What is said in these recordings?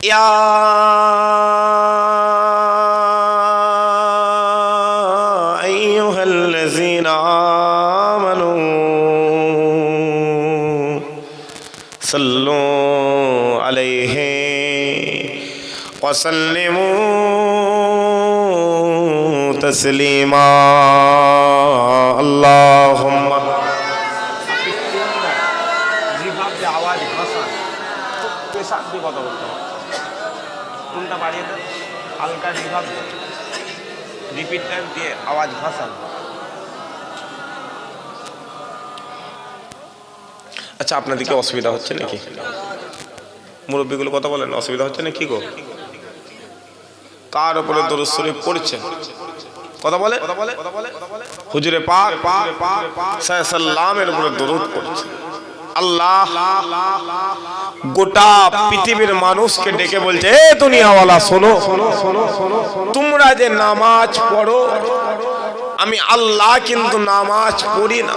या अय्युहल्लज़ीना आमनू सल्लू अलैहि वसल्लिमू तस्लीमा। अल्लाहुम्मा आवाज भाषा तो पेशा भी কথা বলতে হবে কোনটা বাড়িয়ে দেন হালকা রিভাব রিপিট টাইম দিয়ে আওয়াজ ভাষা। আচ্ছা আপনাদের কি অসুবিধা হচ্ছে নাকি? মুরব্বিগুলো কথা বলেন, অসুবিধা হচ্ছে না কি গো? কার উপরে দরুদ শরীফ পড়ছেন? কথা বলে হুজুরে পাক সাল্লামের উপরে দরুদ পড়ছে। আল্লাহ গোটা পৃথিবীর মানুষকে ডেকে বলছে, এ দুনিয়াওয়ালা শোনো, তোমরা যে নামাজ পড়ো আমি আল্লাহ কিন্তু নামাজ পড়ি না।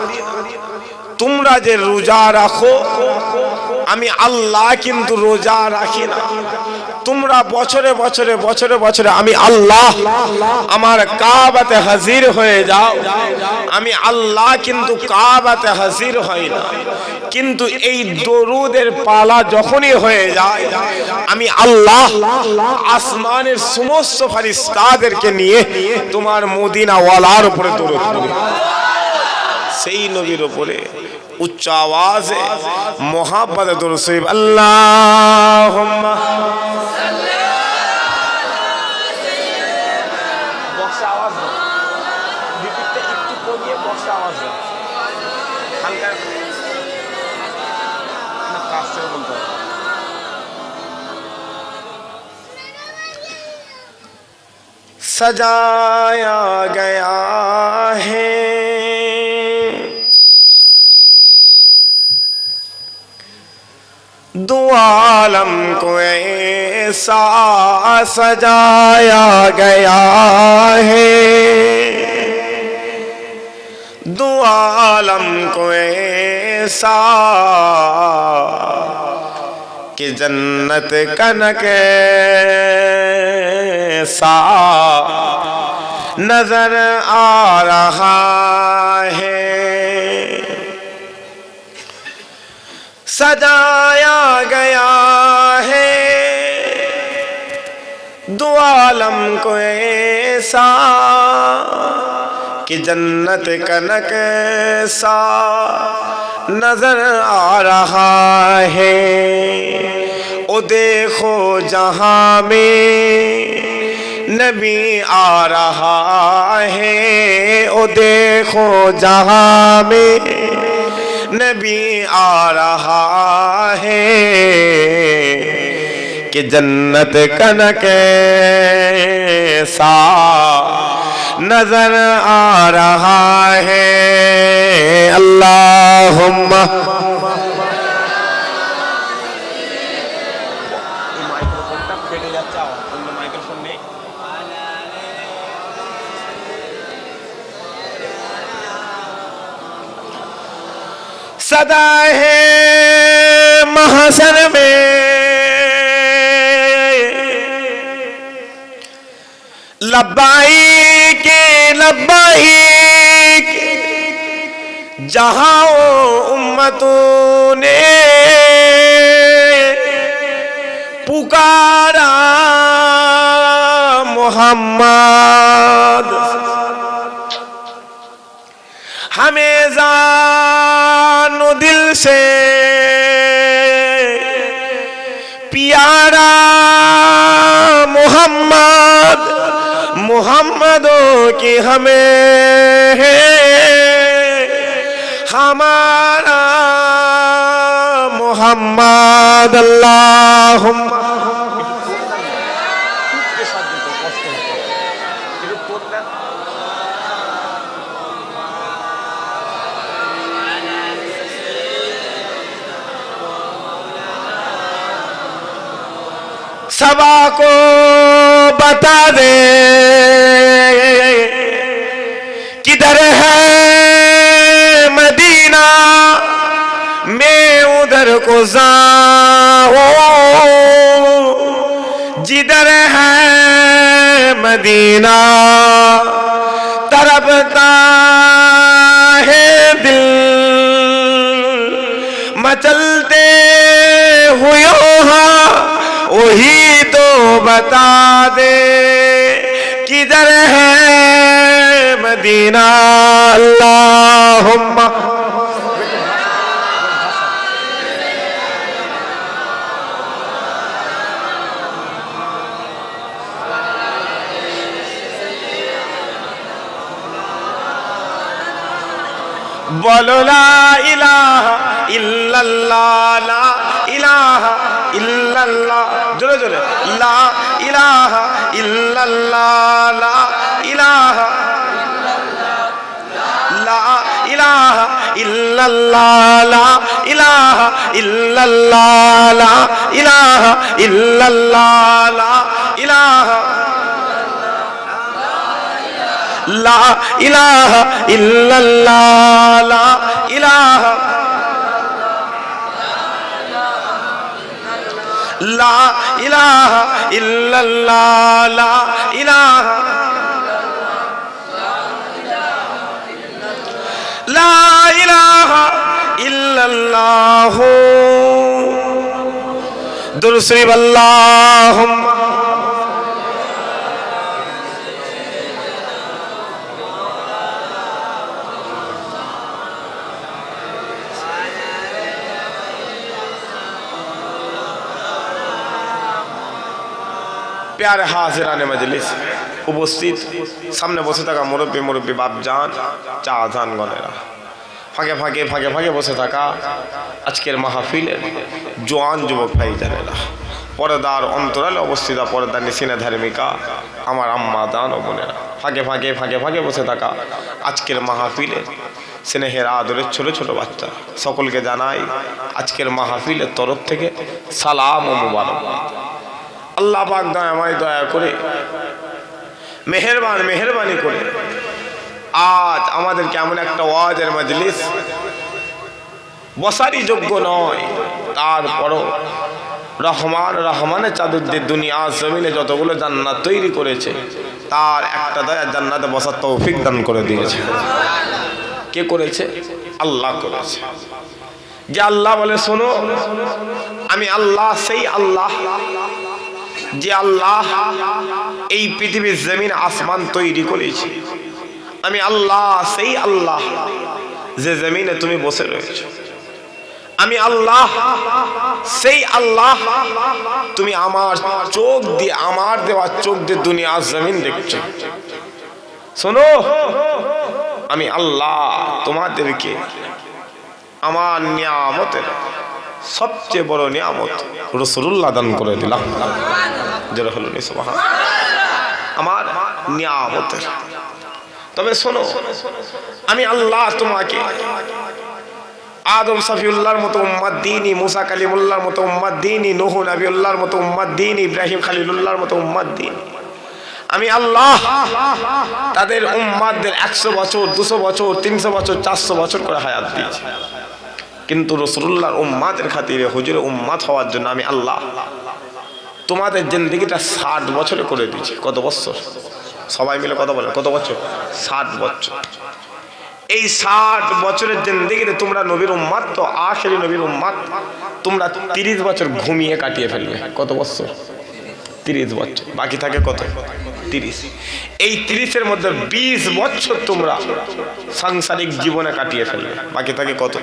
তোমরা যে রোজা রাখো আমি আল্লাহ কিন্তু রোজা রাখি না। তোমরা বছরে বছরে বছরে বছরে আমি আল্লাহ আমার কাবাতে হাজির হয়ে যাও, আমি আল্লাহ কিন্তু কাবাতে হাজির হই না। কিন্তু এই দরুদের পালা যখনই হয়ে যায় আমি আল্লাহ আসমানের সমস্ত ফেরেশতাদেরকে নিয়ে তোমার মদিনা ওয়ালার উপরে দরুদ পড়ি। সেই নবীর উপরে উচ্চ আওয়াজে মোহাব্বতে দরুদ শরীফ আল্লাহুম্মা বক্সে আওয়াজ দাও, রিপিটটা একটু কমিয়ে বক্সে আওয়াজ দাও, হালকা না কাছে বলতে হবে। सजाया गया है दो आलम को ऐसा सजाया गया है, दो आलम को ऐसा कि जन्नत कनक सा नजर आ रहा है। सजाया गया है दो आलम को ऐसा कि जन्नत कनक सा नजर आ रहा है। ओ देखो जहां में नबी आ रहा है, ओ देखो जहां में नबी आ रहा है कि जन्नत कनक सा नजर आ रहा है। अल्लाहुम्मा माइक्रोफोनটা ফেটে যাচ্ছে, অন্য মাইক্রোফোন নেই। सदा है महशर में लब्बाइक लब्बाइक, जहां उम्मतों ने पुकारा मोहम्मद, हमें जानो दिल से प्यारा मोहम्मद, मोहम्मदों की हमें है हमारा मोहम्मद। अल्लाहुम्मा सबा को बता दे किधर है मदीना, मैं उधर को जाऊं किधर है मदीना तड़पता है दिल मचलते हुए वही तो बता दे किधर है मदीना अल्लाहुम्मा बोलो ला इलाहा इल्लल्लाह ला इलाहा इल्लल्लाह जोरे जोरे ला इलाहा इल्लल्लाह ला इलाहा ला इलाहा इल्लल्लाह ला इलाहा इल्लल्लाह ला इलाहा इल्लल्लाह ला इलाहा ला इलाहा इल्लल्लाह ला इलाहा ला इलाहा इल्लल्लाह ला इलाहा ला इलाहा इल्लल्लाह दुरूद शरीफ अल्लाहुम्मा प्यारे हाजिराने मजलिस उपस्थित सामने बसे থাকা মুরব্বি মুরব্বি বাপজান চাচান গনেরা ফাঁকে ফাঁকে ফাঁকে ফাঁকে বসে থাকা আজকের মাহফিলের জওয়ান যুবক ভাইজানেরা পর্দার অন্তরালে অবস্থিত পর্দার নিশিনা ধার্মিকা আমার আম্মা দান ও বোনেরা ফাঁকে ফাঁকে ফাঁকে ফাঁকে বসে থাকা আজকের মাহফিলের স্নেহের আদরের ছোট ছোট বাচ্চা সকলকে জানাই আজকের মাহফিলের তরফ থেকে সালাম ও মুবারকবাদ। আল্লাহ পাক দয়াময় দয়া করে মেহেরবানি করে আজ আমাদের কেমন একটা ওয়াজের মজলিস বসারই যোগ্য নয়, তারপরও রহমানের চাদর দিয়ে দুনিয়া জমিনে যতগুলো জান্নাত তৈরি করেছে তার একটা দয়া জান্নাতে বসার তৌফিক দান করে দিয়েছে। কে করেছে? আল্লাহ করেছে। যে আল্লাহ বলে শোনো আমি আল্লাহ, সেই আল্লাহ যে আল্লাহ এই পৃথিবীর জমিন আসমান তৈরি করেছে, আমি আল্লাহ সেই আল্লাহ যে জমিনে তুমি বসে রয়েছো, আমি আল্লাহ সেই আল্লাহ তুমি আমার চোখ দিয়ে, আমার দেওয়া চোখ দিয়ে দুনিয়া জমিন দেখছো। শোনো আমি আল্লাহ তোমাদেরকে আমার নিয়ামতের সবচেয়ে বড় নিয়ামত রাসূলুল্লাহ দান করে দিলাম। যারা হলো সুবহান আমার নিয়ামতের। তবে শোনো আমি আল্লাহ তোমাকে আদম সফিউল্লাহর মতো উম্মত দিনী, মুসা কালিমুল্লাহর মতো উম্মত দিনী, নূহ নবিউল্লাহর মতো উম্মত দিনী, ইব্রাহিম খলিলুল্লাহর মতো উম্মত দিনী। আমি আল্লাহ তাদের উম্মতদের 100 বছর, 200 বছর, 300 বছর, 400 বছর করে হায়াত দিয়েছি। কিন্তু রাসূলুল্লাহর উম্মতের খাতিরে, হুজুরের উম্মত হওয়ার জন্য আমি আল্লাহ তোমাদের জিন্দেগিটা 60 বছরে করে দিয়েছি। কত বছর? সবাই মিলে কত বলে? কত বছর? 60 বছর। এই 60 বছরের জিন্দেগিতে তোমরা নবীর উম্মত, তো আখেরি নবীর উম্মত, তোমরা 30 বছর ঘুমিয়ে কাটিয়ে ফেলবে। কত বছর? 30 বছর। বাকি থাকে কত? 30। এই 30-এর মধ্যে 20 বছর তোমরা সাংসারিক জীবনে কাটিয়ে ফেলবে। বাকি থাকে কত?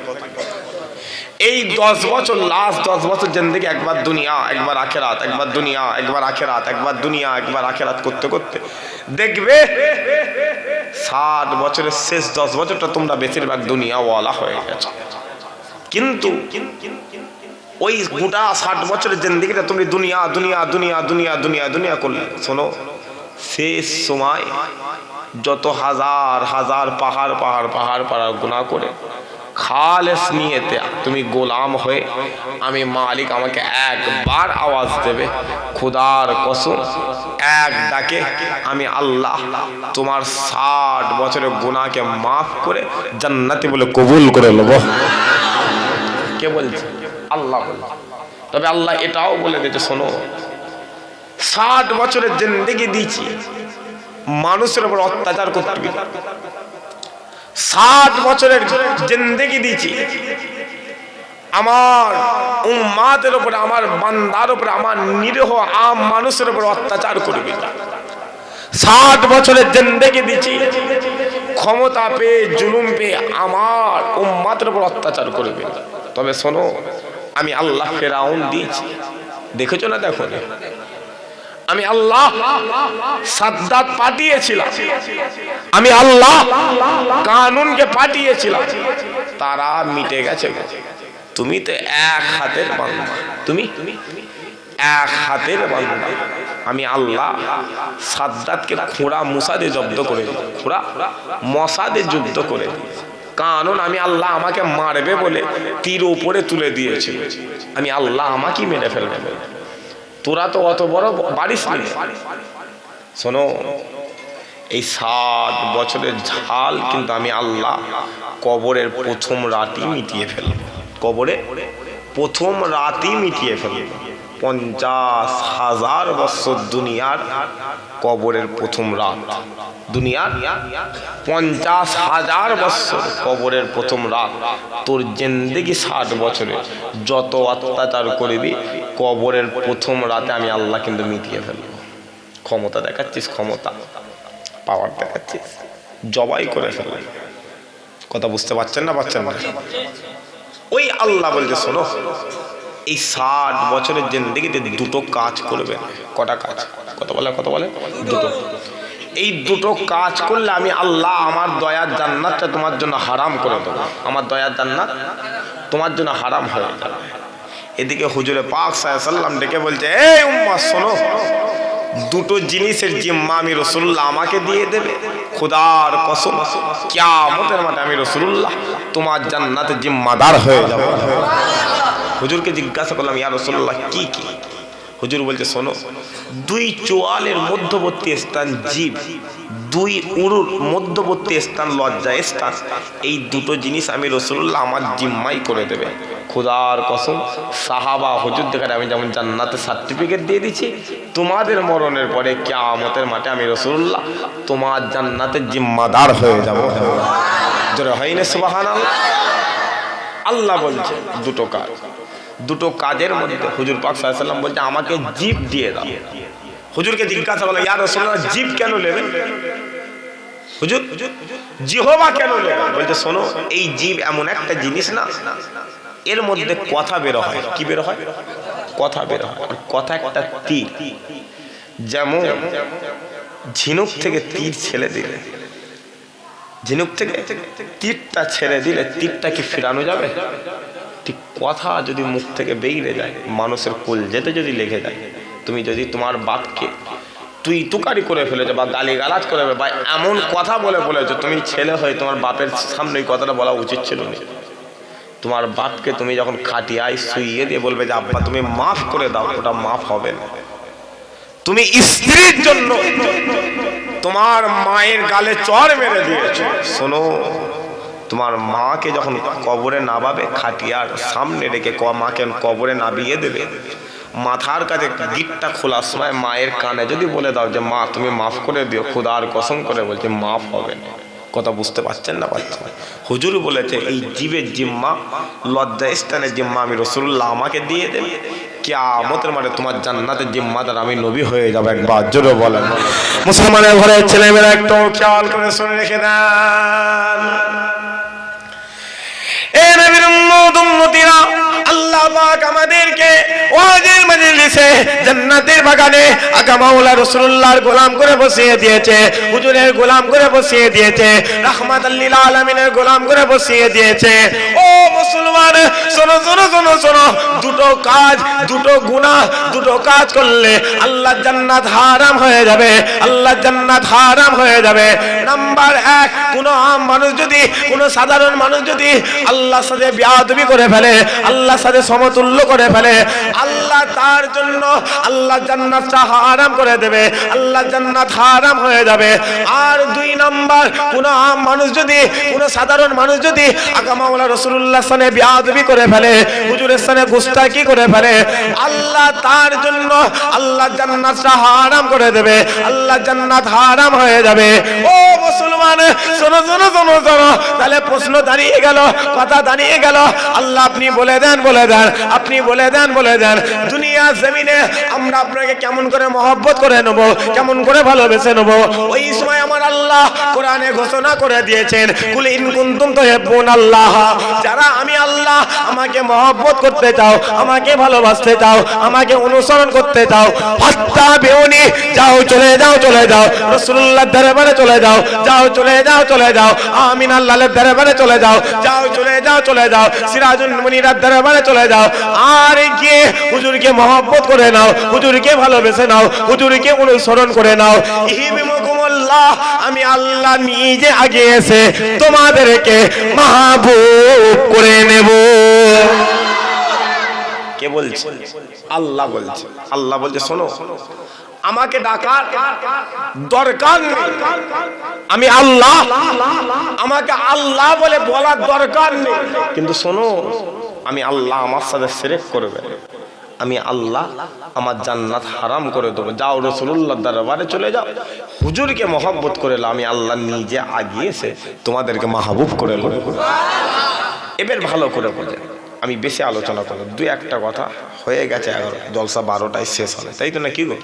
এই 10 বছর, লাস্ট 10 বছর জিন্দেগি একবার দুনিয়া একবার আখেরাত, একবার দুনিয়া একবার আখেরাত, একবার দুনিয়া একবার আখেরাত করতে করতে দেখবে 60 বছরের শেষ 10 বছরটা তোমরা বেশিরভাগ দুনিয়াওয়ালা হয়ে গেছো। কিন্তু ওই গোটা 60 বছরের জিন্দেগিটা তুমি দুনিয়া দুনিয়া দুনিয়া দুনিয়া দুনিয়া দুনিয়া করলে, শোনো শেষ সময় যত হাজার হাজার পাহাড় পাহাড় পাহাড় পাহাড় গুনাহ করে খালেস নিয়েতে তুমি গোলাম হয়ে আমি মালিক আমাকে একবার আওয়াজ দেবে, খোদার কসম এক ডাকে আমি আল্লাহ তোমার 60 বছরের গুনাহকে মাফ করে জান্নাতি বলে কবুল করে নেব। কে বলছে? আল্লাহ বলছে। তবে আল্লাহ এটাও বলে দিয়েছে, শোনো 60 বছরের জিন্দেগি দিয়েছি মানুষের উপর অত্যাচার করতে গিয়ে। 60 বছরের জিন্দেগি দিয়েছি আমার উম্মাতের উপরে, আমার বান্দার উপরে, আমার নিরীহ আম মানুষের উপর অত্যাচার করবে। 60 বছরের জিন্দেগি দিয়েছি ক্ষমতা পেয়ে, জুলুম পেয়ে আমার উম্মাতের উপর অত্যাচার করবে। তবে শোনো, আমি আল্লাহ ফেরাউন দিয়েছি, দেখেছো না? দেখো, আমি আল্লাহ সাদ্দাত পাঠিয়েছিলাম, আমি আল্লাহ কানুনকে পাঠিয়েছিলাম, তারা মিটে গেছে। তুমি তো এক হাতের বান্দা, তুমি এক হাতের বান্দা। আমি আল্লাহ সাদ্দাতকে খোঁড়া মশা দিয়ে জব্দ করে দিই, খোঁড়া মশা দিয়ে যুদ্ধ করে দিই। কারণ আমি আল্লাহ আমাকে মারবে বলে তীর উপরে তুলে দিয়েছি, আমি আল্লাহ আমাকেই মেরে ফেলবে। তোরা তো অত বড় বাড়িস নি। শোনো, এই 60 বছরের ঝাল কিন্তু আমি আল্লাহ কবরের প্রথম রাতই মিটিয়ে ফেলব। কবরে প্রথম রাতই মিটিয়ে ফেলব। 50,000 বছর দুনিয়ার কবরের প্রথম রাত, দুনিয়ার 50,000 বছর কবরের প্রথম রাত। তোর জিন্দেগি 60 বছরে যত অত্যাচার করবি কবরের প্রথম রাতে আমি আল্লাহ কিন্তু মিটিয়ে ফেলব। ক্ষমতা দেখাচ্ছিস, ক্ষমতা পাওয়ার দেখাচ্ছিস, জবাই করে ফেলবে। কথা বুঝতে পারছেন না? পারছেন না? ওই আল্লাহ বলছে, শোনো, এই 60 বছরের জিন্দেগিতে দুটো কাজ করবে। কটা কাজ? কত বলে? দুটো। এই দুটো কাজ করলে আমি আল্লাহ আমার দয়ার জান্নাতটা তোমার জন্য হারাম করে দেবো। আমার দয়ার জান্নাত তোমার জন্য হারাম হয়ে যাবে। এদিকে হুজুরে পাক সাল্লাল্লাহু আলাইহি ওয়াসাল্লাম ডেকে বলছে, এই উম্মাহ শোনো, দুটো জিনিসের জিম্মা আমি রাসূলুল্লাহ আমাকে দিয়ে দেবে। খোদার কসম, কিয়ামতের মাঠে আমি রাসূলুল্লাহ তোমার জান্নাতের জিম্মাদার হয়ে যাব। হুজুরকে জিজ্ঞাসা করলাম, ইয়া রাসূলুল্লাহ কি কি? হুজুর বলছে, শোনো, দুই চোয়ালের মধ্যবর্তী স্থান জিভ, দুই উরুর মধ্যবর্তী স্থান লজ্জা স্থান, এই দুটো জিনিস আমি রাসূলুল্লাহ আমার জিম্মাই করে দেবে। খোদার কসম, সাহাবা হুজুর দেখার আমি যেমন জান্নাতের সার্টিফিকেট দিয়ে দিচ্ছি, তোমাদের মরণের পরে কিয়ামতের মাঠে আমি রাসূলুল্লাহ তোমার জান্নাতের জিম্মাদার হয়ে যাব। জোরে হয় না সুবহানাল্লাহ? আল্লাহ বলছে দুটো কাজ, দুটো কাজের মধ্যে হুজুর পাক সাল্লাল্লাহু আলাইহি ওয়াসাল্লাম বলছে আমাকে জিভ দিয়ে দাও। হুজুরকে জিজ্ঞাসা করলো, ইয়া রাসূলুল্লাহ জিভ কেন নেবেন? হুজুর জিহবা কেন নেবেন? বলছে, শোনো, এই জিভ এমন একটা জিনিস না, এর মধ্যে কথা বের হয়। কি বের হয়? কথা বের হয়। কথা একটা তীর, যেমন ঝিনুক থেকে তীর ছেড়ে দিলে, ঝিনুক থেকে তীরটা ছেড়ে দিলে তীরটা কি ফেরানো যাবে? ঠিক কথা যদি মুখ থেকে বেরিয়ে যায়, মানুষের কলজেতে যদি লেগে যায়, তুমি যদি তোমার বাপকে তুই তুকারি করে ফেলেছো বা গালিগালাজ করে বা এমন কথা বলে ফেলেছো, তুমি ছেলে হয়ে তোমার বাপের সামনে এই কথাটা বলা উচিত ছিল না। তোমার বাপকে তুমি যখন খাটিয়ায় শুইয়ে দিয়ে বলবে যে আব্বা তুমি মাফ করে দাও, ওটা মাফ হবে না। তুমি স্ত্রীর জন্য তোমার মায়ের গালে চড় মেরে দিয়েছো। শোনো, তোমার মাকে যখন কবরে নামাবে, খাটিয়ার সামনে রেখে মাকে কবরে নামিয়ে দেবে, মাথার কাছে গিটটা খোলার সময় মায়ের কানে যদি বলে দাও যে মা তুমি মাফ করে দিও, খোদার কসম করে বলছে মাফ হবে না। কথা বুঝতে পারছেন না? পাচ্ছেন? হুজুর বলেছে এই জীবের জিম্মা, লজ্জা স্থানের জিম্মা আমি রাসূলুল্লাহ আমাকে দিয়ে দেবে। কিয়ামতের মাঠে তোমার জান্নাতের জিম্মাদার আমি নবী হয়ে যাব। একবার জোরে বলেন। মুসলমানের ঘরের ছেলেমেয়েরা একটু খেয়াল করে শুনে রেখে দেন। এ নবীর উম্মতিরা, আল্লাহ পাক আমাদেরকে ওয়াজের মজলিসে জান্নাতের বাগানে আকা মাওলা রাসূলুল্লাহর গোলাম করে বসিয়ে দিয়েছে, হুজুরের গোলাম করে বসিয়ে দিয়েছে, রাহমাতাল লিল আলামিনের গোলাম করে বসিয়ে দিয়েছে। ও মুসলমান, শোনো শোনো শোনো শোনো, দুটো কাজ, দুটো গুনাহ, দুটো কাজ করলে আল্লাহর জান্নাত হারাম হয়ে যাবে, আল্লাহর জান্নাত হারাম হয়ে যাবে। নাম্বার 1, কোন আম মানুষ যদি, কোন সাধারণ মানুষ যদি আল্লাহর সাথে বেয়াদবি করে ফেলে, আল্লাহর সাথে সমতুল্য করে ফেলে, আল্লাহ তার জন্য আল্লাহ জান্নাতটা হারাম করে দেবে, আল্লাহ জান্নাত হারাম হয়ে যাবে। আর 2 নাম্বার, কোন মানুষ যদি, কোন সাধারণ মানুষ যদি আকা মাওলা রাসূলুল্লাহ সানে বেয়াদবি করে ফেলে, হুজুরের সানে গুস্তাখি করে ফেলে, আল্লাহ তার জন্য আল্লাহ জান্নাতটা হারাম করে দেবে, আল্লাহ জান্নাত হারাম হয়ে যাবে। ও মুসলমান, শোনো শোনো শোনো শোনো, তাহলে প্রশ্ন দাঁড়িয়ে গেল, কথা দাঁড়িয়ে গেল, আল্লাহ আপনি বলে দেন, বলে দেন, আপনি বলে দেন, বলে দেন, দুনিয়া জমিনে আমরা আপনাকে কেমন করে মহব্বত করে নেব, কেমন করে ভালোবেসে নেব? ওই সময় আমার আল্লাহ কোরআনে ঘোষণা করে দিয়েছেন, কুল ইন কুনতুম তুহিব্বুনাল্লাহ, যারা আমি আল্লাহ আমাকে মহব্বত করতে চাও, আমাকে ভালোবাসতে চাও, আমাকে অনুসরণ করতে চাও, ফাত্তাবিউনি, যাও চলে যাও, চলে যাও রাসূলুল্লাহর দরবারে চলে যাও, যাও চলে যাও, চলে যাও আমিন আল্লাহর দরবারে চলে যাও, যাও চলে যাও, চলে যাও সিরাজুল মুনিরার দরবারে চলে যাও, আর গিয়ে হুজুরকে মহব্বত করে নাও, হুজুরকে ভালোবেসে নাও, হুজুরকে অনুসরণ করে নাও। ইহিবিমুকুমুল্লাহ, আমি আল্লাহ নিজে আগে এসে তোমাদেরকে মাহবুব করে নেব। কে বলছে? আল্লাহ বলছে। আল্লাহ বলছে শোনো, আমাকে ডাকার দরকার নেই, আমি আল্লাহ, আমাকে আল্লাহ বলে বলার দরকার নেই, কিন্তু শোনো, আমি আল্লাহ আমার সাথে শিরক করবে, আমি আল্লাহ আমার জান্নাত হারাম করে দেবো, যাও রাসূলুল্লাহর দরবারে চলে যাও, হুজুরকে মহব্বত করে নাও, আমি আল্লাহ নিজে আগিয়েছে তোমাদেরকে মাহবুব করে নেব। এবার ভালো করে বোঝে, আমি বেশি আলোচনা করব, 2-1টা কথা হয়ে গেছে, 11 জলসা 12টায় শেষ হবে, তাই তো না? কি গো,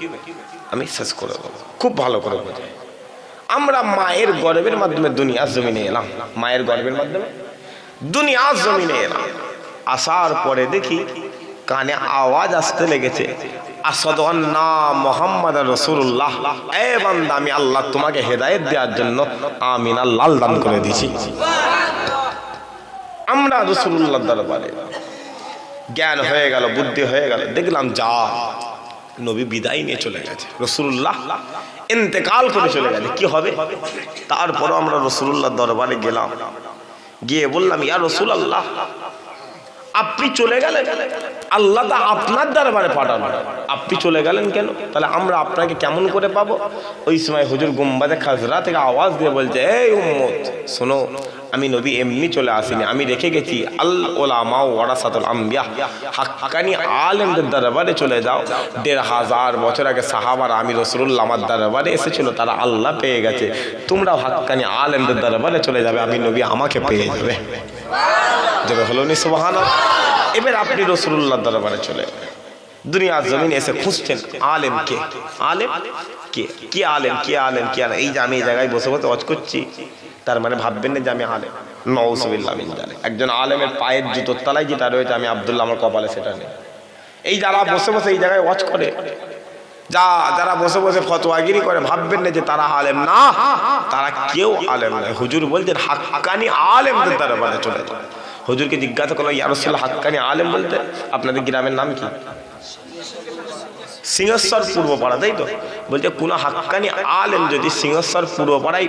আমি শেষ করে দেবো, খুব ভালো করে বোঝে। আমরা মায়ের গর্ভের মাধ্যমে দুনিয়ার জমিনে এলাম, মায়ের গর্ভের মাধ্যমে দুনিয়ার জমিনে এলাম, আসার পরে দেখি কানে আওয়াজ আসতে লেগেছে, আশহাদু আন্না মুহাম্মাদুর রাসূলুল্লাহ, এ বান্দা আমি আল্লাহ তোমাকে হেদায়েত দেওয়ার জন্য আমিন আল্লাহ দান করে দিয়েছি। আমরা রাসূলুল্লাহর দরবারে জ্ঞান হয়ে গেল, বুদ্ধি হয়ে গেল, দেখলাম যা নবী বিদায় নিয়ে চলে গেছে, রাসূলুল্লাহ ইন্তেকাল করে চলে গেছে, কি হবে? তারপর আমরা রাসূলুল্লাহর দরবারে গেলাম, গিয়ে বললাম ইয়া রাসূলুল্লাহ, আপনি চলে গেলেন, আল্লাহ তা আপনার দরবারে পাঠানো, আপনি চলে গেলেন কেন? তাহলে আমরা আপনাকে কেমন করে পাবো? ওই সময় হুজুর গুম্বাদে খাজরা থেকে আওয়াজ দিয়ে বলছে, এই উম্মত শোনো, আমি নবী এমনি চলে আসিনি, আমি রেখে গেছি আল উলামা ওয়ারাসাতুল আম্বিয়া, হাক্কানি আলেমদের দরবারে চলে যাও। 1500 বছর আগে সাহাবারা আমি রাসূলুল্লাহ আমার দরবারে এসেছিল, তারা আল্লাহ পেয়ে গেছে, তোমরাও হাক্কানি আলেমদের দরবারে চলে যাবে, আমি নবী আমাকে পেয়ে যাবে। যেটা হলো নি সুবহানাল্লাহ। এবার আপনি রাসূলুল্লাহর দরবারে চলে দুনিয়ার জমিনে এসে খুঁজছেন আলেম কে, আলেম কে, কি আলেম, কি আলেম, কি আলেম? এই যে আমি এই জায়গায় বসে বসে ওয়াজ করছি, তার মানে ভাববেন না যে আমি আলেম, নাউযুবিল্লাহ মিন যালিক। একজন আলেমের পায়ের জুতোর তলায় যেটা রয়েছে আমি আব্দুল্লাহ, আমার কপালে সেটা নেই। এই যারা বসে বসে এই জায়গায় ওয়াজ করে, যারা বসে বসে ফতোয়াগিরি করে, ভাববেন না যে তারা আলেম, না, তারা কেউ আলেম নয়। হুজুর বলছেন হাক্কানি আলেমদের দরবারে চলে যাও। হুজুরকে জিজ্ঞাসা করলো, ইয়া রাসূলুল্লাহ হাক্কানি আলেম বলতে আপনাদের গ্রামের নাম কি? সিংহেশ্বর পূর্বপাড়া, তাই তো? বলছে কোন হাক্কানি আলেম যদি সিংহেশ্বর পূর্বপাড়ায়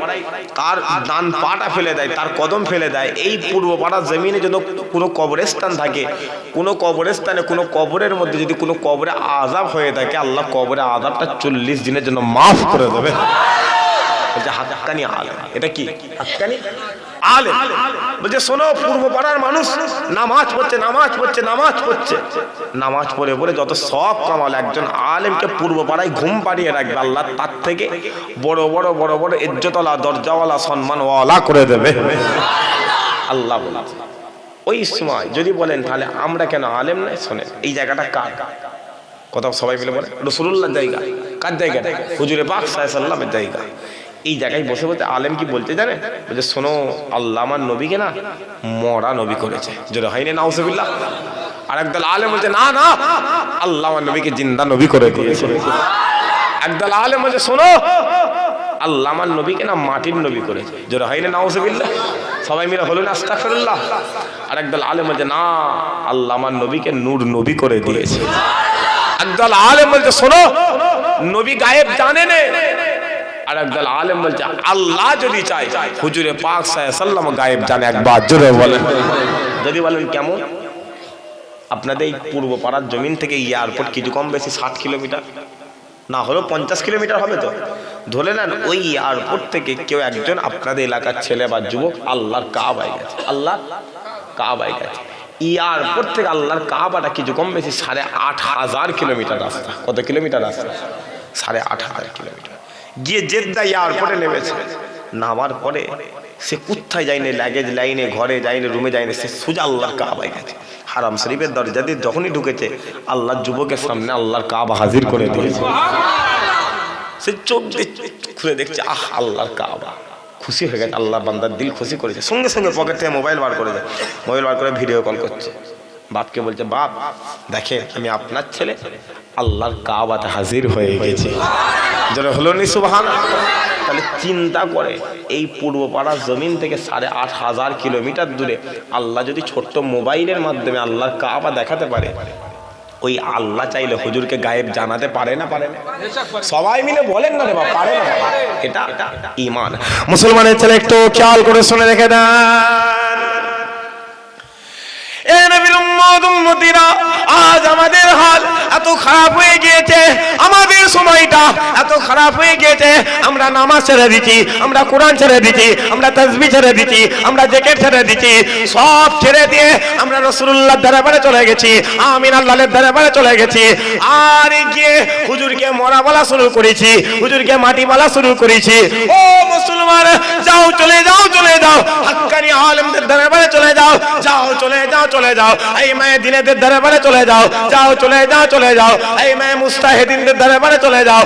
তার ডান পাটা ফেলে দেয়, তার কদম ফেলে দেয়, এই পূর্বপাড়ার জমিনে যদি কোনো কবরস্থান থাকে, কোনো কবরস্থানে কোনো কবরের মধ্যে যদি কোনো কবরে আযাব হয়ে থাকে, আল্লাহ কবরে আযাবটা 40 দিনের জন্য মাফ করে দেবে। বলছে হাক্কানি আলেম, এটা কি হাক্কানি আলেম? বলছে শোনো, পূর্ব পাড়ার মানুষ নামাজ পড়ছে, নামাজ পড়ছে, নামাজ পড়ছে, নামাজ পড়ে পড়ে যত সব কামাল, একজন আলেমকে পূর্ব পাড়ায় ঘুম পাড়িয়ে রাখবে, আল্লাহ তার থেকে বড় বড় বড় বড় ইজ্জতওয়ালা, দরজাওয়ালা, সম্মানওয়ালা করে দেবে। আল্লাহ বলেছে। ওই সময় যদি বলেন তাহলে আমরা কেন আলেম নাই, শোনেন এই জায়গাটা কার কথা সবাই মিলে বলে, রাসূলুল্লাহর জায়গা। কার জায়গা? হুজুরে পাক সাল্লাল্লাহু আলাইহি ওয়াসাল্লামের জায়গা। এই জায়গায় বসে বসে আলেম কি বলতে জানে? বলছে শোনো, আল্লাহ আমার নবীকে না মরা নবী করেছে, যেটা হয়নি নাউযুবিল্লাহ। আর একদল আলেম বলছে না না, আল্লাহ আমার নবীকে জিন্দা নবী করে দিয়েছে। একদল আলেম বলছে শোনো, আল্লাহ আমার নবীকে না মাটির নবী করেছে, যেটা হয়নি নাউযুবিল্লাহ। সবাই মিলে হলো না আস্তাগফিরুল্লাহ। আর একদল আলেম বলছে না, আল্লাহ আমার নবীকে নূর নবী করে দিয়েছে। একদল আলেম বলছে শোনো, নবী গায়েব জানে না। আর একদল আলেম বলছে আল্লাহ যদি চায় হুজুরে পাক সাল্লাল্লাহু আলাইহি ওয়াসাল্লাম গায়েব জানে। একবার জোরে বলেন। যদি বলেন কেমন? আপনাদের এই পূর্ব পাড়ার জমিন থেকে এয়ারপোর্ট কিছু কম বেশি 60 কিলোমিটার, না হলেও 50 কিলোমিটার হবে। তো ধরে নেন ওই এয়ারপোর্ট থেকে কেউ একজন আপনাদের এলাকার ছেলে বা যুবক আল্লাহর কাবায় গেছে, আল্লাহর কাবায় গেছে। এয়ারপোর্ট থেকে আল্লাহর কাবাটা কিছু কম বেশি 8,500 কিলোমিটার রাস্তা। কত কিলোমিটার রাস্তা? 8,500 কিলোমিটার। গিয়ে জেদ্দা এয়ারপোর্টে নেমেছে, নামার পরে সে কোথায় যায়নি, লাগেজ লাইনে, ঘরে যায়নি, রুমে যায়নি, সে সোজা আল্লাহর কাবায় গেছে। হারাম শরীফের দরজা দিয়ে যখনই ঢুকেছে আল্লাহর যুবকের সামনে আল্লাহর কাবা হাজির করে দিয়েছে। সে চোখ খুলে দেখছে, আহ আল্লাহর কাবা, খুশি হয়ে গেছে, আল্লাহর বান্দার দিল খুশি করেছে। সঙ্গে সঙ্গে পকেট থেকে মোবাইল বার করে দেয়, মোবাইল বার করে ভিডিও কল করছে, বাপকে বলছে, বাপ দেখে আমি আপনার ছেলে আল্লাহর কাবাতে হাজির হয়ে গেছে। যেন হলো নি সুবহানাল্লাহ। তাহলে চিন্তা করে এই পূর্ব পাড়ার জমিন থেকে 8,500 কিলোমিটার দূরে আল্লাহ যদি ছোট্ট মোবাইলের মাধ্যমে আল্লাহর কাবা দেখাতে পারে, ওই আল্লাহ চাইলে হুজুরকে গায়েব জানাতে পারে না? পারে না? সবাই মিলে বলেন না রে বাবা, পারে না? এটা ঈমান। মুসলমানের ছেলে একটু খেয়াল করে শুনে রেখে দেন, এ নবীর উম্মত উম্মতিরা, আজ আমাদের হাল এত খারাপ হয়ে গিয়েছে, আমাদের সময়টা এত খারাপ হয়ে গিয়েছে, আমরা নামাজ ছেড়ে দিচ্ছি, আমরা কোরআন ছেড়ে দিচ্ছি, আমরা তাসবিহ ছেড়ে দিচ্ছি, আমরা জিকির ছেড়ে দিচ্ছি, সব ছেড়ে দিয়ে আমরা রাসূলুল্লাহর দরবারে চলে গেছি, আমিন আল্লাহর দরবারে চলে গেছি। আর গিয়ে হুজুরকে মরা বলা শুরু করেছি, হুজুরকে মাটি বলা শুরু করেছি। ও মুসলমান, যাও চলে যাও, চলে যাও হাক্কানি আলেমদের দরবারে চলে যাও, যাও চলে যাও, চলে যাও এই মায়ে দিনেদের দরবারে চলে যাও, যাও চলে যাও, চলে যাও এই মায়ে মুস্তাহিদিনদের দরবারে চলে যাও।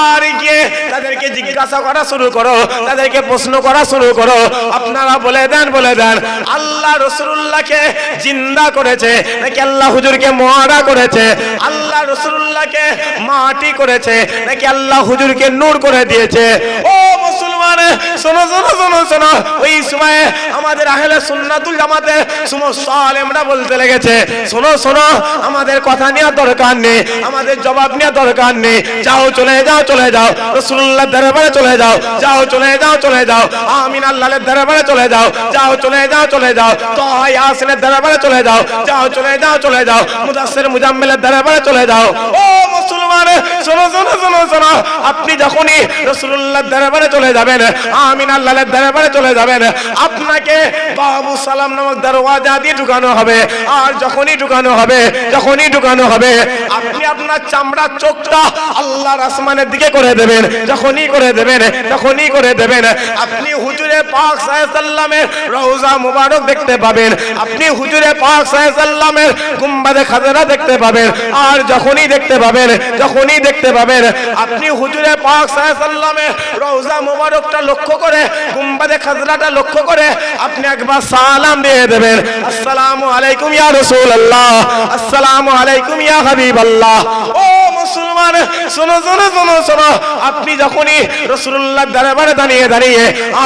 আর গিয়ে তাদেরকে জিজ্ঞাসা করা শুরু করো, তাদেরকে প্রশ্ন করা শুরু করো, আপনারা বলে দেন, বলে দেন আল্লাহ রাসূলুল্লাহকে জিন্দা করেছে নাকি আল্লাহ হুজুরকে মরা করেছে? আল্লাহ রাসূলুল্লাহকে মাটি করেছে নাকি আল্লাহ হুজুরকে নূর করে দিয়েছে? ও মুসলমান, শোনো শোনো শোনো শোনো, ওই সময় আমাদের আহলে সুন্নাতুল জামাতের সমস্ত আলেমরা বলতে লেগেছে, শোনো শোনো, আমাদের কথা নেওয়ার দরকার নেই, আমাদের জবাব নেওয়ার দরকার নেই, যাও চলে যাও, চলে যাও রাসূলুল্লাহর দরবারে চলে যাও, যাও চলে যাও, চলে যাও আমিন আল্লাহর দরবারে চলে যাও, যাও চলে যাও, চলে যাও তাহা ইয়াসিনের দরবারে চলে যাও, যাও চলে যাও, চলে যাও মুদাসসির মুজাম্মিলের দরবারে চলে যাও। ও মুসলমান, শোনো শোনো শোনো শোনো, আপনি যখনই রাসূলুল্লাহর দরবারে চলে যাবেন, আমিন আল্লাহর দরবারে চলে যাবেন, আপনাকে বাবু সালাম নামক দরওয়াজা দিয়ে ঢুকানো হবে। আর যখনই ঢুকানো হবে, যখনই ঢুকানো হবে, আপনি আপনার চামড়ার চোখটা আল্লাহর আসমানের দিকে করে দেবেন, যখনই করে দেবেন, যখনই করে দেবেন, আপনি হুজুরে পাক সাল্লাল্লাহু আলাইহি ওয়াসাল্লামের রওজা মুবারক দেখতে পাবেন, আপনি হুজুরে পাক সাল্লাল্লাহু আলাইহি ওয়াসাল্লামের গুম্বাদে খাজরা দেখতে পাবেন। আর যখনই দেখতে পাবেন, যখনই দেখতে পাবেন, আপনি হুজুরে পাক সাল্লাল্লাহু আলাইহি ওয়াসাল্লামের রওজা মুবারকটা লক্ষ্য করে, গুম্বাদে খাজরাটা লক্ষ্য করে আপনি একবার সালাম দিয়ে দেবেন, আসসালামু আলাইকুম ইয়া রাসূলুল্লাহ, আসসালামু আলাইকুম ইয়া হাবিবাল্লাহ। ও মুসলমান, শোনো শোনো শোনো শোনো, আপনি যখনই রাসূলুল্লাহর দরবারে দাঁড়িয়ে দাঁড়িয়ে,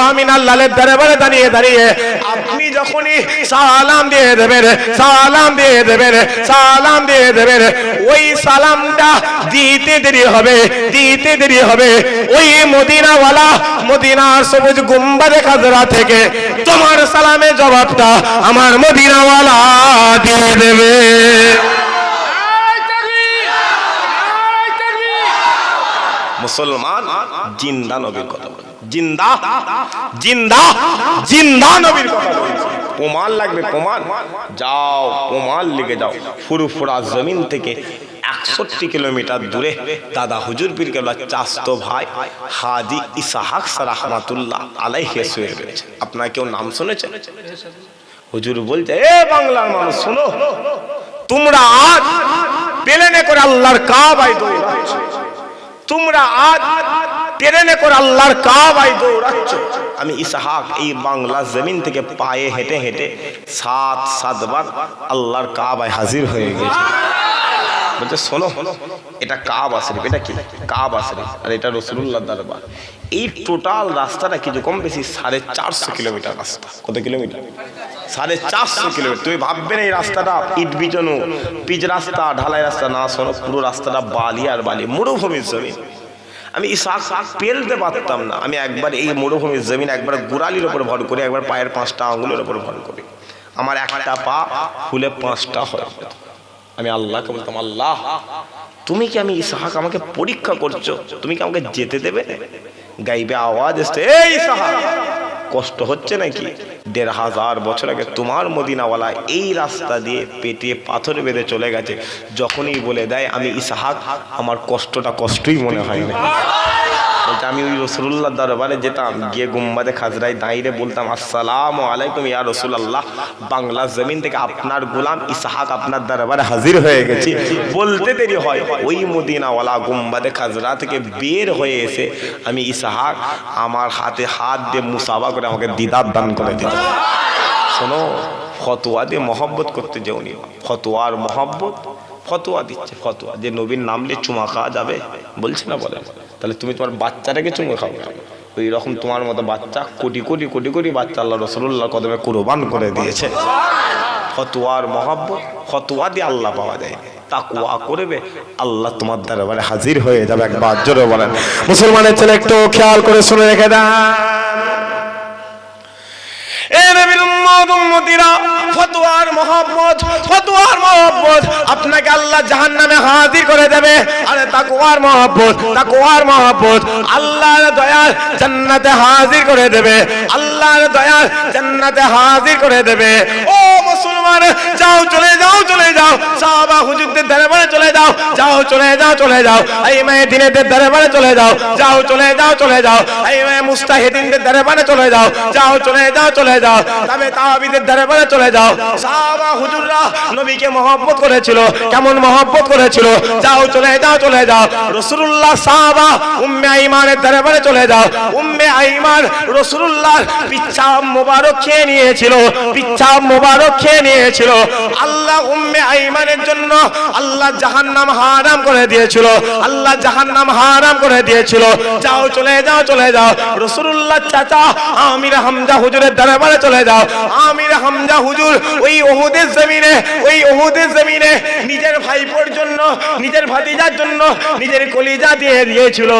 আমিন আল্লাহর দরবারে দাঁড়িয়ে দাঁড়িয়ে আপনি যখনই সালাম দিয়ে দেবেন, সালাম দিয়ে দেবেন, সালাম দিয়ে দেবেন, ওই সালামটা দিতে দেরি হবে, দিতে দেরি হবে, ওই মদিনাওয়ালা মদিনার সবুজ গুম্বাদে খাজরা থেকে তোমার সালামের জবাবটা আমার মদিনাওয়ালা দিয়ে দেবে। মুসলমান, জিন্দা নবীর কথা বলে, জিন্দা জিন্দা জিন্দা নবীর কথা বলে। প্রমাণ লাগবে, প্রমাণ, যাও প্রমাণ লিখে যাও। ফুরফুরা জমিন থেকে 61 কিলোমিটার দূরে দাদা হুজুর পীর কেবলা চাচতো ভাই হাজী ইসহাক রাহমাতুল্লাহ আলাইহি শুয়ে রয়েছে। আপনারা কেউ নাম শুনেছেন? হুজুর বলছে, এ বাংলার মানুষ শোনো, তোমরা আজ প্লেনে করে আল্লাহর কাবায় দৌড়াচ্ছ, তোমরা আজ ট্রেনে করে আল্লাহর কাবায় দৌড়াচ্ছ। আমি ইসহাক এই বাংলা জমিন থেকে পায়ে হেঁটে হেঁটে 7 বার আল্লাহর কাবায় হাজির হয়ে গেছি। বলছে শোনো, এটা কাবা শরীফ, এটা কি কাবা শরীফ, আর এটা রাসূলুল্লাহর দরবার। এই টোটাল রাস্তাটা কিছু কম বেশি 450 কিলোমিটার রাস্তা। কত কিলোমিটার? 450 কিলোমিটার। তুমি ভাববেন এই রাস্তাটা ইট বিছানো পিচ রাস্তা, ঢালাই রাস্তা, না শোনো, পুরো রাস্তাটা বালি আর বালি, মরুভূমির জমিন। আমি ইসহাক পেলতে পারতাম না, আমি একবার এই মরুভূমির জমিন একবার গোড়ালির ওপর ভর করি, একবার পায়ের 5টা আঙ্গুলের ওপর ভর করি, আমার একটা পা ফুলে 5টা হয়। আমি আল্লাহকে বলতাম, আল্লাহ তুমি কি আমি ইসহাক আমাকে পরীক্ষা করছো, তুমি কি আমাকে যেতে দেবে? গাইবে আওয়াজ এসছে, এই ইসহাক কষ্ট হচ্ছে নাকি? ১৫০০ বছর আগে তোমার মদিনাওয়ালা এই রাস্তা দিয়ে পেটে পাথর বেঁধে চলে গেছে, যখনই বলে দেয় আমি ইসহাক, আমার কষ্টটা কষ্টই মনে হয় না। আমি ওই রসুল্লাহ দরবারে যেতাম, গিয়ে গুম্বাদে খাজরায় দাঁড়িয়ে বলতাম, আসসালামু আলাইকুম ইয়া রাসূলুল্লাহ, বাংলা জমিন থেকে আপনার গোলাম ইসহাক আপনার দরবারে হাজির হয়ে গেছি। বলতে দেরি হয়, ওই মদিনাওয়ালা গুম্বাদে খাজরা থেকে বের হয়ে এসে আমি ইসহাক আমার হাতে হাত দিয়ে মুসাফা করে আমাকে দিদার দান করে দিত। শোনো, ফতোয়া দিয়ে মহব্বত করতে যেওনি, ফতোয়ার মহব্বত, ফতোয়া দিচ্ছে, ফতোয়া যে নবীর নাম নিয়ে চুমা খাওয়া যাবে বলছে না, বলে তাহলে তুমি তোমার বাচ্চাটাকে চুমো খাও। ওই রকম তোমার মতো বাচ্চা কোটি কোটি কোটি কোটি বাচ্চা আল্লাহ রাসূলুল্লাহ কদমে কুরবান করে দিয়েছে। ফতোয়ার মহব্বত, ফতোয়া দিয়ে আল্লাহ পাওয়া যায়। তাকওয়া করবে, আল্লাহ তোমার দরবারে হাজির হয়ে যাবে। একবার জোরে বলেন মুসলমানের ছেলে, একটু খেয়াল করে শুনে রেখে দেন। ফতোয়ার মহব্বত, ফতোয়ার মহব্বত আপনাকে আল্লাহ জাহান্নামে হাজির করে দেবে। আরে তাকওয়ার মহব্বত, তাকওয়ার মহব্বত আল্লাহর দয়াল জান্নাতে হাজির করে দেবে, আল্লাহর দয়াল জান্নাতে হাজির করে দেবে। ও মুসলমান, যাও চলে যাও, চলে যাও সাহাবা হুজুরদের দরবারে চলে যাও, যাও চলে যাও, চলে যাও এই মেহদিনের দরবারে চলে যাও, যাও চলে যাও, চলে যাও এই মুস্তাহিদিনদের দরবারে চলে যাও, যাও চলে যাও, চলে যাও তবে তাওয়াবিদের দরবারে চলে যাও। সাহাবা হুজুররা নবীকে মহব্বত করেছিল, কেমন মহব্বত করেছিল, যাও চলে যাও, চলে যাও রাসূলুল্লাহ সাহাবা উম্মে আইমানের দরবারে চলে যাও। উম্মে আইমান রাসূলুল্লাহর পিচ্ছাপ মোবারক খেয়ে নিয়েছিল, পিচ্ছাপ মোবারক খেয়ে নিয়েছিল। আল্লাহ উম্মে আইমানের জন্য আল্লাহ জাহান্নাম হারাম করে দিয়েছিল, আল্লাহ জাহান্নাম হারাম করে দিয়েছিল। যাও চলে যাও, চলে যাও রাসূলুল্লাহ চাচা আমির হামজা হুজুরের দরবারে চলে যাও। আমির হামজা হুজুর ওই উহুদের জমিনে, ওই উহুদের জমিনে নিজের ভাইপোর জন্য, নিজের ভাতিজার জন্য নিজের কলিজা দিয়ে দিয়েছিল।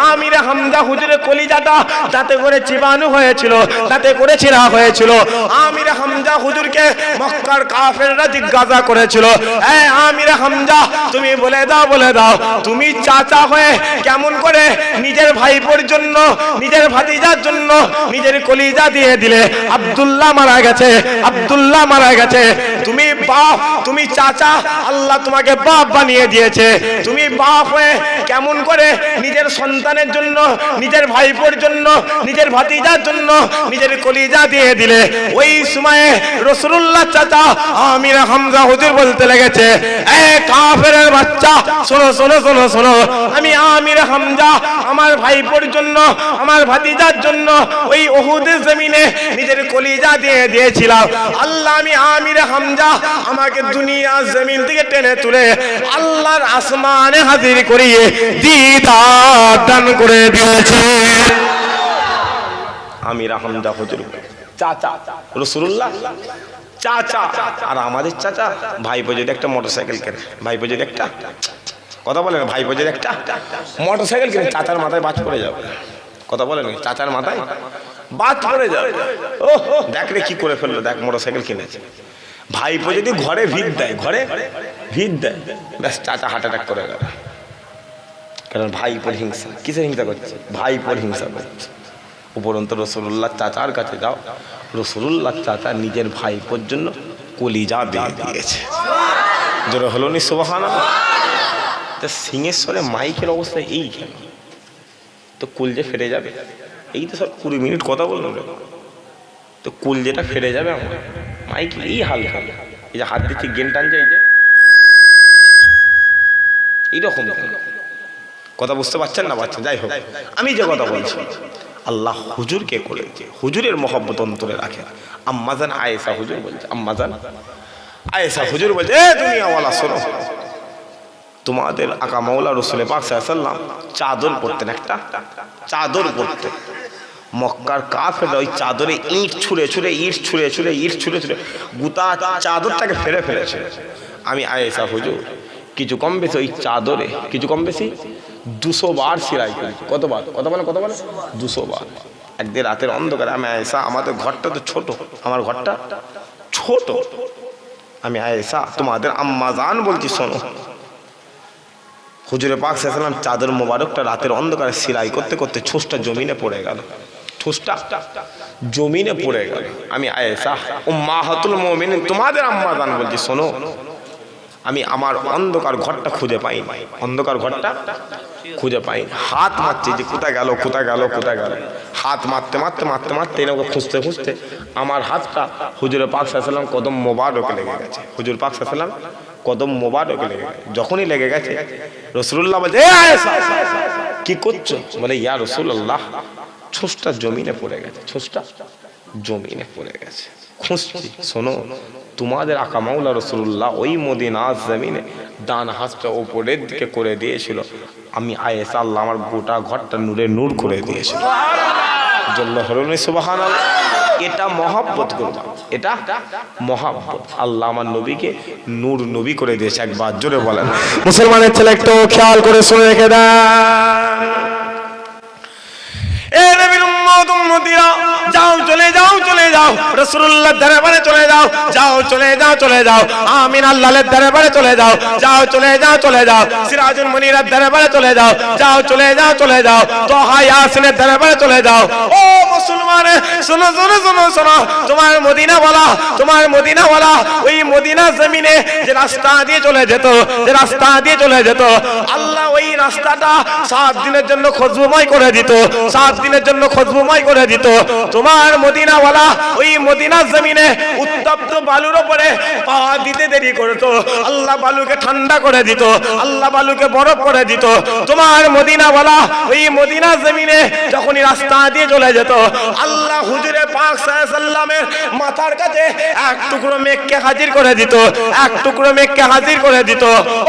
আমির হামজা হুজুরের কলিজাটা তাতে করে চিবানো হয়েছিল, তাতে করে ছিঁড়া হয়েছিল। আমির হামজা হুজুরকে মক্কার কাফেররা জিজ্ঞাসা করেছিল, এ আমির হামজা তুমি বলে দাও, বলে দাও তুমি চাচা হয়ে কেমন করে নিজের ভাইপোর জন্য, নিজের ভাতিজার জন্য নিজের কলিজা দিয়ে দিলে? আব্দুল্লাহ মারা গেছে, আব্দুল্লাহ মারা গেছে, তুমি বাপ, তুমি চাচা, আল্লাহ তোমাকে বাপ বানিয়ে দিয়েছে, তুমি বাপ হয়ে কেমন করে নিজের সন্তানের জন্য, নিজের ভাইপোর জন্য, নিজের ভাতিজার জন্য নিজের কলিজা দিয়ে দিলে? ওই সময়ে রাসূলুল্লাহ চাচা আমির হামজা হুজুর বলতে লেগেছে, এ কাফেরের বাচ্চা শোনো, শোনো, শোনো, শোনো আমি আমির হামজা আমার ভাইপোর জন্য, আমার ভাতিজার জন্য ওই উহুদের জমিনে নিজের কলিজা দিয়ে দিয়েছিলাম। আল্লাহ আমি আমির হামজা আমাকে দুনিয়ার জমিন থেকে টেনে তুলে আল্লাহর আসমানে হাজির করিয়ে দিদার দান করে দিয়েছে। আমির হামজা হুজুর চাচা রাসূলুল্লাহ চাচা, আর আমাদের চাচা ভাইপো যদি একটা মোটরসাইকেল কেনে, ভাইপো যদি একটা, কথা বলেন, ভাইপো যদি একটা মোটরসাইকেল কেনে চাচার মাথায় বাজ পড়ে যাবে। কথা বলেন, চাচার মাথায় বাজ পড়ে যাবে। ও দেখ রে কি করে ফেললো, দেখ মোটরসাইকেল কিনেছে। ভাইপো যদি ঘরে ভিড় দেয়, ঘরে ভিড় দেয়, ব্যাস চাচা হার্ট অ্যাটাক করে গেল। কারণ ভাইপোর হিংসা, কিসের হিংসা করছে? ভাইপোর হিংসা করছে। উপরন্ত রাসূলুল্লাহ চাচার কাছে যাও, রাসূলুল্লাহ চাচা নিজের ভাইপোর জন্য কলিজা দিয়ে দিয়েছে। জোরে হলো নি সুবহানাল্লাহ? তা সিংহেশ্বরে মাইকের অবস্থা এই কেন? তো কলজে ফেটে যাবে। এই তো সব 20 মিনিট কথা বললাম, তো কলজেটা ফেটে যাবে আমার। মাইক এই হাল হাল, এই যে হাত দিচ্ছি গেম টানছে, এই যে এইরকম কথা বুঝতে পারছেন না? পাচ্ছেন? যাই হোক, আমি যে কথা বলছি, আল্লাহ হুজুরকে করেছে, হুজুরের মহব্বত অন্তরে রাখে। আম্মাজান আয়েশা হুজুর বলছে, আম্মাজান আয়েশা হুজুর বলছে, এ দুনিয়াওয়ালা শোনো, তোমাদের আকা মাওলা রাসূল পাক সাল্লাল্লাহু আলাইহি ওয়াসাল্লাম চাদর পরতেন, একটা চাদর পরতেন। মক্কার কাফেররা ওই চাদরে ইট ছুঁড়ে ছুঁড়ে, ইট ছুঁড়ে ছুঁড়ে, ইট ছুঁড়ে ছুঁড়ে গোটা চাদরটাকে ফেলে ফেলেছে। আমি আয়েশা হুজুর কিছু কম বেশি ওই চাদরে কিছু কম বেশি 200 বার সেলাই করি। কতবার? কথা বলে, কত বলে? 200 বার। একদিন রাতের অন্ধকারে আমি আয়েশা, আমাদের ঘরটা তো ছোট, আমার ঘরটা ছোট, আমি আয়েশা তোমাদের আম্মা জান বলছি শোনো। হুজুরে পাক সাল্লাল্লাহু আলাইহি ওয়াসাল্লাম চাদর মোবারকটা রাতের অন্ধকারে সেলাই করতে করতে ছোঁসটা জমিনে পড়ে গেল, ছোঁসটা জমিনে পড়ে গেল। আমি আয়েশা উম্মাহাতুল মুমিনিন তোমাদের আম্মা জান বলছি শোনো, আমি আমার অন্ধকার ঘরটা খুঁজে পাই, অন্ধকার ঘরটা খুঁজে পাই। হাত মারছি যে কোথায় গেল কোথায় গেল কোথায় গেল, হাত মারতে মারতে মারতে মারতে এরকম খুঁজতে খুঁজতে আমার হাতটা হুজুরে পাক সাল্লাল্লাহু আলাইহি ওয়াসাল্লাম কদম মোবারকে লেগে গেছে। হুজুর পাক সাল্লাল্লাহু আলাইহি ওয়াসাল্লাম কদম মোবারকে লেগে গেছে। যখনই লেগে গেছে রাসূলুল্লাহ বলছে এ আয়েশা কি করছো? বলে ইয়া রাসূলুল্লাহ ছোঁসটা জমিনে পড়ে গেছে, ছোঁসটা জমিনে পড়ে গেছে, খুঁজছি। শোনো তোমাদের আকা মাওলা রাসূলুল্লাহ ওই মদিনার জমিনে ডান হাতটা উপরের দিকে করে দিয়েছিল। আমি আয়েশা আল্লাহ আমার গোটা ঘরটা নূরে নূর করে দিয়েছিল। জন্য হরুন সুবহানাল্লাহ। এটা মহব্বত করবা, এটা মহব্বত। আল্লাহ আমার নবীকে নূর নবী করে দিয়েছে। একবার জোরে বলেন মুসলমানের ছেলে একটু খেয়াল করে শুনে রেখে দেন। এ নবীর উম্মত উম্মতিরা যাও চলে যাও চলে যাও রাসূলুল্লাহর দরবারে চলে যাও, যাও চলে যাও চলে যাও আমিনা আল্লাহর দরবারে চলে যাও, যাও চলে যাও চলে যাও সিরাজুল মুনিরের দরবারে চলে যাও, যাও চলে যাও চলে যাও তোহা ইয়াসিনের দরবারে চলে যাও। ও মুসলমান শোনো শোনো শোনো শোনো, তোমার মদিনা ওয়ালা, তোমার মদিনা ওয়ালা ওই মদিনা জমিনে যে রাস্তা দিয়ে চলে যেত, যে রাস্তা দিয়ে চলে যেত, আল্লাহ ওই রাস্তাটা 7 দিনের জন্য খুশবুময় করে দিত, 7 দিনের জন্য খুশবুময় করে দিত। তোমার মদিনা ওয়ালা ওই মদিনা জমিনে উত্তপ্ত বালুর উপরে পা দিতে দেরি করতো, আল্লাহ বালুকে ঠান্ডা করে দিত, আল্লাহ বালুকে বরফ করে দিত। তোমার মদিনা ওয়ালা ওই মদিনা জমিনে যখনই রাস্তা দিয়ে চলে যেত, আল্লাহ হুজুরে পাক সাল্লাল্লাহু আলাইহি ওয়াসাল্লামের মাথার কাছে এক টুকরো মেঘকে হাজির করে দিত, এক টুকরো মেঘকে হাজির করে দিত।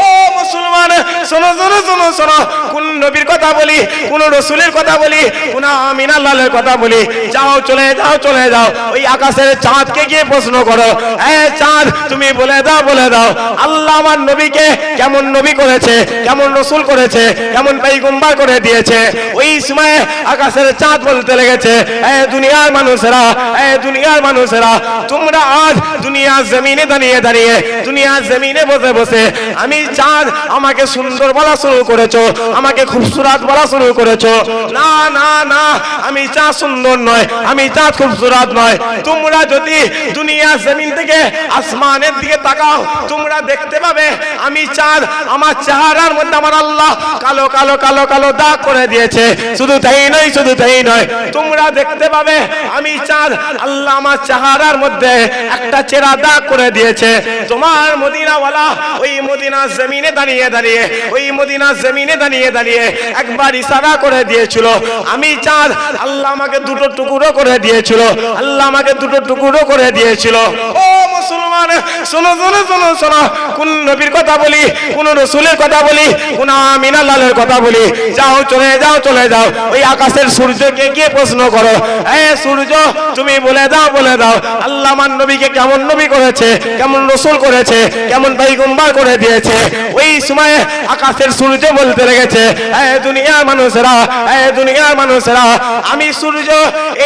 ও মুসলমান শোনো শোনো শোনো শোনো, কোন নবীর কথা বলি, কোন রাসূলের কথা বলি, কোন আমিনা আল্লাহর কথা বলি। যাও চলে যাও চলে যাও ওই আকাশের চাঁদকে গিয়ে প্রশ্ন করো, এ চাঁদ তুমি বলে দাও বলে দাও আল্লাহ আমার নবীকে কেমন নবী করেছে, কেমন রাসূল করেছে, কেমন পয়গম্বর করে দিয়েছে। ওই সময় আকাশের চাঁদ বলতে লেগেছে, এ দুনিয়ার মানুষেরা, এ দুনিয়ার মানুষেরা তোমরা আজ দুনিয়ার জমিনে দাঁড়িয়ে দাঁড়িয়ে, দুনিয়ার জমিনে বসে বসে আমি চাঁদ আমাকে সুন্দর বলা শুরু করেছো, আমাকে খুবসুরত বলা শুরু করেছো। না না না, আমি চাঁদ সুন্দর নয়, আমি চাঁদ খুবসুরত নয়। তোমরা যদি দুনিয়া জমিন থেকে আসমানের দিকে তাকাও, তোমরা দেখতে পাবে আমি চাঁদ আমার চেহারার মধ্যে আমার আল্লাহ কালো কালো কালো কালো দাগ করে দিয়েছে। শুধু তাই নয়, শুধু তাই নয়, তোমরা দেখতে পাবে আমি চাঁদ আল্লাহ আমার চেহারার মধ্যে একটা চেরা দাগ করে দিয়েছে। তোমার মদিনা ওয়ালা ওই মদিনা জমিনে দাঁড়িয়ে দাঁড়িয়ে, ওই মদিনা জমিনে দাঁড়িয়ে দাঁড়িয়ে একবার ইশারা করে দিয়েছিল আমি চাঁদ আল্লাহ আমাকে দুটো টুকরো করে দিয়েছিল, আল্লাহ আমাকে দুটো টুকরো করে দিয়েছিল। ও মুসলমান শোনো শোনো শোনো শোনো, কোন নবীর কথা বলি, কোন রাসূলের কথা বলি, কোন আমিনা আল্লাহর কথা বলি। যাও চলে যাও চলে যাও ওই আকাশের সূর্যকে গিয়ে প্রশ্ন করো, এ সূর্য তুমি বলে দাও বলে দাও আল্লাহ আমার নবীকে কেমন নবী করেছে, কেমন রাসূল করেছে, কেমন পয়গম্বর করে দিয়েছে। ওই সময় আকাশের সূর্য বলতে লেগেছে, এ দুনিয়ার মানুষেরা, এ দুনিয়ার মানুষেরা আমি সূর্য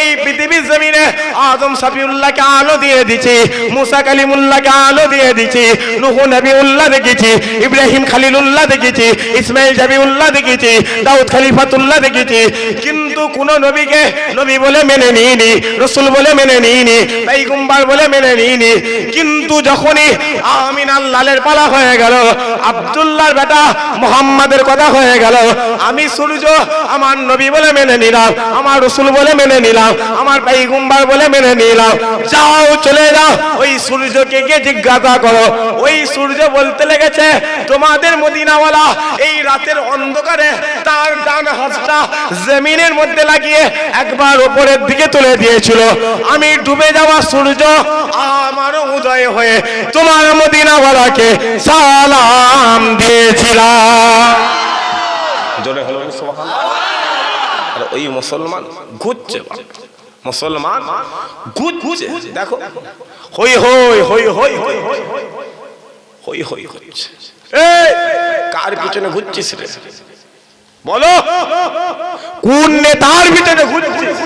এই পৃথিবীর জমিনে আদম শফিউল্লাহকে আলো দিয়ে দিয়েছি, মুসা কালিমুল্লাহকে আলো দিয়ে দিয়েছি, নূহ নবিউল্লাহ দেখেছি, ইব্রাহিম খলিলুল্লাহ দেখেছি, ইসমাইল জাবিউল্লাহ দেখেছি, দাউদ খলিফাতুল্লাহ দেখেছি। কিন্তু কোন নবীকে নবী বলে মেনে নিইনি, রাসূল বলে মেনে নিইনি, পয়গম্বর বলে মেনে নিইনি। কিন্তু যখনই আমিনা আল্লাহর পালা হয়ে গেল, আব্দুল্লাহর বেটা মুহাম্মাদের কথা হয়ে গেল, আমি সূর্য আমার নবী বলে মেনে নিলাম, আমার রাসূল বলে মেনে নিলাম, আমার পয়গম্বর বলে মেনে নিলাম। যাও চলে যাও ওই সূর্যকে গিয়ে জিজ্ঞাসা করো। ওই সূর্য বলতে লেগেছে তোমাদের মদিনাওয়ালা এই রাতের অন্ধকারে তার ডান হাতটা জমিনের মধ্যে লাগিয়ে একবার উপরের দিকে তুলে দিয়েছিল। আমি ডুবে যাওয়া সূর্য আমার উদয় হয়ে তোমার মদিনাওয়ালাকে সালাম দিয়েছিলাম। জোরে হলো সুবহানাল্লাহ। আর ওই মুসলমান ঘুরছে, মুসলমান ঘুরছে, দেখো হই হই হই হই হই হই হই হচ্ছে। এই কার পিছনে ঘুরছিস রে? বলো কোন নেতার পিছনে ঘুরছিস?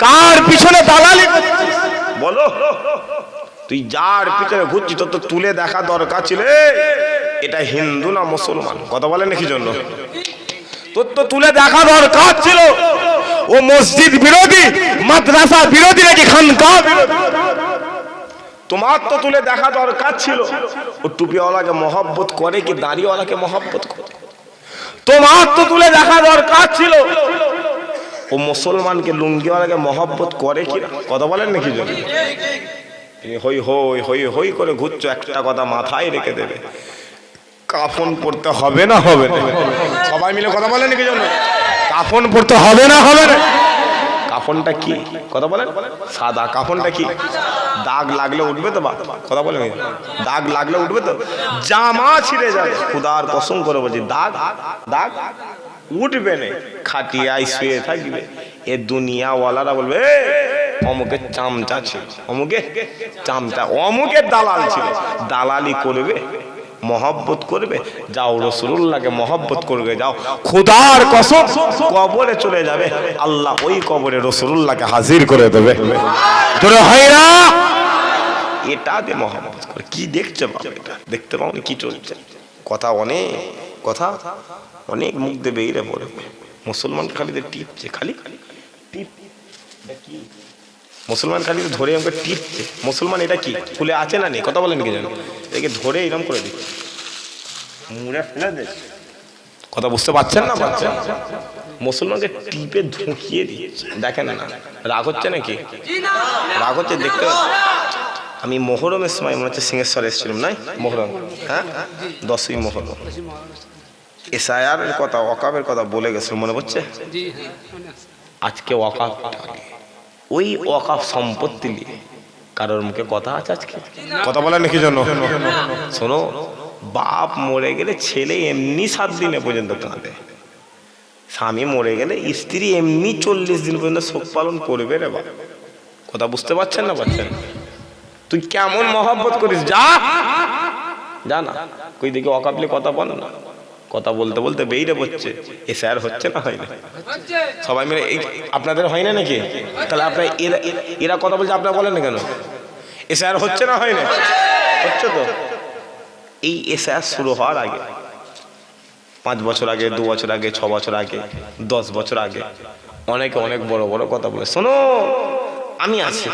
কার পিছনে দালালি করছিস? বলো তুই যার পিছনে ঘুরছিস তোর তো তুলে দেখা দরকার ছিল এটা হিন্দু না মুসলমান। কথা বলেন কি জন্য? তোর তো তুলে দেখা দরকার ছিল ও মসজিদ বিরোধী, মাদ্রাসা বিরোধী নাকি খানকা বিরোধী। তোমার তো তুলে দেখা দরকার ছিল ও টুপিওয়ালাকে মহব্বত করে কি দাড়িওয়ালাকে মহব্বত করে। তোমার তো তুলে দেখা দরকার ছিল ও মুসলমানকে লুঙ্গিওয়ালাকে মহব্বত করে কি না। কথা বলেন নাকি জন্য? তুমি হই হই হই হই করে ঘুরছো, একটা কথা মাথায় রেখে দেবে, কাফন পড়তে হবে না হবে না? সবাই মিলে কথা বলেন নাকি জন্য? কাফন পড়তে হবে না হবে না? কাফনটা কি? কথা বলেন। সাদা কাফনটা কি? দাগ লাগলে উঠবে তো? কথা বলেন, দাগ লাগলে উঠবে তো? জামা ছিঁড়ে যাবে, খুদার কসম করে বলছি দাগ দাগ উঠবে না। খাটিয়ায় শুয়ে থাকবে, এ দুনিয়াওয়ালারা বলবে অমুকের চামচা ছিল, অমুকের চামচা, অমুকের দালাল ছিল। দালালি করবে, মহব্বত করবে, যাও রাসূলুল্লাহকে মহব্বত করবে, যাও। খুদার কসম কবরে চলে যাবে, আল্লাহ ওই কবরে রাসূলুল্লাহকে হাজির করে দেবে। তোর হয় না এটা দিয়ে মহব্বত করে। কি দেখছো বাবা? এটা দেখতে পাও কি চলছে? কথা অনেক, কথা অনেক মুখ দিয়ে বেরিয়ে পড়বে। মুসলমান খালি টিপছে, খালি টিপ। মুসলমান খালি ধরে আমাকে টিপছে। মুসলমান এটা কি ফুলে আছে না নেই? কথা বলেন কি জানো? একে ধরে এরকম করে দিচ্ছে, মুড়ে ফেলে দিচ্ছে। কথা বুঝতে পারছেন না? পারছেন? মুসলমানকে টিপে ঢুকিয়ে দিচ্ছে। দেখেন না রাগ হচ্ছে নাকি? রাগ হচ্ছে দেখতে। আমি মোহরমের সময় মনে হচ্ছে সিংহেশ্বর এসেছিলাম, নাই মোহরম? হ্যাঁ, 10ই মোহরম এসআইআরের কথা, ওয়াকাফের কথা বলে গেছিল, মনে পড়ছে? আজকে ওয়াকাফ, ওই ওয়াকাফ সম্পত্তি নিয়ে কারোর মুখে কথা আছে আজকে? কথা বলেন নাকি জন্য? শোনো, বাপ মরে গেলে ছেলে এমনি 7 দিনে পর্যন্ত কাঁদে, স্বামী মরে গেলে স্ত্রী এমনি 40 দিন পর্যন্ত শোক পালন করবে রে বাপ। কথা বুঝতে পারছেন না? পারছেন? তুই কেমন মহব্বত করিস, যা যা না কই দেখি ওয়াকাফলে কথা বল না। কথা বলতে বলতে বেরিয়ে পড়ছে। এ স্যার হচ্ছে না হয় না? সবাই মিলে আপনাদের হয় না নাকি? তাহলে আপনার এরা কথা বলছে, আপনারা বলেন না কেন? এ স্যার হচ্ছে না হয় না? হচ্ছে তো। এই এসআর শুরু হওয়ার আগে 5 বছর আগে, 2 বছর আগে, 6 বছর আগে, 10 বছর আগে অনেকে অনেক বড় বড় কথা বলে। শোনো, আমি আছি,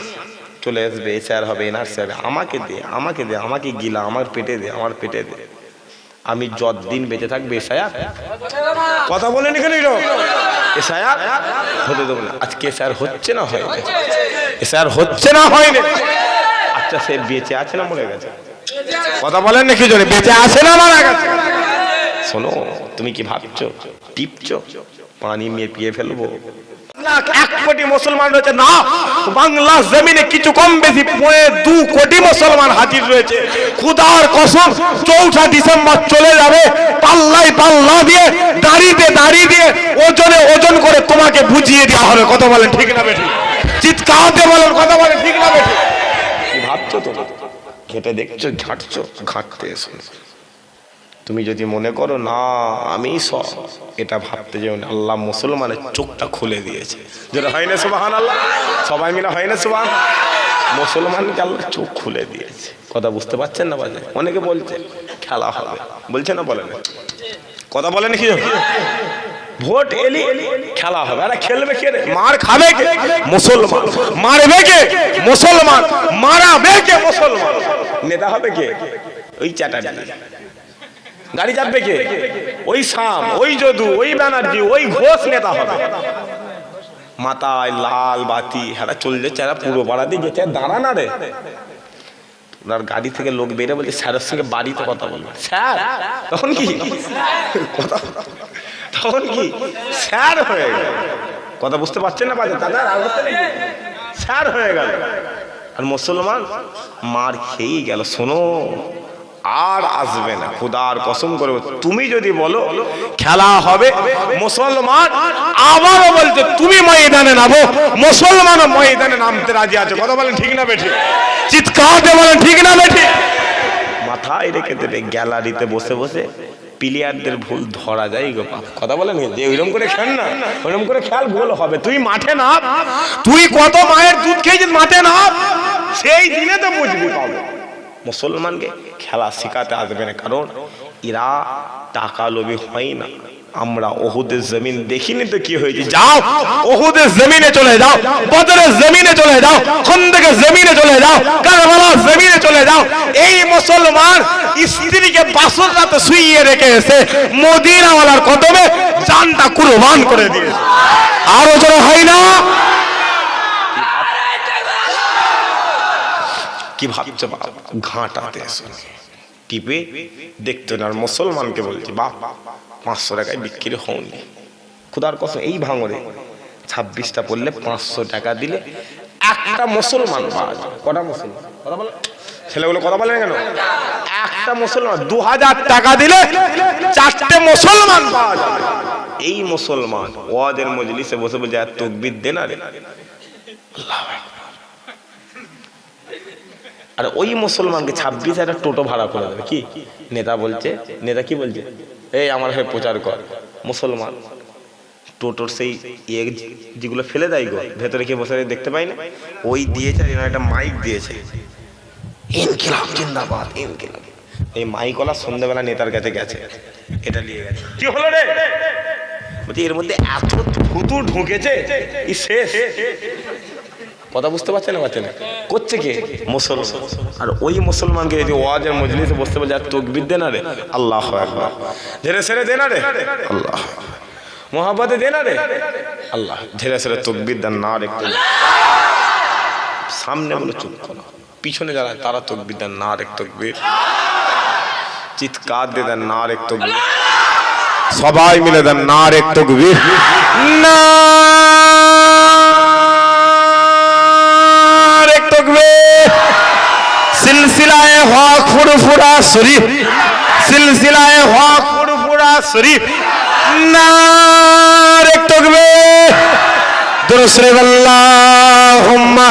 চলে আসবে, এসআর হবে, এনআরসি হবে, আমাকে দে, আমাকে দে, আমাকে গিলা, আমার পেটে দে, আমার পেটে দে। আমি যতদিন বেঁচে থাকবে এসআর কথা বলেন এখানে, এসআর হতে দেবো না। আজকে এসআর হচ্ছে না হয় না? এসআর হচ্ছে না হয় না? আচ্ছা, সে বেঁচে আছে না মরে গেছে? কথা বলেন নাকি জোরে? বেঁচে আছে না মারা গেছে? শোনো, তুমি কি ভাবছো টিপছো পানি মেপিয়ে ফেলবো? 1 কোটি মুসলমান রয়েছে না, বাংলা জমিনে কিছু কম বেশি 2 কোটি মুসলমান হাজির রয়েছে। খুদার কসম 4 ডিসেম্বর চলে যাবে, পাল্লাই পাল্লা দিয়ে, দাড়ি দিয়ে ওজনে ওজন করে তোমাকে বুঝিয়ে দেওয়া হবে। কথা বলেন ঠিক না বেঠিক? চিৎকার দিয়ে বলেন, কথা বলেন ঠিক না বেঠিক? কি ভাবছো তোমরা? ঘেটে দেখছো, ঘাটছো, ঘাটতে এসো। তুমি যদি মনে করো না আমি সব, এটা ভাবতে যেও না। আল্লাহ মুসলমানের চোখটা খুলে দিয়েছে, যেটা হয় না সুবহানাল্লাহ? সবাই মিলে হয় না সুবহান? মুসলমানকে আল্লাহ চোখ খুলে দিয়েছে। কথা বুঝতে পারছেন না? বাজে অনেকে বলছে খেলা হবে, বলছে না, বলে না? কথা বলেন কি? ভোট এলি খেলা হবে। আরে খেলবে কে রে? মার খাবে কে? মুসলমান। মারবে কে? মুসলমান। মারাবে কে? মুসলমান। নেতা হবে কে? ওই চ্যাটার্জি। গাড়ি চাপবে কে? ওই শাম, ওই যদু, ওই ব্যানার্জি, ওই ঘোষ নেতা হবে। মাথায় লাল বাতি হারা চলে যাচ্ছে, পুরো পাড়া দিয়ে গেছে, দাঁড়া না রে। ওনার গাড়ি থেকে লোক বেরে বলছে স্যারের সঙ্গে বাড়িতে কথা বলবে। স্যার তখন কি তখন কি স্যার হয়ে গেল। কথা বুঝতে পারছেন না? বাজে দাদা স্যার হয়ে গেল। আর মুসলমান মার খেয়েই গেল। শোনো, আর আসবে না, খুদার কসম করে। তুমি যদি বলো খেলা হবে, মুসলমান আবারও বলছে তুমি ময়দানে নামো, মুসলমানও ময়দানে নামতে রাজি আছে। কথা বলেন ঠিক না বেঠিক? চিৎকার দিয়ে বলেন ঠিক না বেঠিক? মাথায় রেখে দেবে, গ্যালারিতে বসে বসে প্লেয়ারদের ভুল ধরা যায় গো। কথা বলেন যে ওইরকম করে খেল না, ওইরকম করে খেয়াল ভুল হবে। তুই মাঠে নাম, তুই কত মায়ের দুধ খেয়েছিস, মাঠে নাম, সেই দিনে তো মজবুত হবে। মুসলমানকে খেলা শেখাতে আসবে না, কারণ এরা টাকা লোভী হয় না। আমরা ওহুদের জমিন দেখিনি তো কি হয়েছে, যাও ওহুদের জমিনে চলে যাও, বদরের জমিনে চলে যাও, খন্দকের জমিনে চলে যাও, কারবালার জমিনে চলে যাও। এই মুসলমান স্ত্রীকে বাসর রাতে শুইয়ে রেখে এসে মদিনাওয়ালার কদমে জানটা কুরবান করে দিয়েছে। আরো জোরে হয় না? কি ভাবছো বাবা? ঘাটাতে টিপে দেখতো না। মুসলমানকে বলছি বাপ 500 টাকায় বিক্রি হয়নি, খুদার কসম এই ভাঙরে 26টা পড়লে 500 টাকা দিলে একটা মুসলমান পাওয়া যায়। কটা মুসলমান? কথা বলে ছেলেগুলো কথা বলে কেন? একটা মুসলমান 2000 টাকা দিলে 4টে মুসলমান পাওয়া যায়। এই মুসলমান ওয়াজের মজলিসে বসে বলছে আর তাকবীর দে না রে, আল্লাহু আকবার। আর ওই মুসলমানকে 26,000 টোটো ভাড়া করে দেবে। কি নেতা বলছে, নেতা কি বলছে, এই আমার হয়ে প্রচার কর। মুসলমান টোটোর সেই ইয়ে যেগুলো ফেলে দেয় গো ভেতরে, কে বসে দেখতে পাই না, ওই দিয়েছে। একটা মাইক দিয়েছে, ইনকিলাব জিন্দাবাদ ইনকিলাব। এই মাইকওয়ালা সন্ধ্যাবেলা নেতার কাছে গেছে, এটা নিয়ে গেছে। কি হলো রে? বলছি এর মধ্যে এত থুতু ঢুকেছে, ই শেষ। কথা বুঝতে পারছে না, পারছে না, করছে কে? মুসলমান। আর ওই মুসলমানকে যদি ওয়াজের মজলিসে বসতে বলছে আর তাকবীর দে না রে, আল্লাহু আকবার, ঝেড়ে ছেড়ে দে না রে, আল্লাহ মোহাব্বতে দে না রে, আল্লাহ ঝেড়ে ছেড়ে তাকবীর দেন না রে। সামনে বলে চুপ করো, পিছনে যারা তারা তাকবীর দেন না রে, তাকবীর চিৎকার দিয়ে দেন না রে, তাকবীর সবাই মিলে দেন না রে, তাকবীর না সিলসিলায়ে হক ফুরফুরা শরীফ, সিলসিলায়ে হক ফুরফুরা শরীফ নারে তাকবীর। দুরূদ শরীফ আল্লাহুম্মা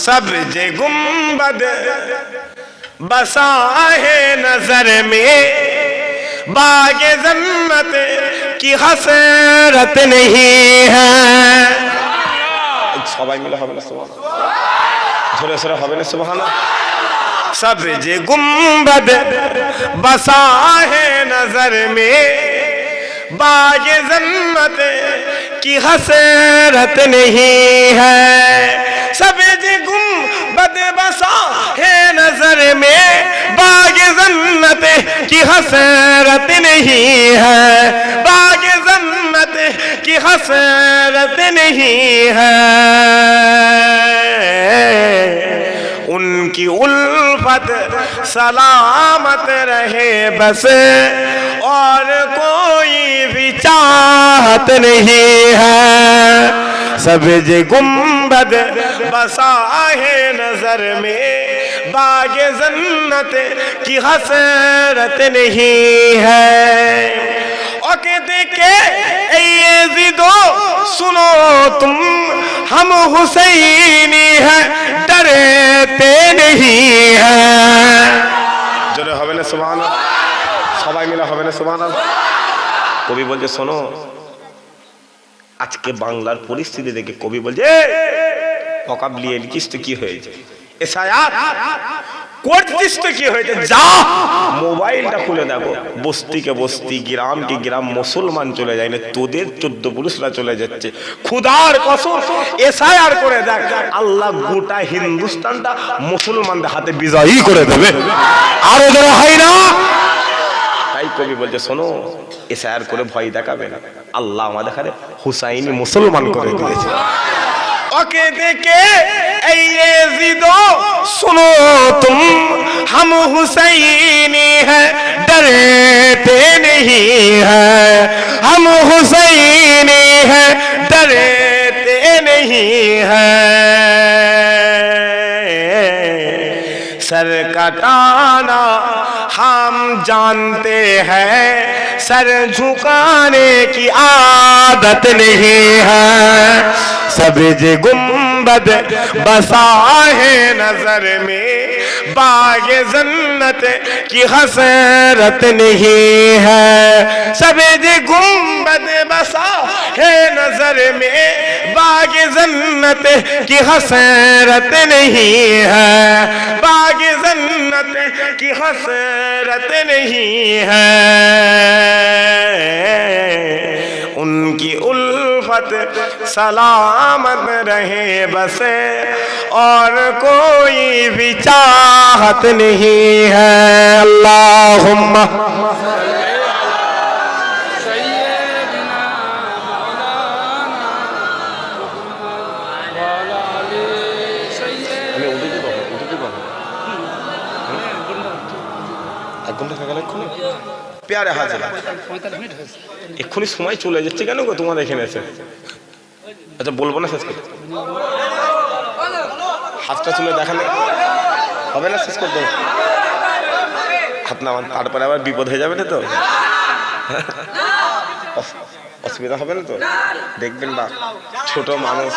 सब जे गुंबद बसा है नजर में, बागे जन्नत की हसरत नहीं है। सबाई मिला হবে না সুবহানাল্লাহ, জোরে জোরে হবে না সুবহানাল্লাহ। सब जे गुंबद बसा है नजर में, बागे जन्नत की हसरत नहीं है। सब जे गुंबद बसा है नजर में, बाग जन्नत की हसरत नहीं है, बाग जन्नत की हसरत नहीं है। उनकी उल्फत सलामत रहे बस, और कोई भी चाहत नहीं है। सब जे गुंबद बसा है नजर में, बागे जन्नत की हसरत नहीं है। और कहते के ये जिदो सुनो तुम, हम हुसैनी है डरते नहीं है। জোরে হবে না সুবহানাল্লাহ, সবাই মিলে হবে না সুবহানাল্লাহ। কবি বলছে শোনো, আজকে বাংলার পরিস্থিতি দেখে কবি বলছে অকাবলিয়ে লিখিস তো কি হয়েছে, এসায়াত করছিস তো কি হয়েছে, যা মোবাইলটা খুলে দেখো, বস্তিকে বস্তি গ্রামকে গ্রাম মুসলমান চলে যায় না, তোদের 14 পুরুষরা চলে যাচ্ছে। খুদার কসম এসায়ার করে দেখ, আল্লাহ গোটা হিন্দুস্তানটা মুসলমানদের হাতে বিজয়ী করে দেবে। আরো যারা হয় না, তাই কবি বলছে শোনো, এসায়ার করে ভয় দেখাবে না, আল্লাহ আমাদের হাতে হুসাইনি মুসলমান করে দিয়েছে। ओके देखे ये जिदो सुनो तुम, हम हुसैनी है डरते नहीं है, हम हुसैनी है डरते नहीं है। सर कटाना हम जानते हैं, सर झुकाने की आदत नहीं है। सब्ज गुंबद बसा है नजर में बाग जन्नत की हसरत नहीं है सब्ज गुंबद बसा है नजर में बाग जन्नत की हसरत नहीं है बाग जन्नत की हसरत नहीं है उनकी उल्फत सलामत रहे बस और कोई भी चाहत नहीं है अल्लाहुम्मा প্যারে হাজির এক্ষুনি সময় চলে যাচ্ছে কেন গো তোমার এখানে এসে আচ্ছা বলবো না শেষ করতে হাতটা তুলে দেখালে হবে না শেষ করতে হাত না তারপরে আবার বিপদ হয়ে যাবে না তো অসুবিধা হবে না তো দেখবেন বা ছোট মানুষ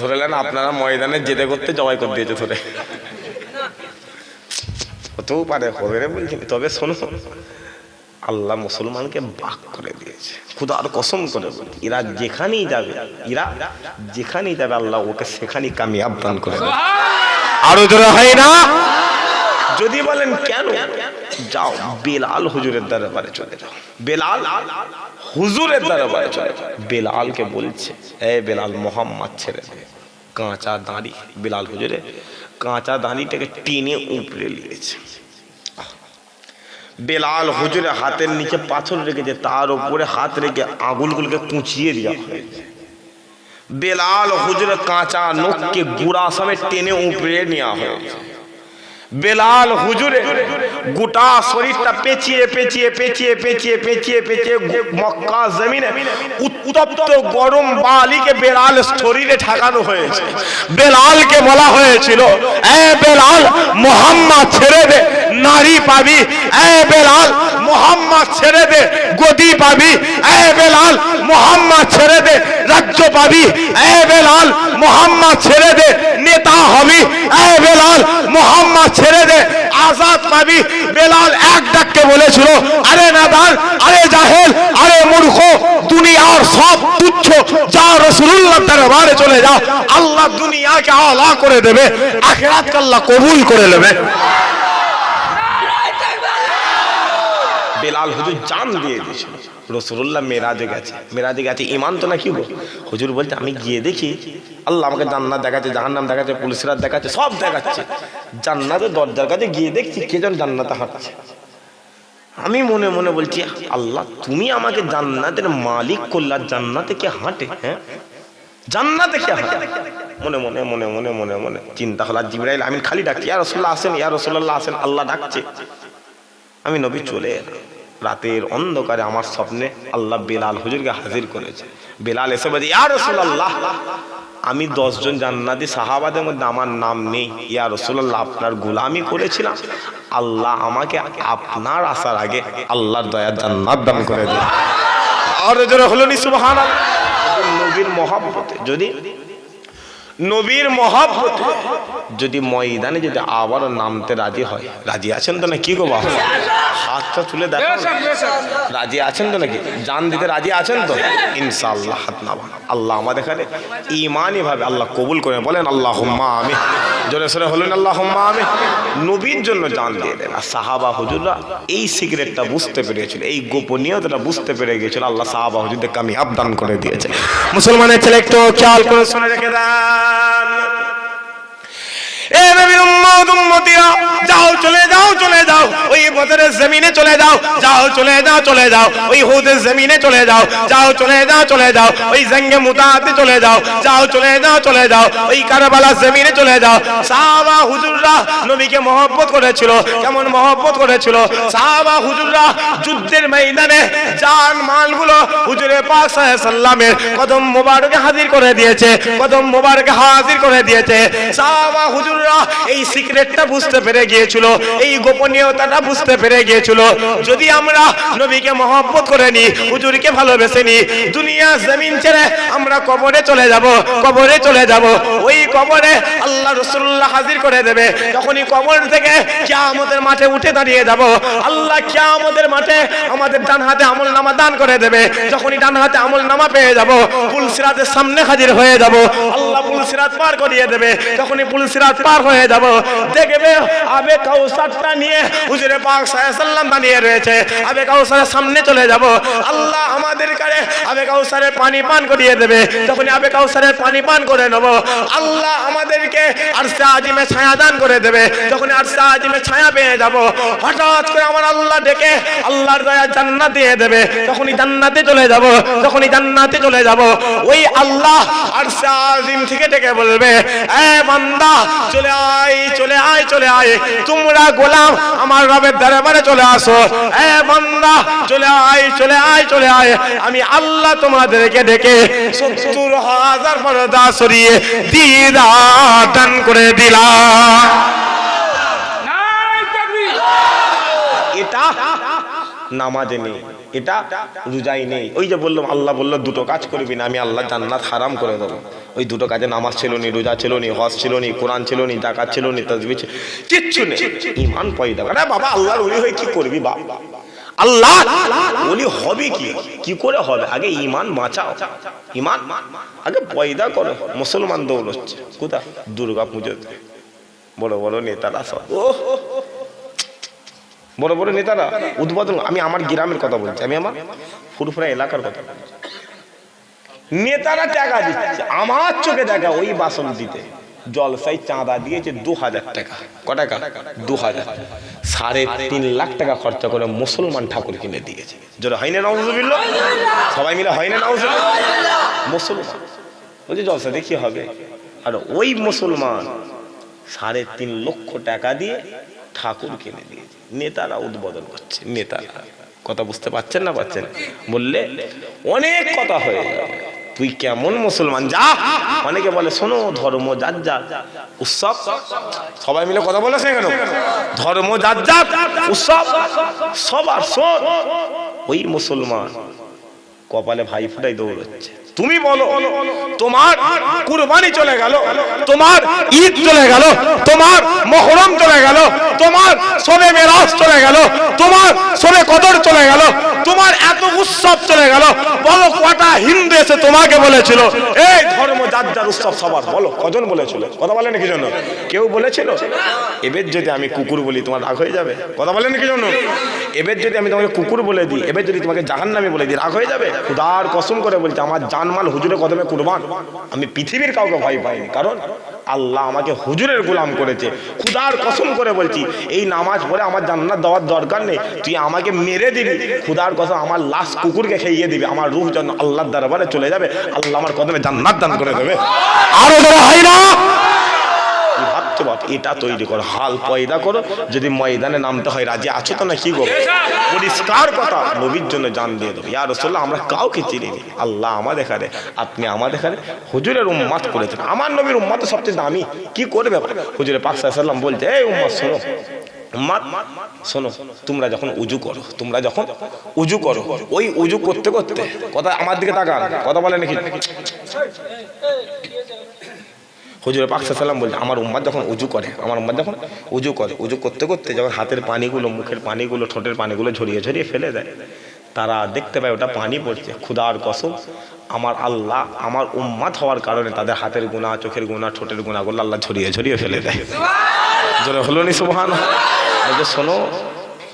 ধরে নেন আপনারা ময়দানে জেদে করতে জবাই করে দিয়েছে ধরে হতেও পারে হবে রে বলছি তবে শোনো আল্লাহ মুসলমানকে বাক করে দিয়েছে খুদার কসম করে বলি এরা যেখানেই যাবে আল্লাহ ওকে সেখানেই কামিয়াব দান করে দেবে আরো জোরে হয় না যদি বলেন কেন যাও বেলাল হুজুরের দরবারে চলে যাও বেলাল হুজুরের দরবারে চলে যাও বেলালকে বলছে এ বেলাল মোহাম্মদ ছেড়ে দে কাঁচা দাঁড়ি বেলাল হুজুরে কাঁচা দাঁড়িটাকে টেনে উপড়ে নিয়েছে বেলাল হুজুরের হাতের নিচে পাথর রেখেছে তার উপরে হাত রেখে আঙুলগুলোকে কুঁচিয়ে দেওয়া হয়েছে বেলাল হুজুরের কাঁচা নখকে গুড়া সমেত টেনে উপড়ে নেওয়া হয়েছে বেলাল হুজুরে গোটা শরীরটা পেঁচিয়ে পেঁচিয়ে পেঁচিয়ে পেঁচিয়ে পেঁচিয়ে পেঁচিয়ে মক্কা জমিনে উত্তপ্ত গরম বালিকে বেলাল শরীরে ঠাকানো হয়েছে বেলালকে বলা হয়েছিল এ বেলাল মোহাম্মদ ছেড়ে দে নারী পাবি এ বেলাল মোহাম্মদ ছেড়ে দে গদি পাবি এ বেলাল মোহাম্মদ ছেড়ে দে রাজ্য পাবি এ বেলাল মোহাম্মদ ছেড়ে দে নেতা হবি এ বেলাল মোহাম্মদ ছেড়ে দে আজাদ পাবি বেলাল এক ডাককে বলেছিল আরে নাদান আরে জাহেল আরে মূর্খ দুনিয়ার সব তুচ্ছ যা রাসূলুল্লাহর দরবারে চলে যাও আল্লাহ দুনিয়াকে আলা করে দেবে আখিরাতকে আল্লাহ কবুল করে নেবে বেলাল হুজুর জান দিয়ে দিয়েছিল রাসূলুল্লাহ মেরাজে গেছে ঈমান তো না কি গো হুজুর বলতে আমি গিয়ে দেখি আল্লাহ আমাকে জান্নাত দেখাচ্ছে জাহান্নাম দেখাচ্ছে পুলিশরাত দেখাচ্ছে সব দেখাচ্ছে জান্নাতের দরজার কাছে গিয়ে দেখছি কে যেন জান্নাতে হাঁটছে আমি মনে মনে বলছি আল্লাহ তুমি আমাকে জান্নাতের মালিক করলে জান্নাতে কে হাঁটে হ্যাঁ জান্নাতে কে হাঁটে মনে মনে মনে মনে মনে মনে চিন্তা হলো জিবরাইল আমিন খালি ডাকছি ইয়া রাসূলুল্লাহ আসেন ইয়া রাসূলুল্লাহ আসেন আল্লাহ ডাকছে আমি নবী চলে এলাম রাতের অন্ধকারে আমার স্বপ্নে আল্লাহ বেলাল হুজুরকে হাজির করেছে বেলাল এসে বলে ইয়া রাসূলুল্লাহ আমি 10 জন জান্নাতি সাহাবাদের মধ্যে আমার নাম নেই ইয়া রাসূলুল্লাহ আপনার গোলামি করেছিলাম আল্লাহ আমাকে আপনার আসার আগে আল্লাহর দয়া জান্নাত দান করে দেন আর জোরে হলো নি সুবহানাল্লাহ নবীর মহব্বতে নবীর মহব্বতে যদি ময়দানে যদি আবারও নামতে রাজি হয় রাজি আছেন তো না কি গো বাবা হাতটা তুলে দেখো রাজি আছেন তো নাকি জান দিতে রাজি আছেন তো ইনশাআল্লাহ হাত নামান আল্লাহ আমাদের এখানে ঈমানি ভাবে আল্লাহ কবুল করে বলেন আল্লাহুম্মা আমিন জোরে সোরে হলেন আল্লাহুম্মা আমিন নবীর জন্য জান দিয়ে দেন আর সাহাবা হুজুররা এই সিক্রেটটা বুঝতে পেরেছিল এই গোপনীয়তাটা বুঝতে পেরে গিয়েছিল আল্লাহ সাহাবা হুজুরদের কামিয়াব দান করে দিয়েছে মুসলমানের ছেলে একটু খেয়াল করে শুনে রেখে দেন এ নবীর উম্মত উম্মতিরা যাও চলে যাও ওই বদরের জমিনে চলে যাও চলে যাও ওই হুদের জমিনে চলে যাও চলে যাও ওই জঙ্গে মুতাতে চলে যাও চলে যাও ওই কারবালা জমিনে চলে যাও সাহাবা হুজুররা নবীকে মহব্বত করেছিল কেমন মহব্বত করেছিল সাহাবা হুজুররা যুদ্ধের ময়দানে জান মালগুলো হুজুরে পাক সাল্লাল্লাহু আলাইহি সাল্লামের কদম মোবারকে হাজির করে দিয়েছে সাহাবা হুজুররা উম্মতরা এই সিক্রেটটা বুঝতে পেরে গিয়েছিল, এই গোপনীয়তাটা বুঝতে পেরে গিয়েছিল। যদি আমরা নবীকে মহব্বত করে নি, হুজুরকে ভালোবেসে নি, দুনিয়া জমিন ছেড়ে আমরা কবরে চলে যাব, কবরে চলে যাব। ওই কবরে আল্লাহ রাসূলুল্লাহ হাজির করে দেবে। যখনই কবর থেকে কিয়ামতের মাঠে উঠে দাঁড়িয়ে যাব, আল্লাহ কিয়ামতের মাঠে আমাদের ডান হাতে আমলনামা দান করে দেবে। যখনই ডান হাতে আমলনামা পেয়ে যাব, পুলসিরাতের সামনে হাজির হয়ে যাব, আল্লাহ পুলসিরাত পার করিয়ে দেবে। যখনই পুলসিরাত পার হয়ে যাব, দেখবে আবে কাউসারটা নিয়ে হুজুরে পাক সাল্লাল্লাহু আলাইহি ওয়াসাল্লাম দাঁড়িয়ে রয়েছে। আবে কাউসারের সামনে চলে যাব, আল্লাহ আমাদের কাছে আবে কাউসারের পানি পান করিয়ে দেবে। যখনই আবে কাউসারের পানি পান করে নেব, আল্লাহ আমাদেরকে আরশে আজিমে ছায়া দান করে দেবে। যখনই আরশে আজিমে ছায়া পেয়ে যাব, হঠাৎ করে আমার আল্লাহ ডেকে আল্লাহর দয়া জান্নাত দিয়ে দেবে। যখনই জান্নাতে চলে যাব, যখনই জান্নাতে চলে যাব, ওই আল্লাহ আরশে আজিম থেকে ডেকে বলবে, এ বান্দা চলে আয়, চলে আয়, চলে আয়, তোমরা গোলাম আমার রবের দরবারে চলে আসো। এ বান্দা চলে আয়, চলে আয়, চলে আয়, আমি আল্লাহ তোমাদেরকে ডেকে ৭০,০০০ পর্দা সরিয়ে দিদার দান করে দিলাম। এটা নামাজে নেই, এটা রোজাই নেই। ওই যে বললাম, আল্লাহ বললো দুটো কাজ করবি না, আমি আল্লাহ জান্নাত হারাম করে দেবো। ওই দুটো কাজে নামাজ ছিল নি, রোজা ছিল নি, হজ ছিল নি, কোরআন ছিল নি, যাকাত ছিল নি, তাসবিহ ছিল, কিচ্ছু নেই। ঈমান পয়দা আরে বাবা, আল্লাহর ওলি হয়ে কি করবি বাবা? আল্লাহ ওলি হবে কি করে হবে? আগে ঈমান বাঁচাও, ঈমান আগে পয়দা করো। মুসলমান দৌড়চ্ছে কোথা? দুর্গা পুজোতে বড় বড় নেতারা সব, বড় বড় নেতারা উদ্বোধন। আমি আমার গ্রামের কথা বলছি, আমি আমার ফুরফুরা এলাকার কথা বলছি। নেতারা টাকা দিচ্ছে, আমার চোখে দেখা ওই বাসন দিতে জলসাই চাঁদা দিয়েছে ২০০০ টাকা। ক টাকা? ২০০০। ৩.৫ লাখ টাকা খরচা করে মুসলমান ঠাকুর কিনে দিয়েছে। জোরে হয় না নাউজুবিল্লাহ? সবাই মিলে হয় না নাউজুবিল্লাহ? মুসলমান বলছে জলসা দেখি হবে। আর ওই মুসলমান ৩.৫ লক্ষ টাকা দিয়ে ঠাকুর কিনে দিয়েছে। নেতারা উদ্বোধন করছে, নেতারা। কথা বুঝতে পারছেন না পাচ্ছেন? বললে অনেক কথা হয়ে যাবে। তুই কেমন মুসলমান? যা। অনেকে বলে শোনো, ধর্ম যার যার, উৎসব সবাই মিলে কথা বলেছে কেন? ধর্ম যার যার, উৎসব সবার। শোন, ওই মুসলমান কপালে ভাই ফুটাই দৌড়চ্ছে। তুমি বলো, তোমার কুরবানি চলে গেল, তোমার ঈদ চলে গেল, তোমার মুহররম চলে গেল, তোমার শবে মেরাজ চলে গেল, তোমার শবে কদর চলে গেল, তোমার এত উৎসব চলে গেল, বলো কটা হিন্দু এসে তোমাকে বলেছিল এই ধর্ম যার যার, উৎসব সবার? বলো কজন বলেছিল? কথা বলেন কি জন্য? কেউ বলেছিল? এবার যদি আমি কুকুর বলি তোমার রাগ হয়ে যাবে? কথা বলেন কি জন্য? এবার যদি আমি তোমাকে কুকুর বলে দিই, এবার যদি তোমাকে জাহান্নামী বলে দিই, রাগ হয়ে যাবে? খুদার কসম করে বলছি, আমার জানমাল হুজুরের কদমে কুরবান। আমি পৃথিবীর কাউকে ভয় পাইনি, কারণ আল্লাহ আমাকে হুজুরের গোলাম করেছে। খুদার কসম করে বলছি, এই নামাজ পড়ে আমার জান্নাত দেওয়ার দরকার নেই। তুই আমাকে মেরে দিবি, খুদার কসম আমার লাশ কুকুরকে খেয়ে দিবি, আমার রূহ যেন আল্লাহর দরবারে চলে যাবে, আল্লাহ আমার কদমে জান্নাত দান করে দেবে। আরো ধরা হয় না? এটা তৈরি করো, হাল পয়দা করো। যদি ময়দানে নামতে হয় রাজি আছো তো? না কি গো? পরিষ্কার কথা, নবীর জন্য জান দিয়ে দেবো। ইয়া রাসূলুল্লাহ, আমরা কাউকে চিনি নি, আল্লাহ আমাদের এখানে, আপনি আমাদের এখানে হুজুরের উম্মত করেছেন। আমার নবীর উম্মত সবচেয়ে দামি, কি করবে? হুজুরে পাক সাল্লাল্লাহু আলাইহি ওয়াসাল্লাম বলছে, এই উম্মত শোনো, উম্মত শোনো, তোমরা যখন উজু করো, তোমরা যখন উজু করো, ওই উজু করতে করতে, কথা আমার দিকে তাকান, কথা বলে নাকি? হুজুর পাক সাল্লাল্লাহু আলাইহি ওয়াসাল্লাম বলছে, আমার উম্মত যখন উজু করে, আমার উম্মত যখন উজু করে, উজু করতে করতে যখন হাতের পানিগুলো, মুখের পানিগুলো, ঠোঁটের পানিগুলো ঝরিয়ে ঝরিয়ে ফেলে দেয়, তারা দেখতে পায় ওটা পানি পড়ছে। খুদার কসম, আমার আল্লাহ আমার উম্মত হওয়ার কারণে তাদের হাতের গুনাহ, চোখের গুনাহ, ঠোঁটের গুনাহগুলো আল্লাহ ঝরিয়ে ঝরিয়ে ফেলে দেয়। জোরে হলো নি সুবহানাল্লাহ? বলছে শোনো,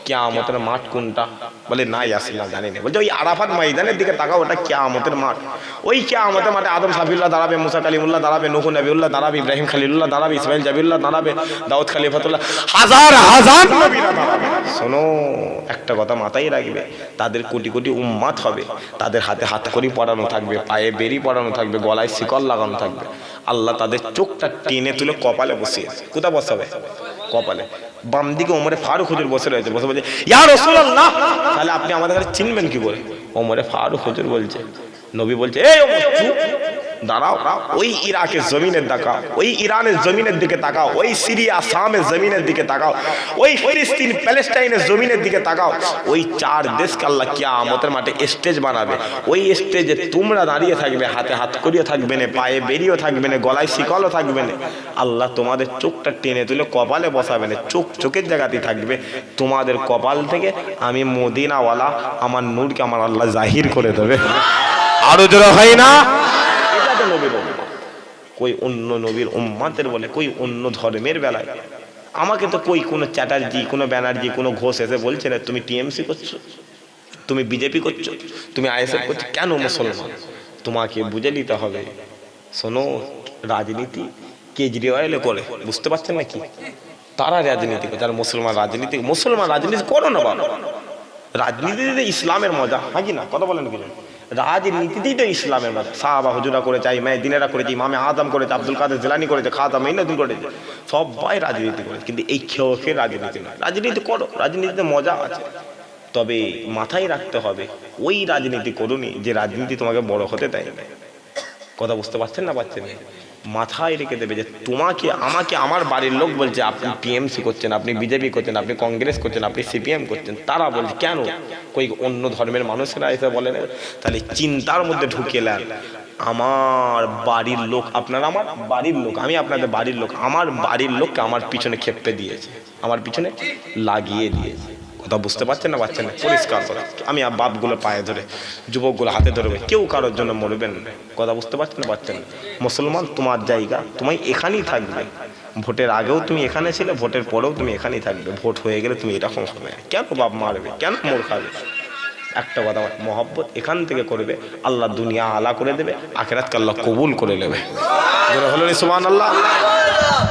কিয়ামতের মাঠ কোনটা? বলে না ইয়াসিল্লাহ জানি না। বলছে ওই আরাফাত ময়দানের দিকে তাকাও, ওটা কিয়ামতের মাঠ। ওই কিয়ামতের মাঠে আদম সাফিউল্লাহ দাঁড়াবে, মুসা কালিমুল্লাহ দাঁড়াবে, নূহ নবিউল্লাহ দাঁড়াবে, ইব্রাহিম খলিলুল্লাহ দাঁড়াবে, ইসমাইল জাবিউল্লাহ দাঁড়াবে, দাউদ খলিফাতুল্লাহ, হাজার হাজার নবীরা দাঁড়াবে। শোনো, একটা কথা মাথায় রাখবে, তাদের কোটি কোটি উম্মত হবে, তাদের হাতে হাতকড়ি পরানো থাকবে, পায়ে বেরি পরানো থাকবে, গলায় শিকল লাগানো থাকবে। আল্লাহ তাদের চোখটা টেনে তুলে কপালে বসিয়ে, কোথায় বসাবে? কপালে। বাম দিকে ওমরে ফারুক হুজুর বসে রয়েছে, বসে বলছে ইয়া রাসূলুল্লাহ, তাহলে আপনি আমাদের কাছে চিনবেন কি করে? ওমরে ফারুক হুজুর বলছে, নবী বলছে এই ওমর চুপ, দাঁড়াও, ওই ইরাকের জমিনের তাকাও, ওই ইরানের জমিনের দিকে তাকাও, ওই সিরিয়া শামের জমিনের দিকে তাকাও, ওই ফিলিস্তিন প্যালেস্টাইনের জমিনের দিকে তাকাও। ওই চার দেশকে আল্লাহ কিয়ামতের মাঠে স্টেজ বানাবে। ওই স্টেজে তোমরা দাঁড়িয়ে থাকবে, হাতে হাত করিয়ে থাকবে না, পায়ে বেরিয়েও থাকবে না, গলায় শিকলও থাকবে না। আল্লাহ তোমাদের চোখটা টেনে তুলে কপালে বসাবে না, চোখ চোখের জায়গাতেই থাকবে। তোমাদের কপাল থেকে আমি মদিনাওয়ালা আমার নূরকে আমার আল্লাহ জাহির করে দেবে। আরো জোরে হয় না? এটা তো নবীর উম্মত। কই অন্য নবীর উম্মতের বলে, কই অন্য ধর্মের বেলায় আমাকে তো কই কোনো চ্যাটার্জি, কোনো ব্যানার্জি, কোনো ঘোষ এসে বলছে না তুমি টিএমসি করছো, তুমি বিজেপি করছো, তুমি আইএসএফ করছো। কেন মুসলমান? তোমাকে বুঝে নিতে হবে। শোনো, রাজনীতি কেজরিওয়াল করে, বুঝতে পারছেন না কি? তারা রাজনীতি করে, যারা মুসলমান রাজনীতি, মুসলমান রাজনীতি করো না বাবা। রাজনীতিতে ইসলামের মজা, হ্যাঁ কি না? কথা বলেন কি? রাজনীতিতেই তো ইসলামের মজা। সাহাবা হুজুরা করেছে, দিনেরা করেছে, ইমামে আদম করেছে, আব্দুল কাদের জিলানী করেছে, খাজা মঈনুদ্দিন করেছে, সবাই রাজনীতি করেছে। কিন্তু এই খেয়ে রাজনীতি না। রাজনীতি করো, রাজনীতিতে মজা আছে, তবে মাথায় রাখতে হবে ওই রাজনীতি করুনি যে রাজনীতি তোমাকে বড় হতে দেয় না। কথা বুঝতে পারছেন না? পারছেন? মাথায় রেখে দেবে যে তোমাকে, আমাকে আমার বাড়ির লোক বলছে আপনি টিএমসি করছেন, আপনি বিজেপি করছেন, আপনি কংগ্রেস করছেন, আপনি সিপিএম করছেন। তারা বলছে কেন? কই অন্য ধর্মের মানুষেরা এসে বলেন। তাহলে চিন্তার মধ্যে ঢুকিয়ে নেন, আমার বাড়ির লোক, আপনারা আমার বাড়ির লোক, আমি আপনাদের বাড়ির লোক, আমার বাড়ির লোককে আমার পিছনে খেপে দিয়েছে, আমার পিছনে লাগিয়ে দিয়েছে। কথা বুঝতে পারছেন না? পারছেন না? পরিষ্কার করে আমি বাপগুলো পায়ে ধরে, যুবকগুলো হাতে ধরবে, কেউ কারোর জন্য মরবেন না। কথা বুঝতে পারছেন না? পারছেন না? মুসলমান তোমার জায়গা, তোমায় এখানেই থাকবে। ভোটের আগেও তুমি এখানে ছিলে, ভোটের পরেও তুমি এখানেই থাকবে। ভোট হয়ে গেলে তুমি এরকম হবে। কেন বাপ মারবে? কেন মোর খাবে? একটা কথা, মহব্বত এখান থেকে করবে, আল্লাহ দুনিয়া আলা করে দেবে, আখিরাতকে আল্লাহ কবুল করে নেবে। হলো নি সুবহানাল্লাহ?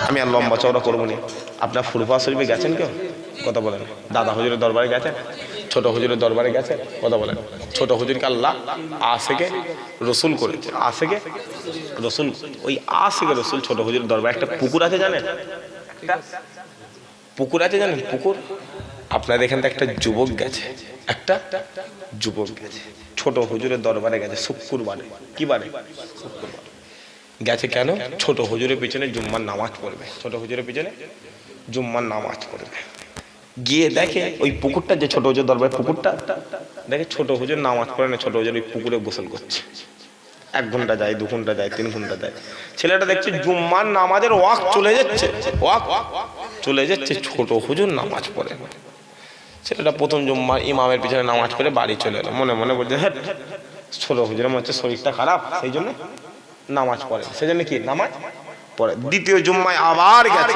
আমি আর লম্বা চওড়া করবো না। আপনার ফুরফা শরীফে গেছেন কেউ? কথা বলেন। দাদা হুজুরের দরবারে গেছেন? ছোট হুজুরের দরবারে গেছেন? কথা বলেন। ছোট হুজুরকে আল্লাহ আশেকে রসুল করেছে, আশেকে রসুল। ওই আশেকে রসুল ছোট হুজুরের দরবারে একটা পুকুর আছে, জানেন? একটা পুকুর আছে, জানেন? পুকুর। আপনাদের এখান থেকে একটা যুবক গেছে, একটা যুবক গেছে ছোট হুজুরের দরবারে গেছে শুক্রবারে। কি বারে? শুক্রবার গেছে। কেন? ছোট হুজুরের পিছনে জুম্মার নামাজ পড়বে, ছোট হুজুরের পিছনে জুম্মার নামাজ পড়বে। গিয়ে দেখে ওই পুকুরটা, যে ছোট হুজুর দরবারে পুকুরটা, দেখে ছোট হুজুর নামাজ পড়ে না, ছোট হুজুর ওই পুকুরে গোসল করছে। 1 ঘন্টা যায়, 2 ঘন্টা যায়, 3 ঘন্টা যায়। ছেলেটা দেখছে জুম্মার নামাজের ওয়াক্ত চলে যাচ্ছে, ওয়াক্ত চলে যাচ্ছে, ছোট হুজুর নামাজ পড়ে। ছেলেটা প্রথম জুম্মার ইমামের পিছনে নামাজ পড়ে বাড়ি চলে এলো। মনে মনে বলছে, হ্যাঁ ছোট হুজুরের মনে হচ্ছে শরীরটা খারাপ, সেই জন্য নামাজ পড়ে, সেই জন্য কি নামাজ পড়ে। দ্বিতীয় জুম্মায় আবার গেছে,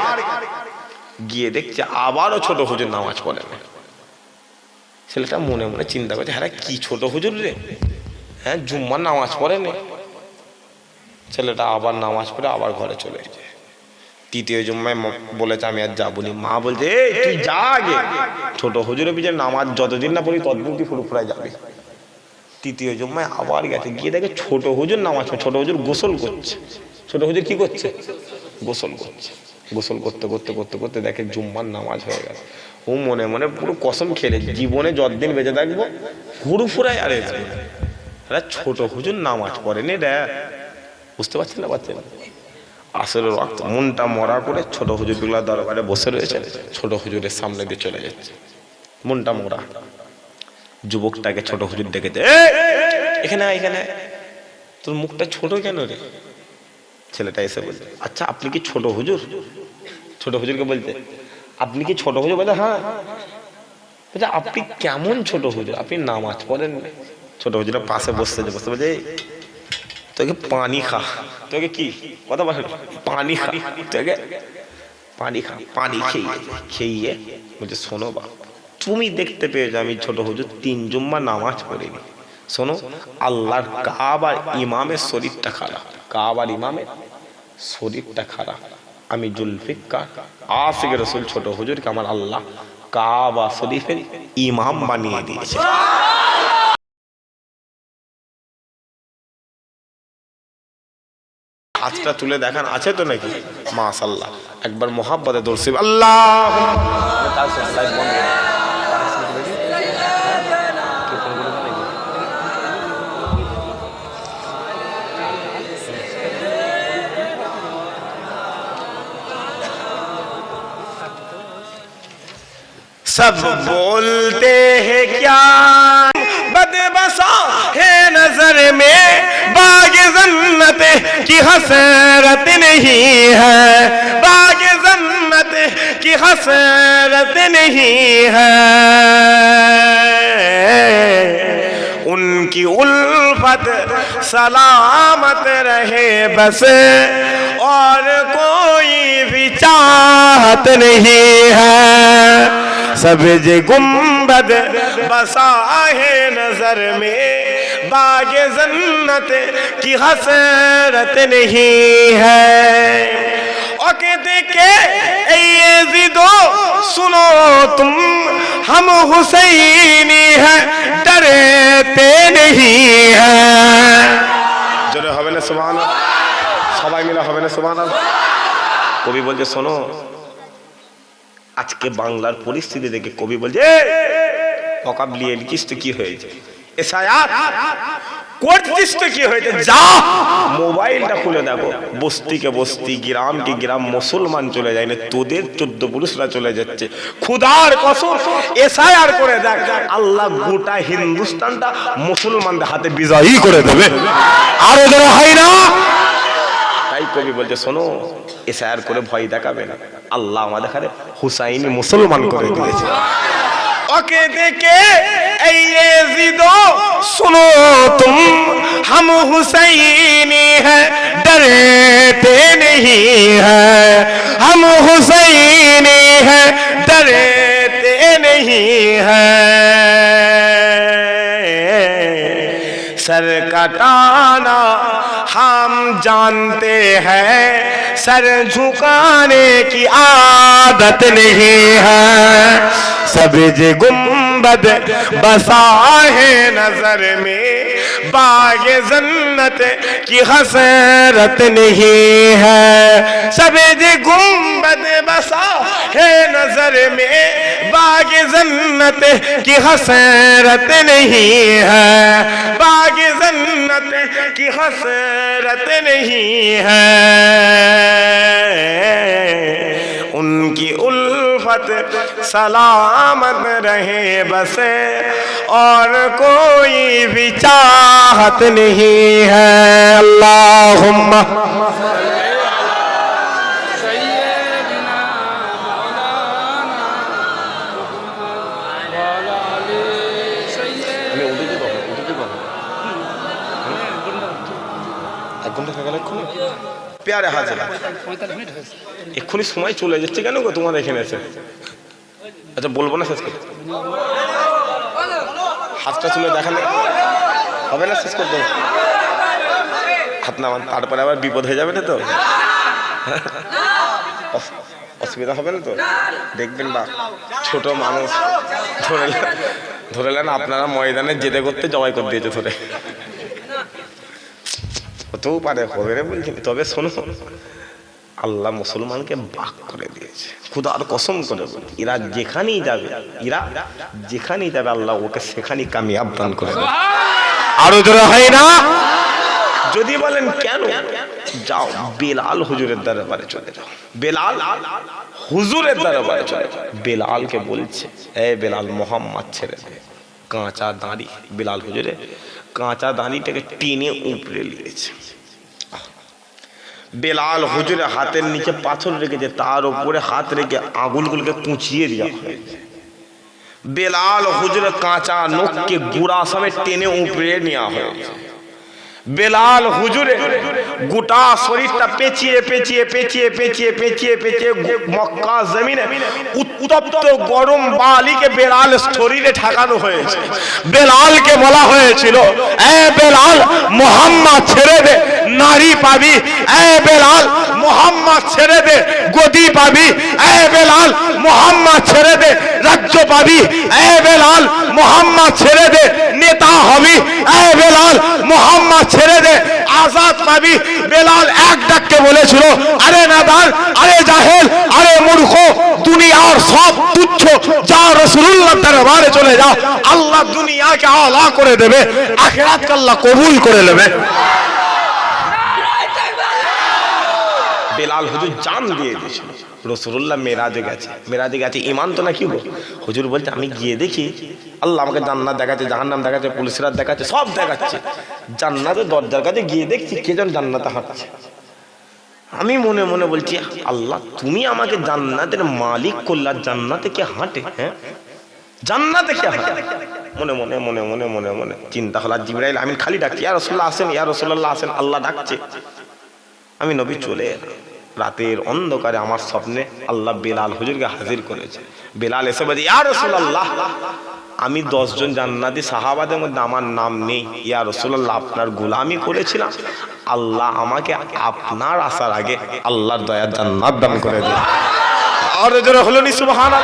গিয়ে দেখছে আবারও ছোট হুজুর নামাজ পড়ে না। ছেলেটা মনে মনে চিন্তা করছে, হ্যাঁ কি ছোট হুজুর রে, হ্যাঁ জুম্মার নামাজ পড়ে না। ছেলেটা আবার নামাজ পড়ে আবার ঘরে চলে গেছে। তৃতীয় জুম্মায় বলেছে আমি আর যাবনি। মা বলছে, এই তুই যা আগে, ছোট হুজুরের পিছনে নামাজ যতদিন না পড়ি ততদিন তুই ফুরফুরায় যাবি। তৃতীয় জুম্মায় আবার গেছে, গিয়ে দেখে ছোট হুজুর নামাজ পড়ে, ছোট হুজুর গোসল করছে। ছোট হুজুর কি করছে? গোসল করছে। গোসল করতে করতে করতে করতে দেখে জুম্মার নামাজ হয়ে গেল। ও মনে মনে পুরো কসম খেলে, জীবনে যতদিন বেঁচে থাকবো ফুরফুরায় আর আসবে না। ছোট হুজুর নামাজ পড়েনি রে। বুঝতে পারছেন না? পারছেন? আসলে রক্ত মনটা মরা করে ছোট হুজুরগুলা দরবারে বসে রয়েছে, ছোট হুজুরের সামনে দিয়ে চলে যাচ্ছে, মনটা মরা। যুবকটাকে ছোট হুজুর ডেকেছে, এখানে এখানে, তোর মুখটা ছোট কেন রে? ছেলেটা এসে বলছে, আচ্ছা আপনি কি ছোট হুজুর? ছোট হুজুরকে বলতে, আপনি কি ছোট হুজুর? বলে হ্যাঁ। বলছে আপনি কেমন ছোট হুজুর, আপনি নামাজ পড়েন? ছোট হুজুরের পাশে বসতে বসতে বলছে, তোকে পানি খা। তোকে কি কথা বলে? পানি খা, তোকে পানি খা। পানি খেয়ে বলছে, শোনো বাপ, তুমি দেখতে পেয়েছো আমি ছোট হুজুর 3 জুম্মা নামাজ পড়িনি। শোনো, আল্লাহর কাবার ইমামের শরীরটা খারাপ, কাবার ইমামের শরীরটা খারাপ। আমি জুলফিকার আশিকে রসুল ছোট হুজুরকে আমার আল্লাহ কাবা শরীফের ইমাম বানিয়ে দিয়েছে। হাতটা তুলে দেখান, আছে তো নাকি? মাশাআল্লাহ, একবার মোহাব্বতে দর্শি আল্লাহ। सब बोलते हैं क्या बद बसा है नजर में बाग जन्नत की हसरत नहीं है बाग जन्नत की हसरत नहीं है उनकी उल्फत सलामत रहे बस और कोई भी चाहत नहीं है सब्ज गुंबद बसा है नजर में बाग जन्नत की हसरत नहीं है और कहते के यज़ीदो सुनो तुम हम हुसैनी हैं डरते नहीं हैं जरा হবে না সুবহানাল্লাহ সবাই মিলে হবে না সুবহানাল্লাহ কবি বলছে শোনো আজকে বাংলার পরিস্থিতি দেখে কবি বলছে অকাবলিয়ে লিখিস তো কি হয়েছে এসায়াত করছিস তো কি হয়েছে যা মোবাইলটা খুলে দেখো বস্তিকে বস্তি গ্রাম কি গ্রাম মুসলমান চলে যায় না তোদের 14 পুরুষরা চলে যাচ্ছে খুদার কসম এসায়ার করে দেখ আল্লাহ গোটা হিন্দুস্তানটা মুসলমানদের হাতে বিজয়ী করে দেবে আর ওদের হয় না তাই কবি বলছে শোনো এসায়ার করে ভয় দেখাবে না আল্লাহ আমাদের এখানে হুসাইনি মুসলমান করে দিয়েছে ओके देखे यज़ीदो सुनो तुम हम हुसैनी हैं डरते नहीं हैं हम हुसैनी हैं डरते नहीं हैं सर कटाना हम जानते हैं सर झुकाने की आदत नहीं है सब्ज गुंबद बसा है नजर में बाग जन्नत की हसरत नहीं है सब्ज गुंबद बसा है नजर में बाग जन्नत की हसरत नहीं है बाग जन्नत की हसरत नहीं है उनकी उल्फत सलामत रहे बस और कोई भी चाहत नहीं है अल्लाहुम्मा প্যারে হাজির এক্ষুনি সময় চলে যাচ্ছে কেন গো তোমার এখানে এসে আচ্ছা বলবো না শেষ করতে হাতটা তুলে দেখালে হবে না শেষ করতে হাত না তারপরে আবার বিপদ হয়ে যাবে না তো অসুবিধা হবে না তো দেখবেন বা ছোট মানুষ ধরে নেন আপনারা ময়দানে জেদে করতে জবাই করে দিয়েছে ধরে হতেও পারে হবে রে বলছি তবে শোনো আল্লাহ মুসলমানকে বাক করে দিয়েছে খুদার কসম করে বলি এরা যেখানেই যাবে আল্লাহ ওকে সেখানেই কামিয়াব দান করে দেবে আরো জোরে হয় না যদি বলেন কেন যাও বেলাল হুজুরের দরবারে চলে যাও বেলাল হুজুরের দরবারে চলে যাও বেলালকে বলছে এ বেলাল মোহাম্মদ ছেড়ে দে কাঁচা দাঁড়ি বেলাল হুজুরে কাঁচা দাঁড়িটাকে টেনে উপড়ে নিয়েছে বেলাল হুজুরের হাতের নিচে পাথর রেখেছে তার উপরে হাত রেখে আঙুলগুলোকে কুঁচিয়ে দেওয়া হয়েছে বেলাল হুজুরের কাঁচা নখকে গুড়া সমেত টেনে উপড়ে নেওয়া হয়েছে বেলাল হুজুরে গোটা শরীরটা পেঁচিয়ে পেঁচিয়ে পেঁচিয়ে পেঁচিয়ে পেঁচিয়ে পেঁচিয়ে মক্কা জমিনে উত্তপ্ত গরম বালিকে বেলাল শরীরে ঠাকানো হয়েছে বেলালকে বলা হয়েছিল এ বেলাল মুহাম্মদ ছেড়ে দে নারী পাবি এ বেলাল মুহাম্মদ ছেড়ে দে গদি পাবি এ বেলাল মুহাম্মদ ছেড়ে দে রাজ্য পাবি এ বেলাল মুহাম্মদ ছেড়ে দে নেতা হবি এ বেলাল মুহাম্মদ ছেড়ে দে আজাদ পাবি বেলাল এক ডাককে বলেছিল আরে নাদান আরে জাহেল আরে মূর্খ দুনিয়ার সব তুচ্ছ যা রাসূলুল্লাহর দরবারে চলে যাও আল্লাহ দুনিয়াকে আলা করে দেবে আখিরাতকে আল্লাহ কবুল করে নেবে বেলাল হুজুর জান দিয়ে দিয়েছিল। রাসূলুল্লাহ মেরাজে গেছে, ঈমান তো না কি গো? হুজুর বলছে আমি গিয়ে দেখি আল্লাহ আমাকে জান্নাত দেখাচ্ছে, জাহান্নাম দেখাচ্ছে, পুলিশরাত দেখাচ্ছে, সব দেখাচ্ছে। জান্নাতের দরজার কাছে গিয়ে দেখছি কে যেন জান্নাতে হাঁটছে। আমি মনে মনে বলছি আল্লাহ তুমি আমাকে জান্নাতের মালিক করলে, জান্নাতে কে হাঁটে? হ্যাঁ, জান্নাতে কে হাঁটে? মনে মনে মনে মনে মনে মনে চিন্তা হলো। জিবরাইল আমিন খালি ডাকছে, ইয়া রাসূলুল্লাহ আসেন, ইয়া রাসূলুল্লাহ আসেন। আল্লাহ ডাকছে, আমি নবী চলে এলাম। রাতের অন্ধকারে আমার স্বপ্নে আল্লাহ বেলাল হুজুরকে হাজির করেছে। বেলাল এসে বলছে, ইয়া রাসূলুল্লাহ আমি 10 জন জান্নাতি সাহাবাদের মধ্যে আমার নাম নেই। ইয়া রাসূলুল্লাহ আপনার গোলামি করেছিলাম, আল্লাহ আমাকে আপনার আসার আগে আল্লাহর দয়া জান্নাত দান করে দিন। আর জোরে হলো নি সুবহানাল্লাহ।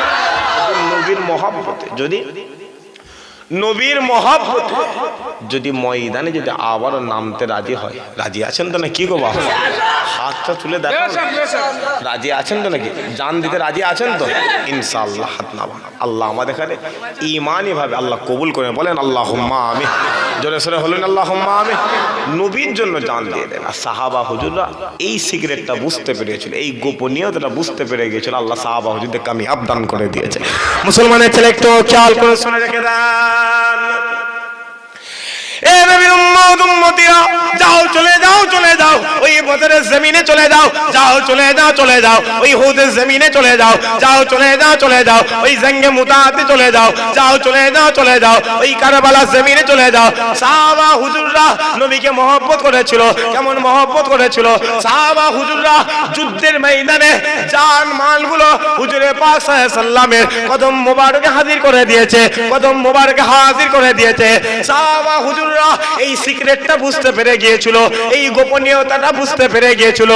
নবীর মহব্বতে নবীর মহব্বতে যদি ময়দানে যদি আবারও নামতে রাজি হয়, রাজি আছেন তো না কি গো বাবা? হাতটা তুলে দেখো, রাজি আছেন তো নাকি? জান দিতে রাজি আছেন তো? ইনশাআল্লাহ হাত নামান। আল্লাহ আমাদের এখানে ঈমানি ভাবে আল্লাহ কবুল করে, বলেন আল্লাহুম্মা আমিন। জোরে সোরে হলেন আল্লাহুম্মা আমিন। নবীর জন্য জান দিয়ে দেন। আর সাহাবা হুজুররা এই সিক্রেটটা বুঝতে পেরেছিল, এই গোপনীয়তাটা বুঝতে পেরে গিয়েছিল। আল্লাহ সাহাবা হুজুরদের কামিয়াব দান করে দিয়েছে। মুসলমানের ছেলে একটু খেয়াল করে শুনে রেখে দেন। এ নবীর উম্মত উম্মতিরা, যাও চলে যাও চলে যাও ওই বদরের জমিনে চলে যাও, যাও চলে যাও চলে যাও ওই হুদের জমিনে চলে যাও, যাও চলে যাও চলে যাও ওই জঙ্গে মুতাতে চলে যাও, যাও চলে যাও চলে যাও ওই কারবালার জমিনে চলে যাও। সাহাবা হুজুররা নবীকে মহব্বত করেছিল। কেমন মহব্বত করেছিল? সাহাবা হুজুররা যুদ্ধের ময়দানে জান মালগুলো হুজুরে পাক সাল্লাল্লাহু আলাইহি সাল্লামের কদম মোবারকে হাজির করে দিয়েছে, কদম মোবারকে হাজির করে দিয়েছে। সাহাবা হুজুর এই সিক্রেটটা বুঝতে পেরে গিয়েছিল, এই গোপনীয়তাটা বুঝতে পেরে গিয়েছিল।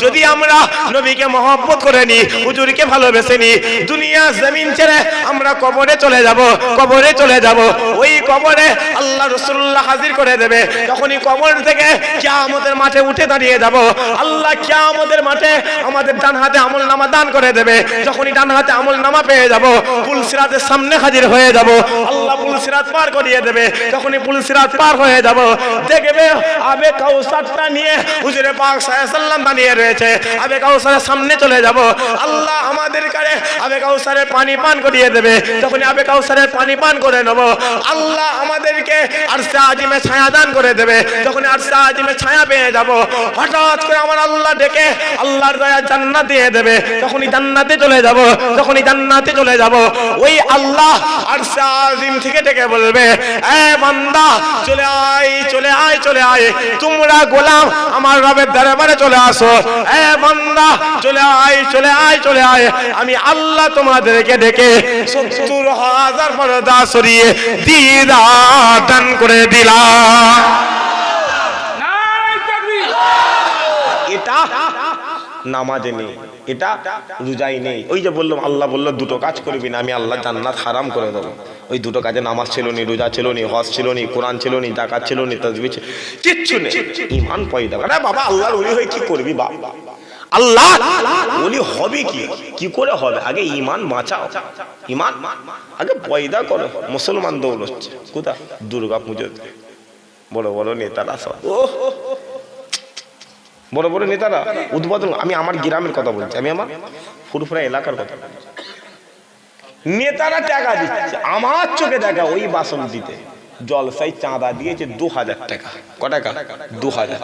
যদি আমরা নবীকে মহব্বত করে নি, হুজুরকে ভালোবেসে নি, দুনিয়া জমিন ছেড়ে আমরা কবরে চলে যাব, কবরে চলে যাব। ওই কবরে আল্লাহ রাসূলুল্লাহ হাজির করে দেবে। যখনই কবর থেকে কিয়ামতের মাঠে উঠে দাঁড়িয়ে যাব, আল্লাহ কিয়ামতের মাঠে আমাদের ডান হাতে আমলনামা দান করে দেবে। যখনই ডান হাতে আমলনামা পেয়ে যাব, পুলসিরাতের সামনে হাজির হয়ে যাব। আল্লাহ পুলসিরাত পার করিয়ে দেবে। যখনই পুলসিরাত পার হয়ে যাব, দেখবে আবে কাউসারটা নিয়ে হুজুরে পাক সাল্লাল্লাহু আলাইহি সাল্লাম দাঁড়িয়ে রয়েছে। আবে কাউসারের সামনে চলে যাব, আল্লাহ আমাদের কাছে আবে কাউসারের পানি পান করিয়ে দেবে। যখন আবে কাউসারের পানি পান করে নেব, আল্লাহ আমাদেরকে আরশে আজিমে ছায়া দান করে দেবে। যখন আরশে আজিমে ছায়া পেয়ে যাব, হঠাৎ করে আমার আল্লাহ ডেকে আল্লাহর দয়া জান্নাত দিয়ে দেবে। যখনই জান্নাতে চলে যাব, যখনই জান্নাতে চলে যাব, ওই আল্লাহ আরশে আজিম থেকে ডেকে বলবে, এ বান্দা চলে আয় চলে আয় চলে আয়, তোমরা গোলাম আমার রবের দরবারে চলে আসো। এ বান্দা চলে আয় চলে আয় চলে আয়, আমি আল্লাহ তোমাদেরকে ডেকে ৭০,০০০ পর্দা সরিয়ে দিদার দান করে দিলাম। এটা নামাজে নেই, এটা রোজাই নেই। ওই যে বললাম আল্লাহ বললো দুটো কাজ করবি না, আমি আল্লাহ জান্নাত হারাম করে দেবো। ওই দুটো কাজে নামাজ ছিল নি, রোজা ছিল নি, হজ ছিল নি, কোরআন ছিল নি, যাকাত ছিল নি, তাসবিহ ছিল কিচ্ছু নেই। ঈমান পয়দা করে বাবা, আল্লাহর ওলি হয়ে কি করবি বাবা? আল্লাহ ওলি হবে কি করে হবে? আগে ঈমান বাঁচাও, ঈমান আগে পয়দা করো। মুসলমান দৌড়চ্ছে কোথা? দুর্গা পুজোতে বড় বড় নেতারা সব, বড় বড় নেতারা উদ্বোধন। আমি আমার গ্রামের কথা বলছি, আমি আমার ফুরফুরা এলাকার কথা বলছি। নেতারা টাকা দিচ্ছে, আমার চোখে দেখা ওই বাসন দিতে জলসাই চাঁদা দিয়েছে ২০০০ টাকা। ক টাকা? ২০০০।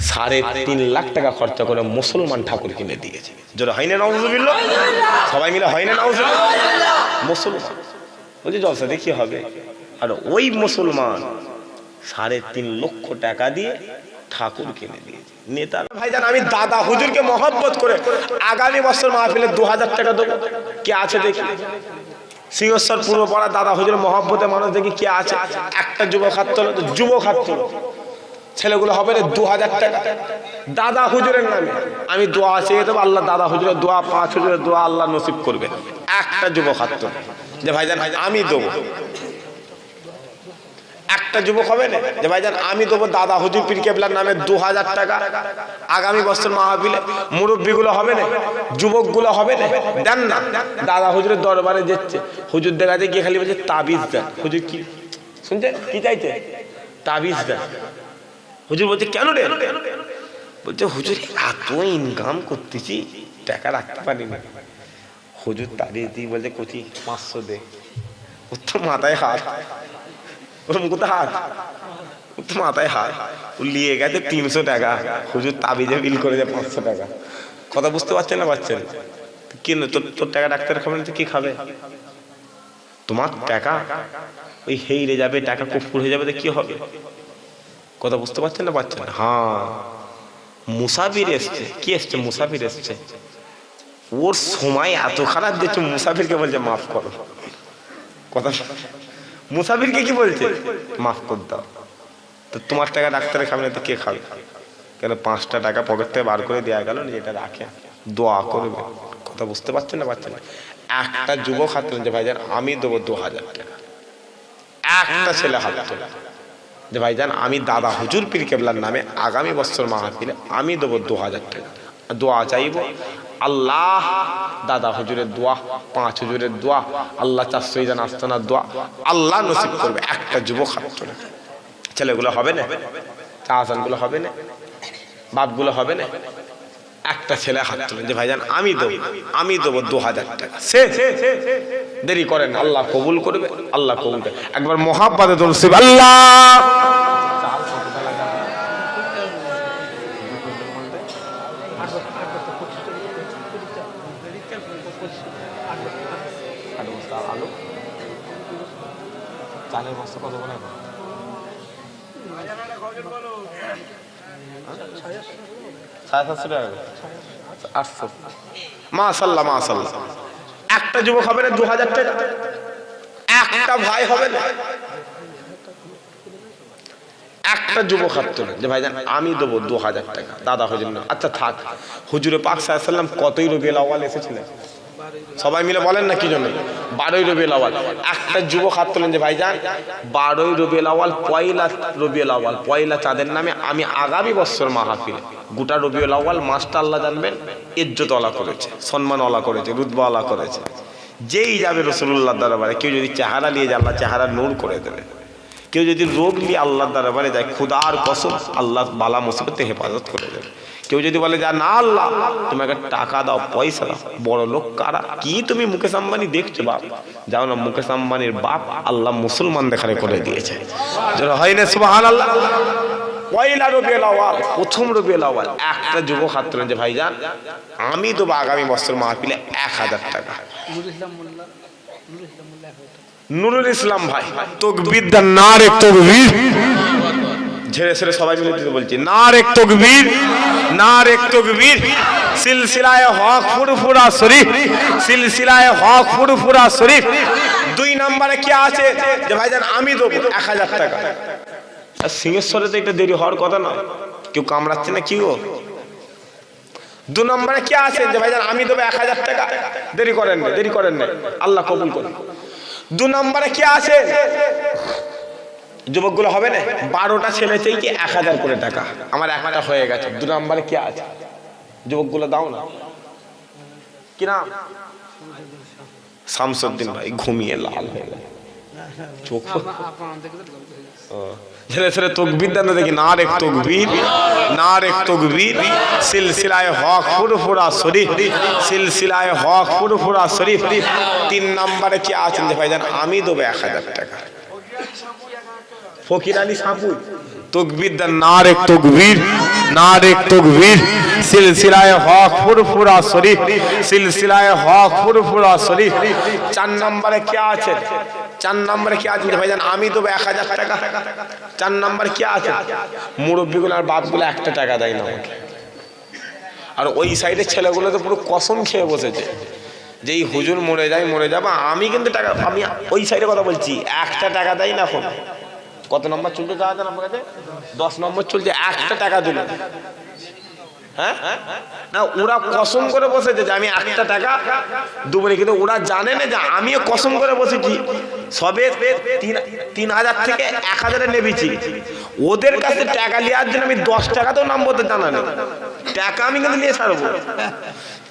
৩.৫ লাখ টাকা খরচা করে মুসলমান ঠাকুর কিনে দিয়েছে। যেটা হয় না নাউজুবিল্লাহ, সবাই মিলে হয় না নাউজুবিল্লাহ। মুসলমান বলছে জলসা দেখি হবে, আর ওই মুসলমান ৩.৫ লক্ষ টাকা দিয়ে ঠাকুর কিনে দিয়েছে। নেতা ভাইজান, আমি দাদা হুজুরকে মহব্বত করে আগামী বছর মাহফিলে ২০০০ টাকা দেবো। কে আছে দেখি? সিংহেশ্বর পূর্ব পাড়া দাদা হুজুরের মহব্বতে মানুষ দেখি কে আছে? একটা যুবক হাত তোলো, যুবক হাত তোলো। ছেলেগুলো হবে না ২০০০ টাকা দাদা হুজুরের নামে। আমি দোয়া চেয়ে দেবো, আল্লাহ দাদা হুজুরের দোয়া, ৫ হুজুরের দোয়া আল্লাহ নসিব করবে। একটা যুবক হাত তোলো যে ভাইজান আমি দেবো। একটা যুবক হবে না যে ভাইজান আমি দেবো দাদা হুজুর পীর কেবলার নামে ২০০০ টাকা আগামী বছর মাহফিলে। মুরব্বীগুলো হবে না, যুবকগুলো হবে না, দেন না। দাদা হুজুরের দরবারে যাচ্ছে, হুজুর দেখাতে গিয়ে খালি বলছে তাবিজ দেন। হুজুর কি শুনছে? কি চাইছে? তাবিজ দেন। হুজুর বলছে কেন রে? বলছে হুজুর এত ইনকাম করতেছি টাকা রাখতে পারি না। হুজুর তাড়িয়ে দিয়ে বলছে কচি 500 দে। ওর তো মাথায় হাত, ওর মুখে হাত, ওর তো মাথায় হাত। ও নিয়ে গেছে 300 টাকা। হুজুর তাবিজে বিল করেছে 500 টাকা। কথা বুঝতে পারছেন না পারছেন? কেন তোর টাকা ডাক্তার খাবে না তো কি খাবে? তোমার টাকা ওই হেইরে যাবে, টাকা কুফুর হয়ে যাবে তো কি হবে? কথা বুঝতে পারছেন না পারছেন? হ্যাঁ, মুসাফির এসছে। কি এসছে? মুসাফির এসছে। ওর সময় এত খারাপ দিচ্ছে, মুসাফিরকে বলছে মাফ করো। কথা, মুসাফিরকে কি বলছে? মাফ করে দাও। তো তোমার টাকা ডাক্তারে খাবে না তো কে খাবে? কেন 5টা টাকা পকেট থেকে বার করে দেওয়া গেল, এটা রাখে দোয়া করবে। কথা বুঝতে পারছেন না পারছেন? একটা যুবক হাত তুলছে, ভাইজান আমি দেবো 2000 টাকা। একটা ছেলে হাত তোলে যে ভাইজান আমি দাদা হুজুর পীর কেবলার নামে আগামী বছর মাহফিলে আমি দেবো 2000 টাকা। দোয়া চাইব, আল্লাহ দাদা হুজুরের দোয়া, 5 হুজুরের দোয়া, আল্লাহ 400 জন আস্তানার দোয়া আল্লাহ নসিব করবে। একটা যুবক হাত তোলে। ছেলেগুলো হবে না, চাচানগুলো হবে না, বাপগুলো হবে না, একটা ছেলে হাত তোলে যে ভাইজান আমি দেবো 2000 টাকা। সে দেরি করেন, আল্লাহ কবুল করবে, আল্লাহ কবুল করবে। একবার মোহাব্বতে দরুদ আল্লাহ। চালের বস্তা কত বলে? 750 টাকা, 800। মাশাআল্লাহ মাশাআল্লাহ। একটা যুবক হবে না 2000 টাকা? একটা ভাই হবে না? একটা যুবক হাত তোলে যে ভাইজান আমি দেবো 2000 টাকা দাদা হুজুর না। আচ্ছা থাক, হুজুরে পাক সাল্লাল্লাহু আলাইহি ওয়াসাল্লাম কতই রবিউল আউয়াল এসেছিলেন? সবাই মিলে বলেন না কি জন্য? 12ই রবিউল আউয়াল। একটা যুবক হাত তোলেন যে ভাইজান 12ই রবিউল আউয়াল, পয়লা রবিউল আউয়াল, পয়লা চাঁদের নামে আমি আগামী বছর মাহফিলে, গোটা রবিউল আউয়াল মাসটা আল্লাহ জানবেন ইজ্জত ওয়ালা করেছে, সম্মান ওয়ালা করেছে, রুতবা ওয়ালা করেছে। যেই যাবে রাসূলুল্লাহর দরবারে, কেউ যদি চেহারা নিয়ে যায় আল্লাহ চেহারা নূর করে দেবে। কেউ যদি রোগ নিয়ে আল্লাহর দরবারে যায়, খুদার কসম আল্লাহ বালা মুসিবতে হেফাজত করে দেবে। কেউ যদি বলে যা না আল্লাহ তোমাকে টাকা দাও, পয়সা দাও, বড় লোক কারা? কি তুমি মুকেশ আম্বানি দেখছো বাপ? যাও না, মুকেশ আম্বানির বাপ আল্লাহ মুসলমান দেখারে করে দিয়েছে। হয় না সুবহানাল্লাহ? পয়লা রবিউল আউয়াল, প্রথম রবিউল আউয়াল, একটা যুবক হাত তোলেন যে ভাইজান আমি দেবো আগামী বছর মাহফিলে 1000 টাকা। নুরুল ইসলাম ভাই তাকবীর দেন, নারে তাকবীর। ঝেড়ে ছেড়ে সবাই মিলে দিতে বলছি, নারে তাকবীর, নারে তাকবীর। সিলসিলায়ে হক ফুরফুরা শরীফ, সিলসিলায়ে হক ফুরফুরা শরীফ। 2 নম্বরে কি আছে যে ভাইজান আমি দেবো 1000 টাকা। আর সিংহেশ্বরে তো একটা দেরি হওয়ার কথা না, কেউ কামড়াচ্ছে না কি গো? 2 নম্বরে কি আছে যে ভাইজান আমি দেবো 1000 টাকা। দেরি করেন না, দেরি করেন না, আল্লাহ কবুল করুন। 2 নম্বরে কি আছে? যুবকগুলো হবে না, 12টা ছেলে চাই কি 1000 করে টাকা, আমার একটা হয়ে গেছে। 2 নম্বরে কি আছে? যুবকগুলো দাও না, কি নাম? শামসুদ্দিন ভাই ঘুমিয়ে লাল হয়ে গেল চোখ। ছেলে ছেলে তকবীর দেন দেখি, নারে তকবীর, নারে তকবীর। সিলসিলায়ে হক ফুরফুরা শরীফ, সিলসিলায়ে হক ফুরফুরা শরীফ। 3 নম্বরে কি আছেন যে ভাইজান আমি দেবো 1000 টাকা। ফকির আলী সাপুর তকবীর দেন, নারে তকবীর, নারে তকবীর। সিলসিলায়ে হক ফুরফুরা শরীফ, সিলসিলায়ে হক ফুরফুরা শরীফ। 4 নম্বরে কি আছে? 4 নম্বরে কি আছে যে ভাইজান আমি দেবো 1000 টাকা। 4 নম্বরে কি আছে? মুরব্বীগুলো আর বাপগুলো 1 টাকা দেয় না আমাকে। আর ওই সাইডের ছেলেগুলো তো পুরো কসম খেয়ে বসেছে যে এই হুজুর মরে যায়, মরে যাবো। আমি কিন্তু টাকা, আমি ওই সাইডে কথা বলছি, 1 টাকা দেয় না। এখন কত নম্বর চলছে যাওয়া যান আমার কাছে? 10 নম্বর চলছে, 1 টাকা দিল। হ্যাঁ না, ওরা কসম করে বসেছে যে আমি 1 টাকা দুপুরে, কিন্তু ওরা জানে না যে আমিও কসম করে বসেছি। সবে 3000 থেকে 1000 নেবেছি। ওদের কাছে টাকা নেওয়ার জন্য আমি 10 টাকাতেও নাম বলতে জানা নেই, টাকা আমি কিন্তু নিয়ে ছাড়বো।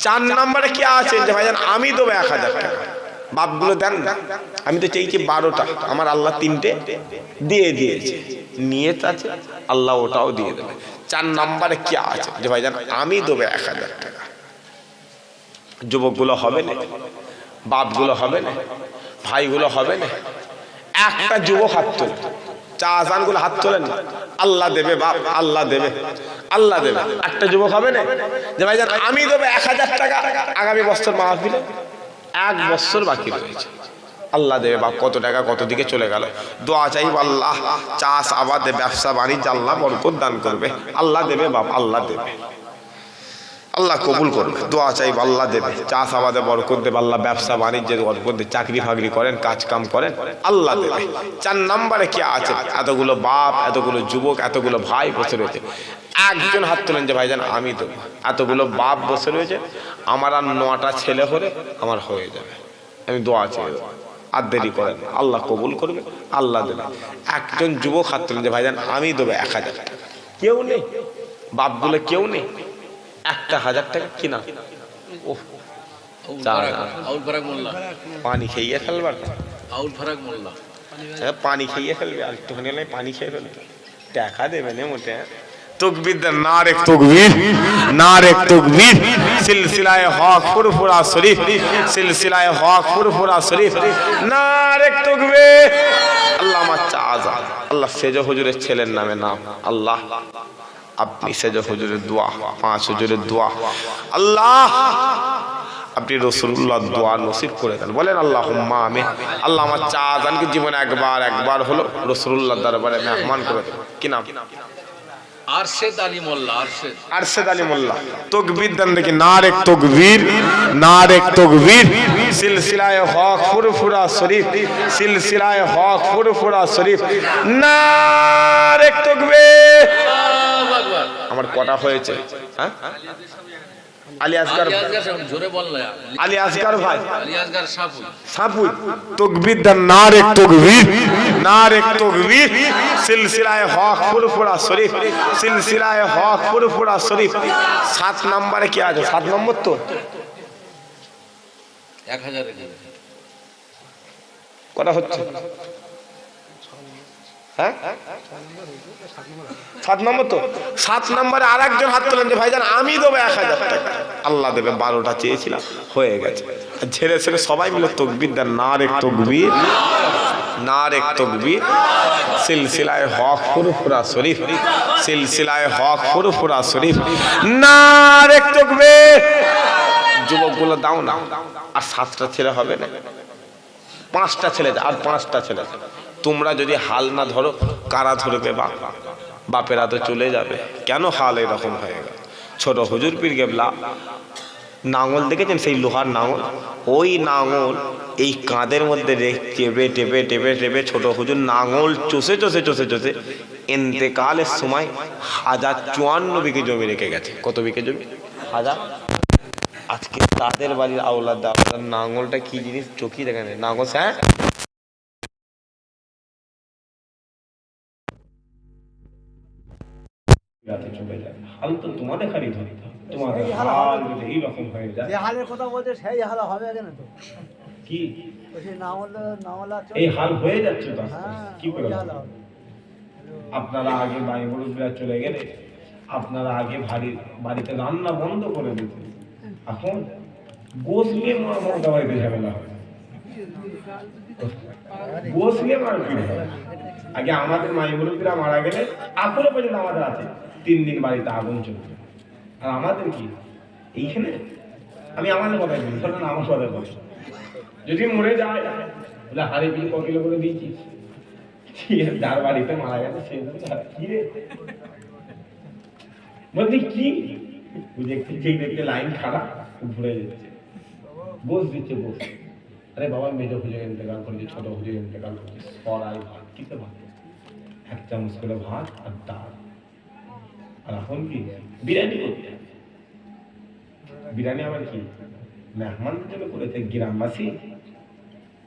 4 নম্বরে কি আছে যে ভাইজান আমি দেবো 1000 টাকা। বাপগুলো দেন না, আমি তো চাইছি 12টা, আমার আল্লাহ 3টে দিয়ে দিয়েছে। নিয়ত আছে, আল্লাহ ওটাও দিয়ে দেবে। 4 নম্বরে কি আছে যে ভাইজান আমি দেবো 1000 টাকা। যুবকগুলো হবে না, বাপগুলো হবে না, ভাইগুলো হবে না, একটা যুবক হাত তোলে, চা আজানগুলো হাত তোলেন না। আল্লাহ দেবে বাপ, আল্লাহ দেবে, আল্লাহ দেবে। একটা যুবক হবে না যে ভাইজান আমি দেবো 1000 টাকা আগামী বছর মাহফিলে, 1 বছর বাকি রয়েছে, আল্লাহ দেবে বাপ। কত টাকা কত দিকে চলে গেল। দোয়া চাইব আল্লাহ চাষ আবাদে ব্যবসা বাণিজ্য আল্লাহ বরকত দান করবে, আল্লাহ দেবে বাপ, আল্লাহ দেবে, আল্লাহ কবুল করবে। দোয়া চাইব আল্লাহ দেবে, চাষ আবাদে বরকত দেবে আল্লাহ, ব্যবসা বাণিজ্যের বরকত দেবে, চাকরি ফাকরি করেন, কাজ কাম করেন, আল্লাহ দেবে। 4 নম্বরে কি আছে? এতগুলো বাপ, এতগুলো যুবক, এতগুলো ভাই বসে রয়েছে, একজন হাত তোলেন যে ভাইজান আমি দেবো। এতগুলো বাপ বসে রয়েছে, আমার আর 9টা ছেলে হলে আমার হয়ে যাবে, আমি দোয়া চাই, আর দেরি করেন, আল্লাহ কবুল করবে, আল্লাহ দেবে। একজন যুবক হাত তোলেন যে ভাইজান আমি দেবো 1000 টাকা। কেউ নেই, বাপগুলো কেউ নেই, 1000 টাকা কিনা পানি খেয়ে ফেলবার, পানি খেয়ে ফেলবে, আর একটুখানি পানি খেয়ে ফেলবে, টাকা দেবে না মোটে। তকবীর দেন, নারে তকবীর, নারে তকবীর। সিলসিলায়ে হক ফুরফুরা শরীফ, সিলসিলায়ে হক ফুরফুরা শরীফ, নারে তকবীর। আল্লাহ আমার চাচা, আল্লাহ সেজ হুজুরের ছেলের নামে নাম, আল্লাহ আপনি সেজ হুজুরের দোয়া, 5 হুজুরের দোয়া, আল্লাহ আপনি রাসূলুল্লাহ দোয়া নসিব করে দেন, বলেন আল্লাহুম্মা আমিন। আল্লাহ আমার চাচাকে জীবনে একবার হলো রাসূলুল্লাহ দরবারে মেহমান করে দেন। কি নাম? আরশেদ আলী মোল্লা। আরশেদ আলী মোল্লা। তকবীর দেন দেখি, নারে তকবীর, নারে তকবীর। সিলসিলায়ে হক ফুরফুরা শরীফ, সিলসিলায়ে হক ফুরফুরা শরীফ, নারে তকবীর। আমার কটা হয়েছে? হ্যাঁ, আলী আসগার, আলী আসগার ভাই, সাপুই। তকবীর দেন, নারে তকবীর, নারে তকবীর। সিলসিলায়ে হক ফুরফুরা শরীফ, সিলসিলায়ে হক ফুরফুরা শরীফ। 7 নম্বরে কি আছে? 7 নম্বর তো 1000 কটা হচ্ছে? হ্যাঁ, 7 নম্বর তো। 7 নম্বরে আর একজন হাত তোলেন যে ভাইজান আমি দেবো 1000 টাকা, আল্লাহ দেবে। 12টা চেয়েছিলাম, হয়ে গেছে। ছেড়ে ছেড়ে সবাই মিলে তকবীর দেন, নারে তকবীর, নারে তকবীর। সিলসিলায়ে হক ফুরফুরা শরীফ, সিলসিলায়ে হক ফুরফুরা শরীফ, নারে তকবীর। যুবকগুলো দাও না, আর 7টা ছেলে হবে না, 5টা ছেলে, আর 5টা ছেলে। তোমরা যদি হাল না ধরো কারা ধরবে? বাপ, বাপেরা তো চলে যাবে। কেন হাল এরকম হয়ে গেল? ছোট হুজুর পীর কেবলা নাঙল দেখেছেন, সেই লোহার নাঙল, ওই নাঙল এই কাঁধের মধ্যে টেপে টেপে টেপে টেপে ছোট হুজুর নাঙল চষে চষে চষে চষে ইন্তেকালের সময় 1054 বিঘে জমি রেখে গেছে। কত বিঘে জমি? 1000। আজকে তাদের বাড়ির আওলাদ নাঙলটা কি জিনিস চোখই দেখে নেই। নাঙল, হ্যাঁ, চলে যায়। হাল তো তোমাদের খালি ধরে, তোমাদের হাল যদি এইরকম হয়ে যায়, যে হালের কথা বলছে সেই হাল হবে কেন? তো কি নাওলা এই হাল হয়ে যাচ্ছে তো, হ্যাঁ, কি করে হবে? আপনারা আগে বাইবুলরা চলে গেলে, আপনারা আগে বাড়িতে রান্না বন্ধ করে দিতেন, এখন গোশ নিয়ে মোটা বাড়িতে ঝামেলা হয়, গোশ নিয়ে মারপিট হয়। আগে আমাদের মাইবুলরা মারা গেলে এখনো পর্যন্ত আমাদের আছে 3 দিন বাড়িতে আগুন চলছে। আর আমাদের কি এইখানে, আমি আমাদের কথাই বলি, শোনো না, আমার কথা বলি, যদি মরে যায় বলে হাড়ি পিঠে ককিলো করে দিয়েছিস, যার বাড়িতে মারা গেছে সে কি রে বলছি কি, দেখতে যেই দেখতে লাইন খারাপ ঘুরে যাচ্ছে, বস দিচ্ছে বস। আরে বাবা, মেজো হুজুর ইন্তেকাল করেছে, ছোট হুজুর ইন্তেকাল করেছে, সরাই ভাত, কিসে ভাত? 1 চামচ করে ভাত আর ডাল। আর এখন কি বিরিয়ানি করতে, বিরিয়ানি আবার কি মেহমানদের জন্য করেছে গ্রামবাসী,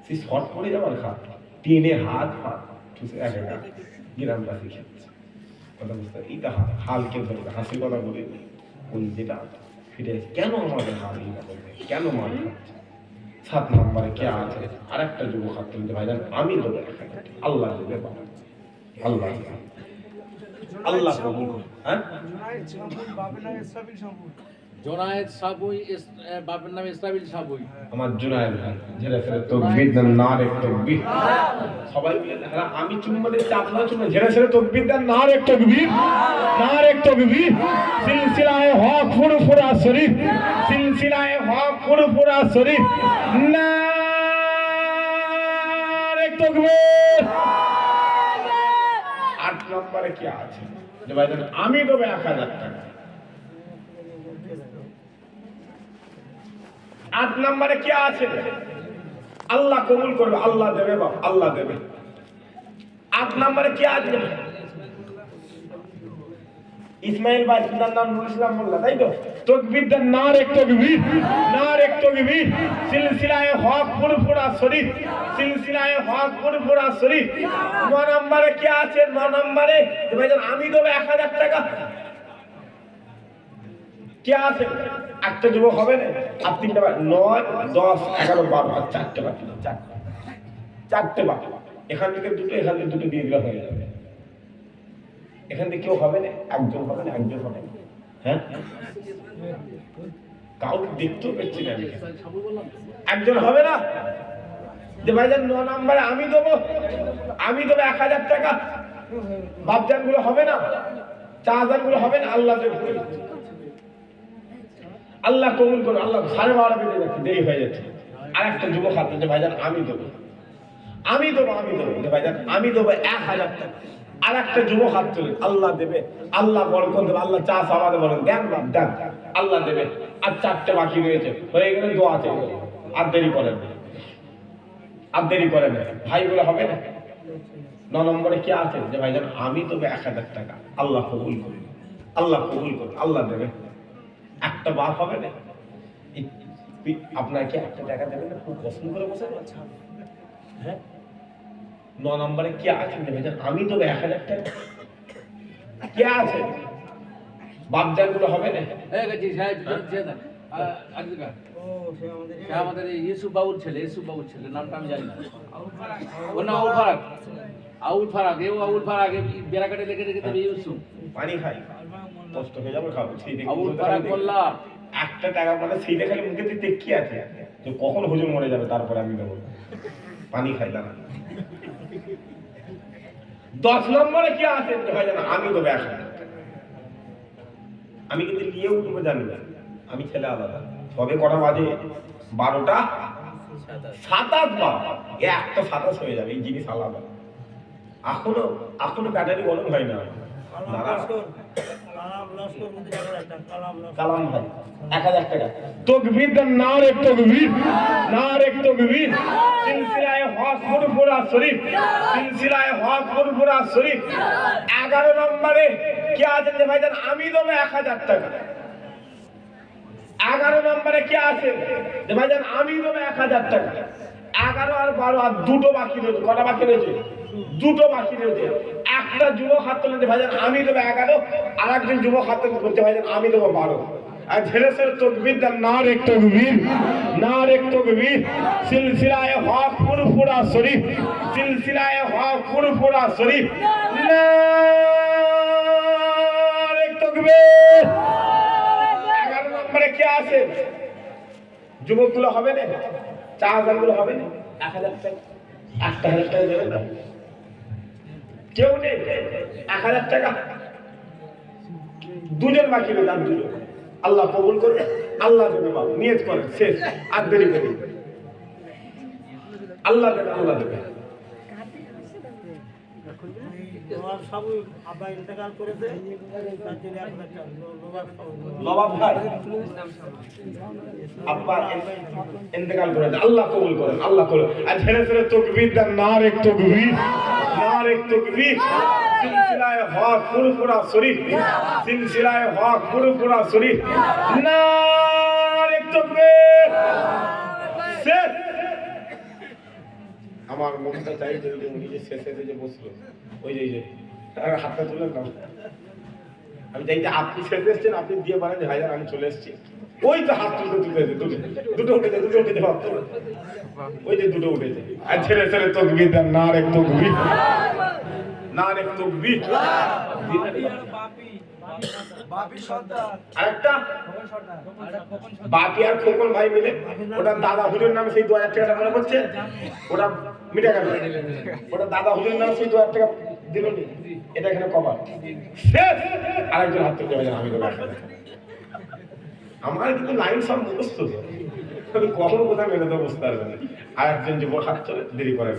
সে শর্ট পড়ে যাবার খাত, টেনে হাত হাত গ্রামবাসী খেয়েছে। কথা বুঝতে, এইটা হালকে ধরে হাসির কথা বলে ওই যেটা ফিরে কেন আমাদের হাল এইটা করবে, কেন মার খাচ্ছে? 7 নম্বরে কে আছে? আর একটা যুবক হাত তুলতে ভাইজান আমি দেবো, আল্লাহ দেবে, আল্লাহ আল্লাহ কবুল করুন। হ্যাঁ জোনায়েদ সাবুই বাপের নাম ইসরাবিল সাবুই। আমার জুনায়েদ ভাই ঝেড়ে ফেলে তাকবীর দেন নারে তাকবীর সবাই মিলে হ্যাঁ আমি চুম্মা দিচ্ছি আপনারা চুম্মা ঝেড়ে ফেলে তাকবীর দেন নারে তাকবীর সিলসিলায়ে হক ফুরফুরা শরীফ সিলসিলায়ে হক ফুরফুরা শরীফ নারে তাকবীর 8 নম্বরে কি আছে যে ভাইজান আমি দেব 1000 টাকা 8 নম্বরে কি আছে আল্লাহ কবুল করবে আল্লাহ দেবে বাপ আল্লাহ দেবে 8 নম্বরে কি আছে ইসমাইল ভাই সুনার নাম নুরুল ইসলাম মোল্লা তাই তো তাকবীর দেন নারে তাকবীর সিলসিলায়ে হক ফুরফুরা শরীফ সিলসিলায়ে হক ফুরফুরা শরীফ 9 নম্বরে কি আছে 9 নম্বরে যে ভাইজান আমি দেব 1000 টাকা কি আছে একটা যুবক হবে না আর 3টা 9 10 11 12 আর 4টে বাকি 4টে বাকি এখান থেকে দুটো এখান থেকে দুটো দিয়ে দিলে হয়ে যাবে এখান থেকে কেউ হবে না একজন হবে না হ্যাঁ কাউকে দেখতেও পেচ্ছি না একজন হবে না যে ভাইজান 9 নম্বরে আমি দেবো 1000 টাকা বাপজান গুলো হবে না চাচান গুলো হবে না আল্লাহ দেবে আল্লাহ কবুল করুন আল্লাহ 12:30 বেজে যাচ্ছে দেরি হয়ে যাচ্ছে আর একটা যুবক হাতে যে ভাইজান আমি দেবো যে ভাইজান আমি দেবো 1000 টাকা আর একটা যুবক হাত তুলে আল্লাহ দেবে আল্লাহ বরকত দেবে আল্লাহ চাষ আমাদের বলেন দেন বাপ দেন আল্লাহ দেবে আর 4টে বাকি রয়েছে হয়ে গেলে দোয়া আছে আর দেরি করেন ভাইগুলো হবে না 9 নম্বরে কি আছে যে ভাইজান আমি দেবো 1000 টাকা আল্লাহ কবুল করুন আল্লাহ দেবে একটা বাপ হবে না আপনার কি একটা টাকা দেবেন না খুব পছন্দ করে বসে হ্যাঁ 9 নম্বরে কি আছে আমি তো 1000 টাকা কি আছে বাপজান গুলো হবে না আমাদের ইউসুফ বাবুর ছেলে নামটা আমি জানি না ওর নাম আউল ফারাক বেড়াকাটে লেগে রেখে দেবে ইউসুফ পানি খাই কষ্ট হয়ে যাবে খাবো আউল ফারাক বললা একটা টাকা মানে সেইটা খালি মুখে দিতে কি আছে তো কখন হুজুর মরে যাবে তারপরে আমি দেবো পানি খাই না 10 নম্বরে কি আছে ভাই জানা আমি দেবো 1000 আমি কিন্তু নিয়ে উঠবো জানি না আমি ছেলে আলাদা তবে কটা বাজে 12টা 27 বার একটা 27 হয়ে যাবে এই জিনিস আলাদা এখনো ব্যাটারি গরম হয় না কালাম ভাই 1000 টাকা তাকবীর দেন নারে তাকবীর সিলসিলায়ে হক ফুরফুরা শরীফ 11 নম্বরে কি আছে যে ভাইজান আমি দেবো 1000 টাকা 11 নম্বরে কি আছে যে ভাইজান আমি দেবো 1000 টাকা 11 আর 12 আর দুটো বাকি রয়েছে কটা বাকি রয়েছে দুটো বাকি রয়েছে একটা যুবক হাত তুলে ভাইজান আমি দেবো 11 আর একজন যুবক হাত তুলে বলছে ভাইজান আমি দেবো 12 আর ঝেড়ে ফেলে তাকবীর দেন নারে তাকবীর সিলসিলায়ে হক ফুরফুরা শরীফ নারে তাকবীর 11 নম্বরে কি আছে যুবকগুলো হবে না 4000 গুলো হবে না 1000 টাকা 1000 টাকা দেবে না কেউ নেই 1000 টাকা দুজন বাকি রইল আর দুজন আল্লাহ কবুল করবে আল্লাহ দেবে বাবা নিয়ত করেন শেষ আর দেরি করি আল্লাহ দেবে নবাব ভাই আব্বা ইন্তেকাল করেছে আল্লাহ কবুল করেন আর ছেড়ে তাকবীর দেন নারে তাকবীর সিলসিলায়ে হক ফুরফুরা শরীফ নারে তাকবীর শেষ আমার মনটা চাই যে উনি যে শেষে যে বসলো ওই যে হাতটা তুলে নাও আমি চাই যে আপনি শেষে এসছেন আপনি দিয়ে পারেন যে ভাইজান আমি চলে এসেছি ওই তো হাত তুলতে দুটো উঠেছে ওই যে দুটো উঠেছে আর ছেড়ে তাকবীর দেন নারে তাকবীর নারে তাকবীর। বাপি সর্দার আরেকটা খোকন সর্দার বাপি আর খোকন ভাই মিলে ওটা দাদা হুজুর নামে সেই 2000 টাকা মনে করছে ওটা মিটে গেল। ওটা দাদা হুজুর নামে সেই 2000 টাকা দিল নি, এটা এখানে কভার শেষ। আরেকজন হাত তুলে যাবেন, আমি তো আমার কিন্তু লাইন সব মুখস্থ, আমি কখন কোথায় মেলে দেবো বুঝতে পারবেন না। আরেকজন যুবক হাত চলে দেরি করে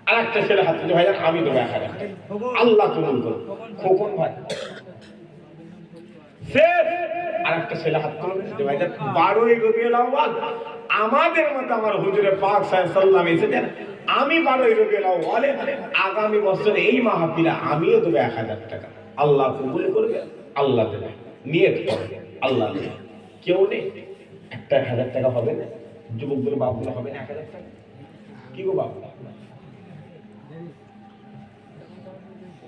আর একটা ছেলে হাত তুলে ভাই আমি দেবো 1000 টাকা, আল্লাহ কবুল করুন। খোকন ভাই আরেকটা ছেলে হাত তুলবে যে ভাই 12ই রবিউল আউয়াল আমাদের মতো আমার হুজুরে পাক সাল্লাল্লাহু আলাইহি এসেছেন, আমি 12ই রবিউল আউয়ালে আগামী বছর এই মাহফিলে আমিও দেবো 1000 টাকা, আল্লাহ কবুল করবে, আল্লাহ দেবে, নিয়ত করবে, আল্লাহ দেবে। কেউ নেই একটা 1000 টাকা হবে না? যুবকদের বাপগুলো হবে না 1000 টাকা? কি গো বাপ,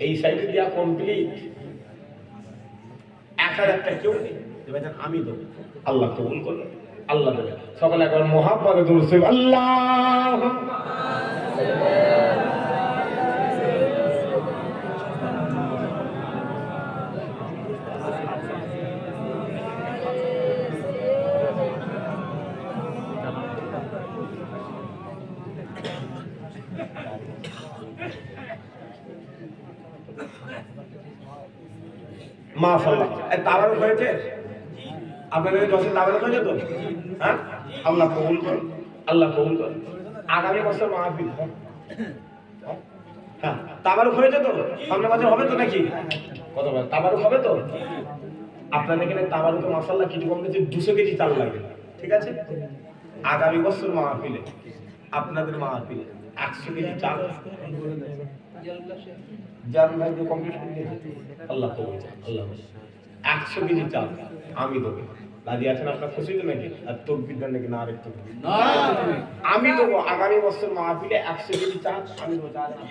এই সাইডে দিয়া কমপ্লিট 1000 টাকা কেউ নেই, আমি দেবো, আল্লাহ কবুল করবে, আল্লাহ দেবে। সকালে একবার মুহাব্বতে দুরূদ শরীফ আল্লাহ মাশাআল্লাহ। এই তাবারক হয়েছে আপনাদের দশে, তাবারক হয়েছে তো? হ্যাঁ, আল্লাহ কবুল করুন, আল্লাহ কবুল করুন। আগামী বছর মাহফিল, হ্যাঁ তাবারক হয়েছে তো? সামনের বছর হবে তো নাকি? কতবার তাবারক হবে তো? আপনাদের এখানে তাবারকে মাশাআল্লাহ কিছু কম বেশি 200 কেজি চাল লাগে, ঠিক আছে? আগামী বছর মাহফিলে আপনাদের মাহফিলে 100 কেজি চাল জান ভাই যে কমপ্লিট করে দিয়েছে, আল্লাহ কবুল করুন, আল্লাহ 100 কেজি চাল আমি দেবো। রাজি আছেন আপনার? খুশি তো নাকি? আর তাকবীর দেন নাকি? না আরেকটু আমি দেবো। আগামী বছর মাহফিলে 100 কেজি চাল আমি দেবো।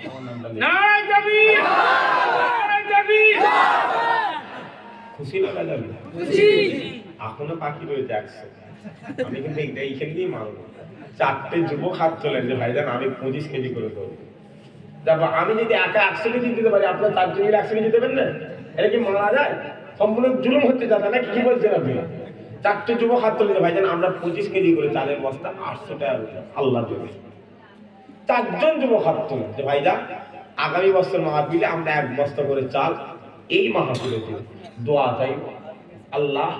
আমার নামটা নারে তাকবীর, নারে তাকবীর। খুশি লাগা যাবে? খুশি। এখনো বাকি রয়েছে 100। আমি কিন্তু এইখান দিয়েই মারবো। 4টে যুবক হাত তোলেন যে ভাইজান আমি 25 কেজি করে দেবো। দেখো আমি যদি একা 100 কেজি দিতে পারি, আপনার 4 জন মিলে 100 কেজি দেবেন না? এটা কি মারা যায়? সম্পূর্ণ জুলুম হচ্ছে দাদা, নাকি কি বলছেন আপনি? 4টে যুবক হাত তুলে ভাইজান আমরা 25 কেজি করে চালের বস্তা 800 টাকা আল্লাহ দেবে। 4 জন যুবক হাত তুলে যে ভাইজান আগামী বছর মাহফিলে আমরা 1 বস্তা করে চাল এই মাহফিলে দেব। দোয়া চাই আল্লাহ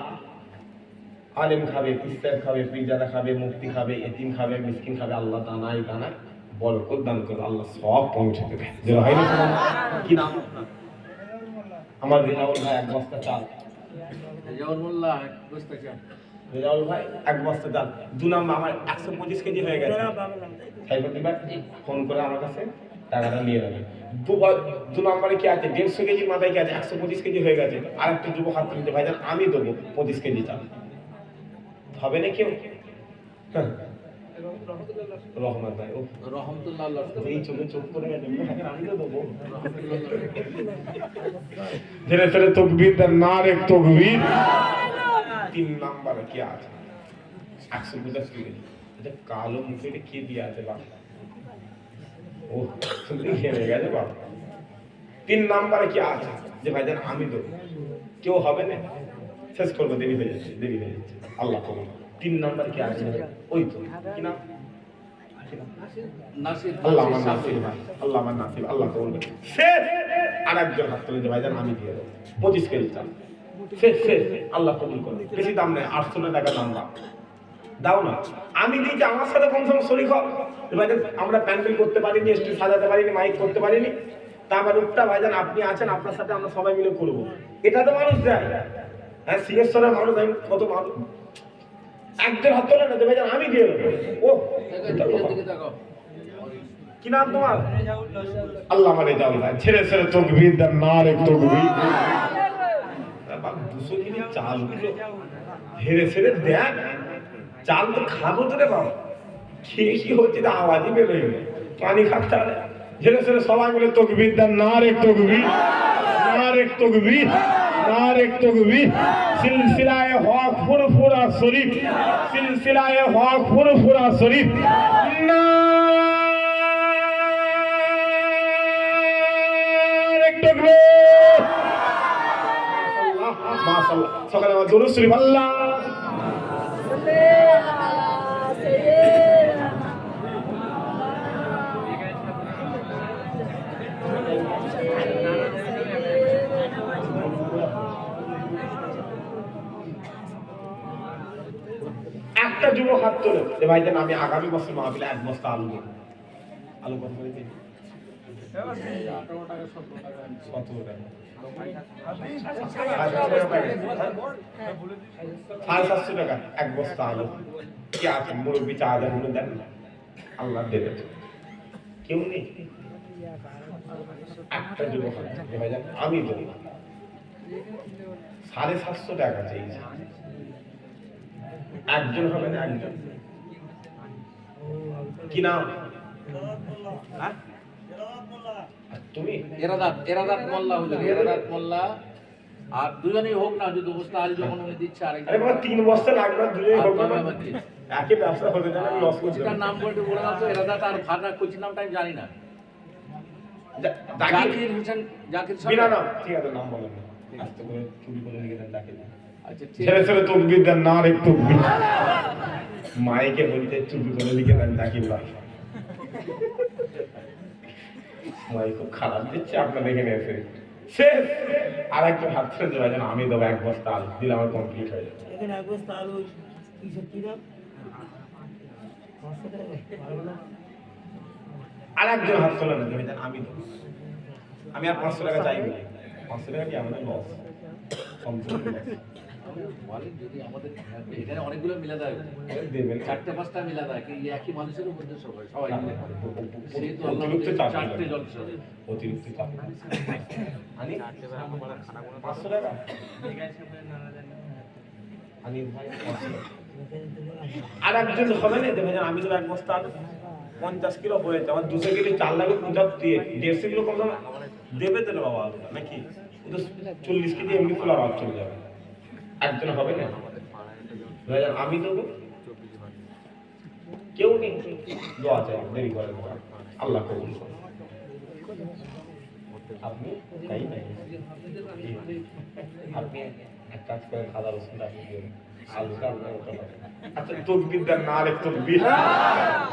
আলেম খাবে, ইফতার খাবে, পীরজাদা খাবে, মুফতি খাবে, এতিম খাবে, মিসকিন খাবে, আল্লাহ দানায় দানায় বরকত দান করে, আল্লাহ সব পৌঁছে দেবে। যে ভাই কি নাম আমার? রেজাউল ভাই 1 বস্তা চাল। রেজাউল মোল্লা 1 বস্তা চাল। রেজাউল ভাই 1 বস্তা চাল। 2 নম্বর আমার 125 কেজি হয়ে গেছে। সাইফুদ্দিন ভাই ফোন করে আমার কাছে টাকাটা নিয়ে নেবে। 2 নম্বরে কি আছে? 150 কেজি মাথায় কি আছে? 125 কেজি হয়ে গেছে। আরেকটা যুবক হাত তুলতে ভাইজান আমি দেবো 25 কেজি চাল। হবে না কেউ? রহমান ভাই ও রহমতুল্লাহ এই চোখে চোখ পড়ে গেছে, আমি তো দেবো। ধীরে ধীরে তাকবীর দেন, নারে তাকবীর। 3 নম্বরে কি আছে? 150 কেজি। এটা কালো মুখে কি দিয়ে আছে বাবা? ও তুমি খেয়ে গেছে বাবা। 3 নম্বরে কি আছে যে ভাইজান আমি দেবো? কেউ হবে না? শেষ করবো, দেরি হয়ে যাচ্ছে, দেরি হয়ে যাচ্ছে, আল্লাহ কবুল। 3 নম্বর কি আছে? ওই তো কি নাম? নাসির। আল্লাহ আমার নাসির ভাই, আল্লাহ আমার নাসির, আল্লাহ কবুল করুন। শেষ। আরেকজন হাত তুলে যে ভাইজান আমি দিয়ে দেবো 25 কেজি চাল। শেষ শেষ, আল্লাহ কবুল করুন। বেশি দাম নেই, 800 টাকা দাম দাও না। আমি দিয়েছি আমার সাথে কম সম শরীক হোক। ভাইজান আমরা প্যান্ডেল করতে পারিনি, স্টেজ সাজাতে পারিনি, মাইক করতে পারিনি, তারপর উঠটা ভাইজান আপনি আছেন, আপনার সাথে আমরা সবাই মিলে করবো। এটা তো মানুষ দেয়। হ্যাঁ সিংহেশ্বরের মানুষ, আমি কত মানুষ একজন হাত তোলে না যে ভাইজান আমি দিয়ে দেবো। ও কি নাম তোমার? আল্লাহ মানে যাও ভাই। ছেড়ে ছেড়ে তাকবীর দেন, নারে তাকবীর। বাবা 200 কেজি চাল হেরে ছেড়ে দেন, চাল তো খাবো তো রে বাবা। খেয়ে কি হচ্ছে? আওয়াজই বেরোয় না, পানি খাচ্ছে। ছেড়ে ছেড়ে সবাই মিলে তাকবীর দেন, নারে তাকবীর, নারে তাকবীর, নারে তাকবীর। সিলসিলায়ে হক ফুরফুরা শরীফ, সিলসিলায়ে হক ফুরফুরা শরীফ। মাশাআল্লাহ সকালে আমার দরুদ শরীফ আল্লাহ একটা যুবক হাত তোলে যে ভাইজান আমি আগামী বছর মাহফিলে 1 বস্তা আলু নেব। আলু কত করে দিন? 18 টাকা 17 টাকা। 750 টাকা 1 বস্তা আলু। কি আছে মুরব্বি চা দেন বলে দেন না। আল্লাহ দেবে। কেউ নেই। একটা যুবক হাত তোলে ভাইজান আমি দেব। 750 টাকা চাইছে। একজন হবে না একজন কি নাম তুমি এরাদাত মোল্লা হুজুর এরাদাত মোল্লা আর দুজনেই হোক না যদি বস্তা আলী যখন উনি দিচ্ছে আরেকজন আরে বাবা 3 বস্তা লাগবে দুজনেই হোক না একই ব্যবসা হতে জানা লস করতে কোচিটার নাম বলতে বলে দাও তো এরাদাত আর ফারনা কোচির নামটা আমি জানি না জাকির হোসেন জাকির বিনা নাম ঠিক আছে নাম বলেন আস্তে করে চুরি করে লিখে দেন জাকির আচ্ছা ঠিক ছেড়ে ছেড়ে তকবীর দেন না রে তকবীর মাইকে বলতে চুরি করে লিখে দেন জাকির ভাই মাই খুব খারাপ দিচ্ছে আপনার দেখে নিয়েছে শেষ আর একজন হাত ছেড়ে দেওয়া যেন আমি দেবো 1 বস্তা আলু দিলে আমার কমপ্লিট হয়ে যাবে এখানে এক বস্তা আলু কি দাম? আর একজন হাত তোলে না দেবে যেন আমি দেবো আমি আর 500 টাকা চাইবো 500 টাকা কি আমাদের লস সম্পূর্ণ বলেন যদি আমাদের এখানে অনেকগুলো মিলা দেয় দেবেন 4-5টা মিলা দেয় কি একই মানুষের মধ্যে সবাই মিলে সেহেতু আল্লাহ অতিরিক্ত চাপ 4টে জলসা অতিরিক্ত চাপ আনি 500 টাকা আনি ভাই 500 আর একজন হবে না দেবে যেন আমি তো 1 বস্তা আলু 50 কিলো হয়েছে আমার 200 কিলো চাল লাগে পূজা দিয়ে 150 কিলো কম দাম দেবে তো বাবা আলুটা নাকি ও তো 40 কেজি এমনি ফুল আর চলে যাবে একজন হবে না ভাইজান আমি দেবো কেউ নেই দোয়া চাই দেরি করেন না আল্লাহ কবুল করুন আপনি তাই নাই আপনি এক কাজ করে খাদা রসুন রাখি দিন আলুটা আপনার ওটা আচ্ছা তকবীর দেন না আরেক তকবীর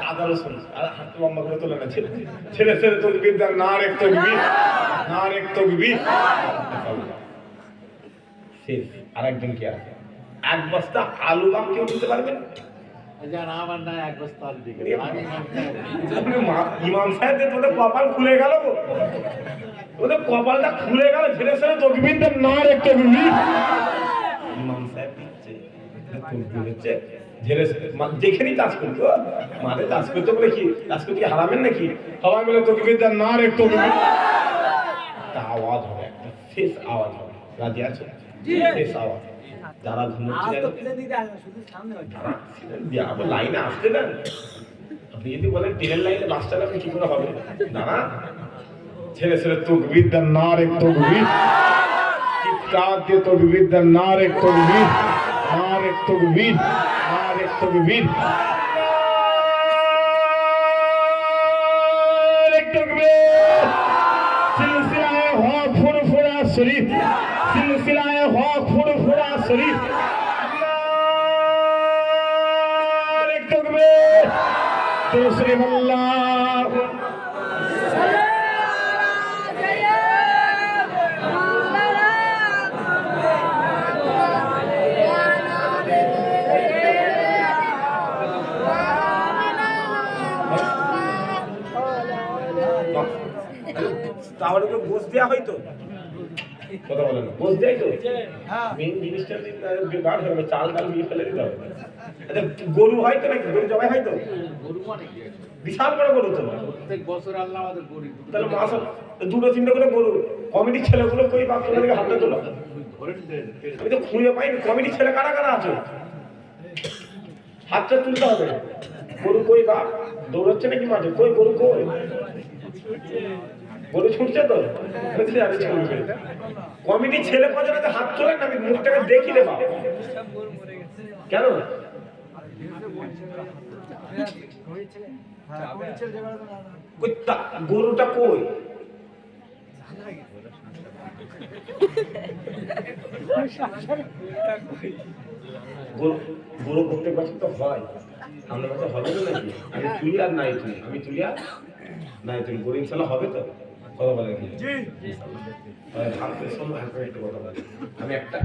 আদা রসুন আর হাত লম্বা করে তোলে না ছেলে ছেলে ছেলে তকবীর দেন না আরেক তকবীর না আরেক তকবীর শেষ আরেকজন কি আছে 1 বস্তা আলু বাম কেউ দিতে পারবেন জান আমার না 1 বস্তা আলু দিকে আমি ইমাম সাহেব তোদের কপাল খুলে গেল তোদের কপালটা খুলে গেল ছেলে ছেলে তকবীর দেন না আরেক তকবীর ইমাম সাহেব দিচ্ছে তকবীর হচ্ছে ছেলে যেখানেই কাজ করতো মাঠে কাজ করতে বলে কি কাজ করতে হারাবেন নাকি সবাই মিলে তকবীর দেন না আরেক তকবীর একটা আওয়াজ হবে একটা শেষ আওয়াজ হবে রাজি আছো শেষ আওয়াজ যারা ঘুমোচ্ছে লাইনে আসতে দেন আপনি যদি বলেন ট্রেনের লাইনে বাস চালাবেন কি করে হবে না ছেলে ছেলে তকবীর দেন না আরেক তকবীর চিৎকার দিয়ে তকবীর দেন না আরেক তকবীর না আরেক তকবীর না আরেক তকবীর আরেক তকবীর সিলসিলায়ে হক ফুরফুরা শরীফ সিলসিলায়ে হক ফুরফুরা শরীফ আরেক তকবীর দুসরি আল্লাহ তাহলে তো গোস দেওয়া হয়তো কথা বলেন গোস দেয় তো মেন জিনিসটা গাড় হবে চাল ডাল দিয়ে ফেলে দিতে হবে আচ্ছা গরু হয় তো নাকি গরু জবাই হয় তো গরু মানে কি বিশাল বড় গরু তো প্রত্যেক বছর আল্লাহ আমাদের গরু তাহলে মাস 2-3 করে গরু কমিটির ছেলেগুলো কই বাপ তোমাদেরকে হাতে তোলো ধরে আমি তো খুঁজে পাইনি কমিটির ছেলে কারা কারা আছে হাতটা তুলতে হবে গরু কই বাপ দৌড়াচ্ছে নাকি মাঠে কই গরু কই গরু ছুটছে তো কমিটির ছেলে কজন আছে হাত তোলেন আমি মুখটাকে দেখি রে বাপ কেন গরুটা কই গরু প্রত্যেক বছর তো হয়, সামনের বছর হবে তো নাকি? আমি তুলি আর নাই তুলি, আমি তুলি আর নাই তুলি, গরু ইনশাল্লাহ হবে তো? কথা বলে কি? একটু কথা বলে, আমি একটা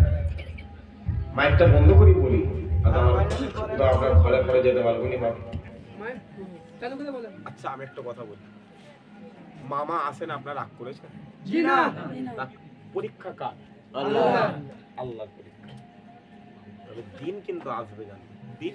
মাইকটা বন্ধ করি বলি, আর আপনার ঘরে ঘরে যেতে পারবো নি বাবা। আচ্ছা আমি একটা কথা বলি, মামা আসেন আপনার রাগ করেছেন? পরীক্ষা কার? আল্লাহর পরীক্ষা। তবে দিন কিন্তু আসবে, জানেন দিন